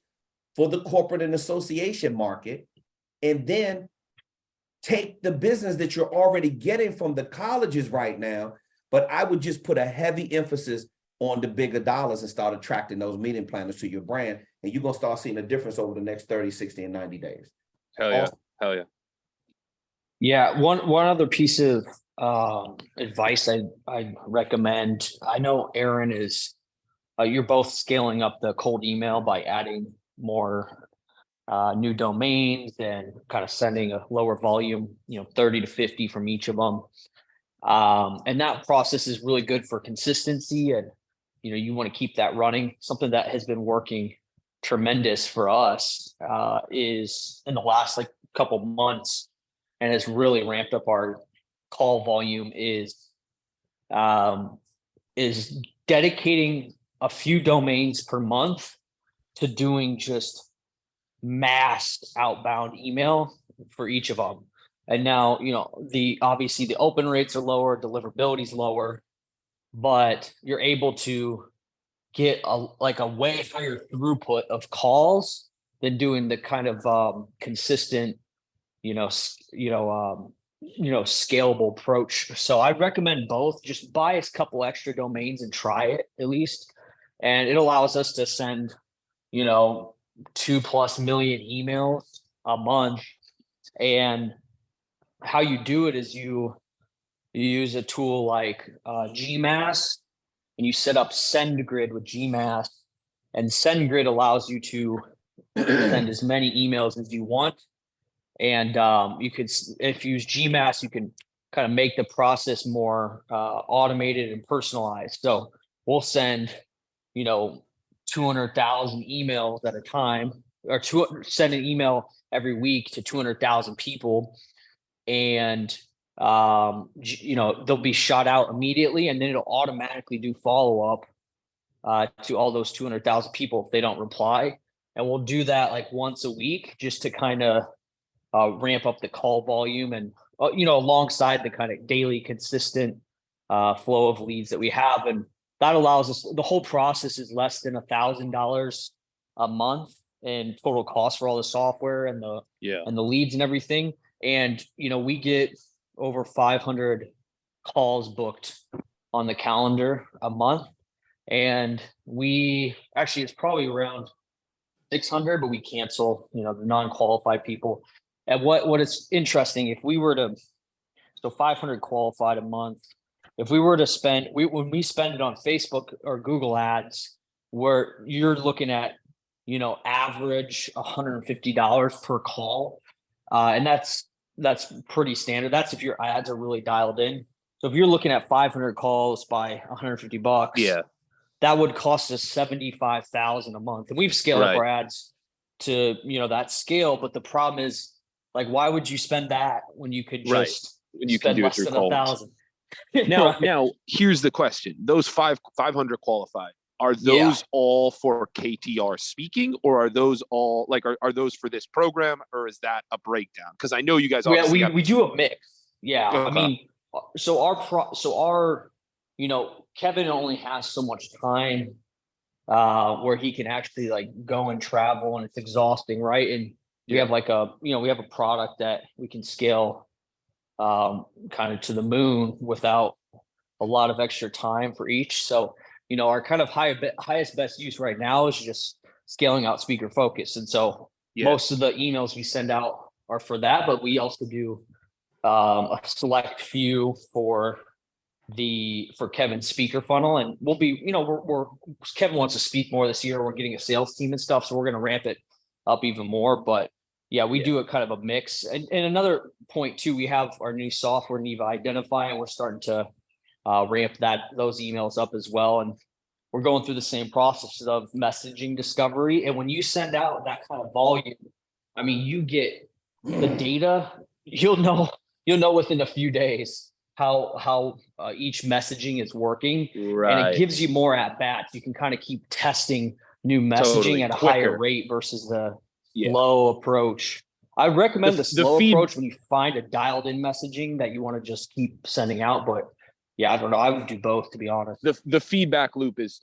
for the corporate and association market, and then take the business that you're already getting from the colleges right now, but I would just put a heavy emphasis on the bigger dollars and start attracting those meeting planners to your brand, and you're going to start seeing a difference over the next 30, 60, and 90 days. Hell yeah. Hell yeah. Yeah, one other piece of advice I recommend. I know Aaron is, you're both scaling up the cold email by adding more new domains and kind of sending a lower volume, 30 to 50 from each of them. And that process is really good for consistency, and you want to keep that running. Something that has been working tremendous for us is in the last couple months, and has really ramped up our call volume, is dedicating a few domains per month to doing just mass outbound email for each of them. And now, obviously the open rates are lower, deliverability is lower, but you're able to get a way higher throughput of calls than doing the kind of consistent, scalable approach. So I recommend both. Just buy a couple extra domains and try it at least. And it allows us to send, 2+ million emails a month. And how you do it is you use a tool like Gmass, and you set up SendGrid with Gmass, and SendGrid allows you to send as many emails as you want. And you could, if you use Gmass, you can kind of make the process more automated and personalized. So we'll send, 200,000 emails at a time, or send an email every week to 200,000 people. And, they'll be shot out immediately, and then it'll automatically do follow-up to all those 200,000 people if they don't reply. And we'll do that like once a week just to kind of ramp up the call volume and, alongside the kind of daily consistent flow of leads that we have. And that allows us, the whole process is less than $1,000 a month in total cost for all the software and the leads and everything. And, we get over 500 calls booked on the calendar a month. And it's probably around 600, but we cancel, the non-qualified people. And what is interesting, if we were to, so 500 qualified a month, if we were to spend, when we spend it on Facebook or Google ads, where you're looking at, average $150 per call. And that's pretty standard. That's if your ads are really dialed in. So if you're looking at 500 calls by $150, that would cost us $75,000 a month. And we've scaled up our ads to, that scale. But the problem is, like, why would you spend that when you could just spend do it less through than calls? 1,000? Now, here's the question: those 500 qualified, are those all for KTR speaking, or are those all are those for this program, or is that a breakdown? Because I know you guys we do a mix. Yeah, okay. I mean, Kevin only has so much time where he can actually go and travel, and it's exhausting, right? And we have we have a product that we can scale kind of to the moon without a lot of extra time for each. So, our kind of highest best use right now is just scaling out speaker focus. And so most of the emails we send out are for that, but we also do a select few for Kevin's speaker funnel. And we'll be, Kevin wants to speak more this year. We're getting a sales team and stuff, so we're going to ramp it up even more. But we do a kind of a mix. And another point too, we have our new software, Neva Identify, and we're starting to ramp those emails up as well. And we're going through the same process of messaging discovery. And when you send out that kind of volume, I mean, you get the data, you'll know within a few days how each messaging is working. Right. And it gives you more at bats. You can kind of keep testing new messaging at a higher rate versus the slow approach. I recommend the slow approach when you find a dialed in messaging that you want to just keep sending out. But I don't know. I would do both, to be honest. The feedback loop is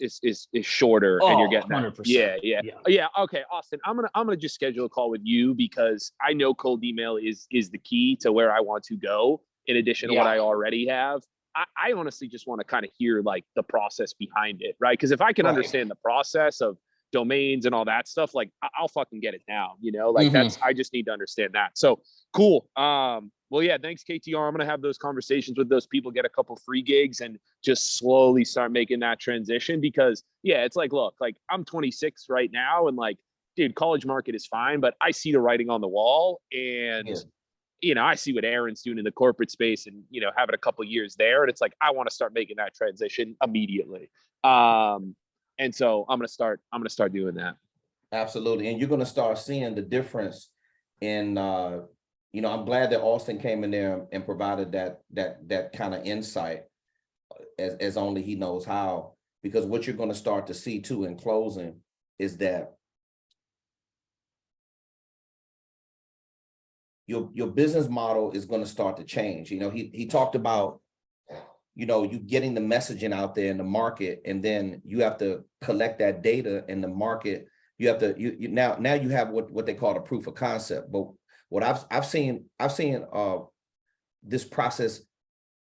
shorter, and you're getting 100%. Yeah. Okay, Austin, I'm gonna just schedule a call with you, because I know cold email is the key to where I want to go. In addition to what I already have, I honestly just want to kind of hear the process behind it, right? Because if I can understand the process of domains and all that stuff, I'll fucking get it down, that's, I just need to understand that. So cool. Well, thanks, KTR. I'm going to have those conversations with those people, get a couple free gigs, and just slowly start making that transition, because it's look, I'm 26 right now, and dude, college market is fine, but I see the writing on the wall, and I see what Aaron's doing in the corporate space, and having a couple years there, and it's I want to start making that transition immediately. And so I'm going to start doing that. Absolutely. And you're going to start seeing the difference in, I'm glad that Austin came in there and provided that kind of insight as only he knows how, because what you're going to start to see too in closing is that your business model is going to start to change. He talked about, you getting the messaging out there in the market, and then you have to collect that data in the market. You have to, now you have what they call a proof of concept. But what I've seen this process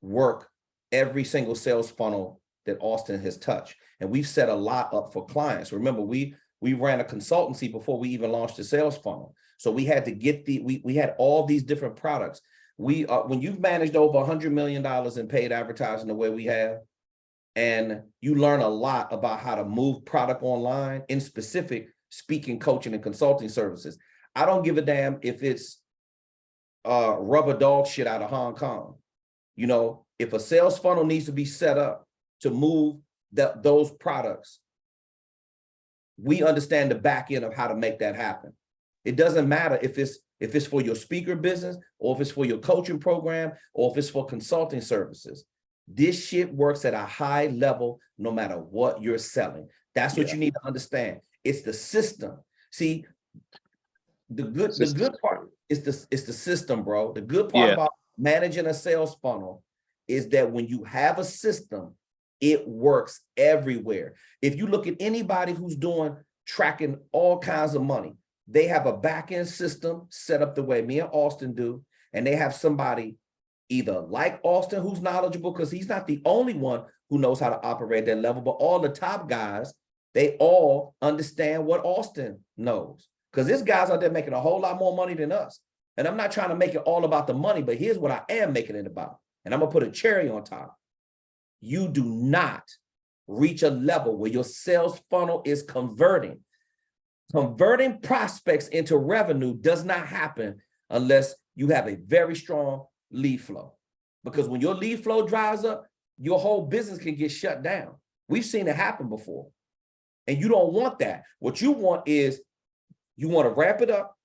work every single sales funnel that Austin has touched. And we've set a lot up for clients. Remember, we ran a consultancy before we even launched the sales funnel. So we had to get we had all these different products. When you've managed over $100 million in paid advertising the way we have, and you learn a lot about how to move product online, in specific speaking, coaching, and consulting services. I don't give a damn if it's rubber dog shit out of Hong Kong. If a sales funnel needs to be set up to move those products, we understand the back end of how to make that happen. It doesn't matter if it's for your speaker business, or if it's for your coaching program, or if it's for consulting services. This shit works at a high level no matter what you're selling. That's what you need to understand. It's the system. See, the good part is the system, bro. The good part about managing a sales funnel is that when you have a system, it works everywhere. If you look at anybody who's tracking all kinds of money, they have a back-end system set up the way me and Austin do, and they have somebody either like Austin who's knowledgeable, because he's not the only one who knows how to operate that level, but all the top guys, they all understand what Austin knows. Because this guy's out there making a whole lot more money than us. And I'm not trying to make it all about the money, but here's what I am making it about. And I'm going to put a cherry on top. You do not reach a level where your sales funnel is converting. Converting prospects into revenue does not happen unless you have a very strong lead flow. Because when your lead flow dries up, your whole business can get shut down. We've seen it happen before. And you don't want that. What you want is, you want to ramp it up,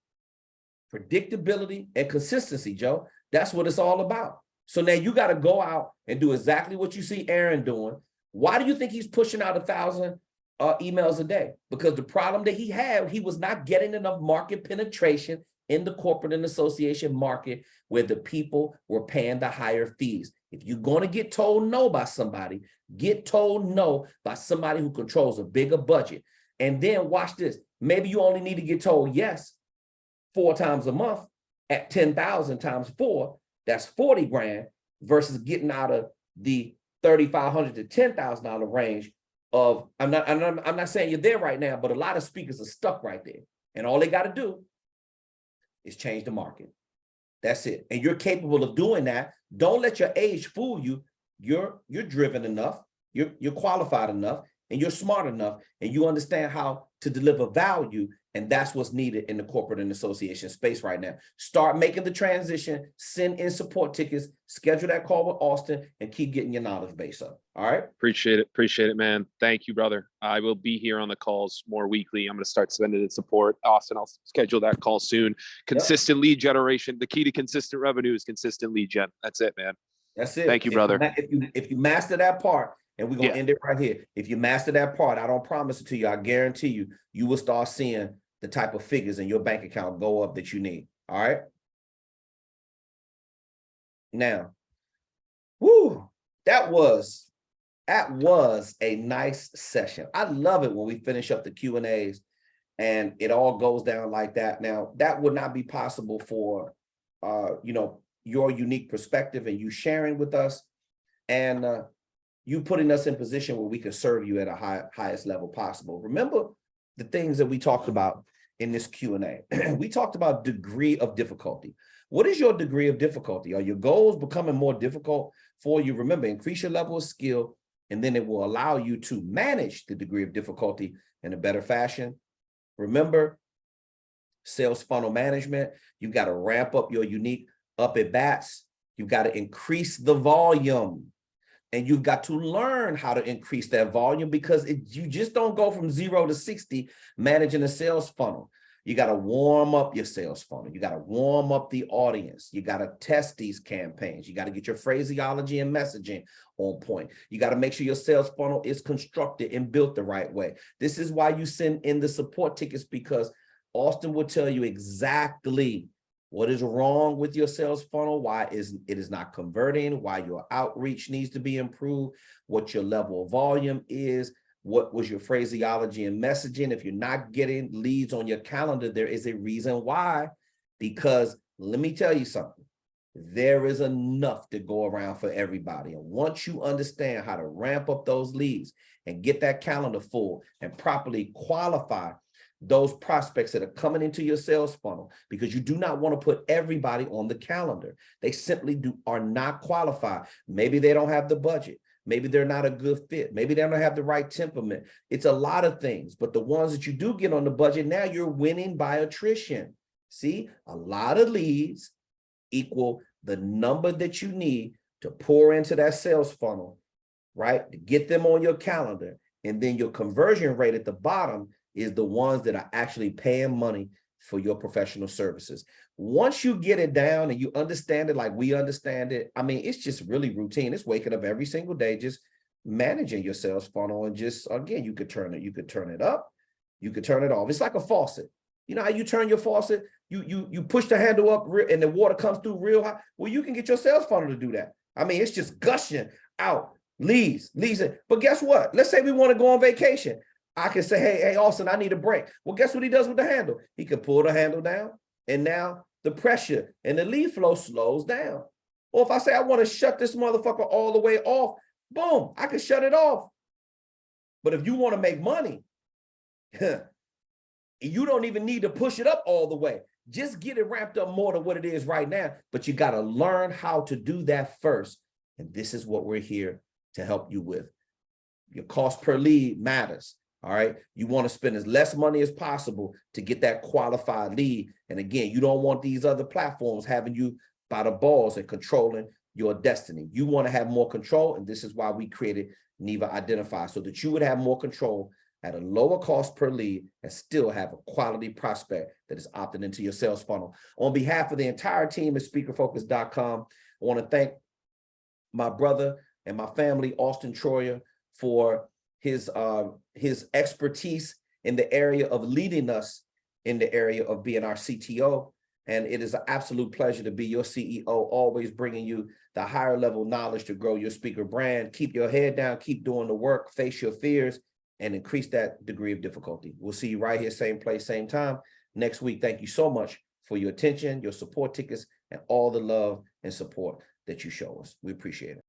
predictability and consistency, Joe. That's what it's all about. So now you got to go out and do exactly what you see Aaron doing. Why do you think he's pushing out 1,000 emails a day? Because the problem that he had, he was not getting enough market penetration in the corporate and association market where the people were paying the higher fees. If you're going to get told no by somebody, get told no by somebody who controls a bigger budget. And then watch this. Maybe you only need to get told yes 4 times a month at 10,000 times 4. That's 40 grand versus getting out of the $3,500 to $10,000 range of, I'm not saying you're there right now, but a lot of speakers are stuck right there. And all they got to do is change the market. That's it. And you're capable of doing that. Don't let your age fool you. You're driven enough, you're qualified enough, and you're smart enough, and you understand how to deliver value. And that's what's needed in the corporate and association space right now. Start making the transition, send in support tickets, schedule that call with Austin, and keep getting your knowledge base up. All right. Appreciate it, man. Thank you, brother. I will be here on the calls more weekly. I'm going to start sending in support. Austin, I'll schedule that call soon. Consistent lead generation. The key to consistent revenue is consistent lead gen. That's it, man. That's it. Thank you, brother. If you master that part, and we're going to end it right here. If you master that part, I don't promise it to you, I guarantee you, you will start seeing the type of figures in your bank account go up that you need. All right. Now, that was a nice session. I love it when we finish up the Q&As and it all goes down like that. Now, that would not be possible for, your unique perspective and you sharing with us, and you putting us in position where we can serve you at a highest level possible. Remember the things that we talked about in this Q&A. We talked about degree of difficulty. What is your degree of difficulty? Are your goals becoming more difficult for you? Remember, increase your level of skill, and then it will allow you to manage the degree of difficulty in a better fashion. Remember, sales funnel management, you've got to ramp up your unique up at bats. You've got to increase the volume. And you've got to learn how to increase that volume, because you just don't go from 0 to 60 managing a sales funnel. You got to warm up your sales funnel. You got to warm up the audience. You got to test these campaigns. You got to get your phraseology and messaging on point. You got to make sure your sales funnel is constructed and built the right way. This is why you send in the support tickets, because Austin will tell you exactly what is wrong with your sales funnel, why it is not converting, why your outreach needs to be improved, what your level of volume is, what was your phraseology and messaging. If you're not getting leads on your calendar, there is a reason why, because let me tell you something, there is enough to go around for everybody. And once you understand how to ramp up those leads and get that calendar full and properly qualify those prospects that are coming into your sales funnel, because you do not want to put everybody on the calendar. They simply are not qualified. Maybe they don't have the budget. Maybe they're not a good fit. Maybe they don't have the right temperament. It's a lot of things, but the ones that you do get on the budget, now you're winning by attrition. See, a lot of leads equal the number that you need to pour into that sales funnel right? To get them on your calendar. And then your conversion rate at the bottom is the ones that are actually paying money for your professional services. Once you get it down and you understand it like we understand it, I mean, it's just really routine. It's waking up every single day, just managing your sales funnel, and just, again, you could turn it up, you could turn it off. It's like a faucet. You know how you turn your faucet? You push the handle up and the water comes through real high. Well, you can get your sales funnel to do that. I mean, it's just gushing out leads. But guess what? Let's say we want to go on vacation. I can say, hey, Austin, I need a break. Well, guess what he does with the handle? He can pull the handle down, and now the pressure and the lead flow slows down. Or if I say I want to shut this motherfucker all the way off, boom, I can shut it off. But if you want to make money, you don't even need to push it up all the way. Just get it ramped up more than what it is right now. But you got to learn how to do that first. And this is what we're here to help you with. Your cost per lead matters. All right. You want to spend as less money as possible to get that qualified lead. And again, you don't want these other platforms having you by the balls and controlling your destiny. You want to have more control. And this is why we created Neva Identify, so that you would have more control at a lower cost per lead and still have a quality prospect that is opting into your sales funnel. On behalf of the entire team at speakerfocus.com, I want to thank my brother and my family, Auston Troyer, for his expertise in the area of leading us in the area of being our CTO. And it is an absolute pleasure to be your CEO, always bringing you the higher level knowledge to grow your speaker brand. Keep your head down, keep doing the work, face your fears, and increase that degree of difficulty. We'll see you right here, same place, same time next week. Thank you so much for your attention, your support tickets, and all the love and support that you show us. We appreciate it.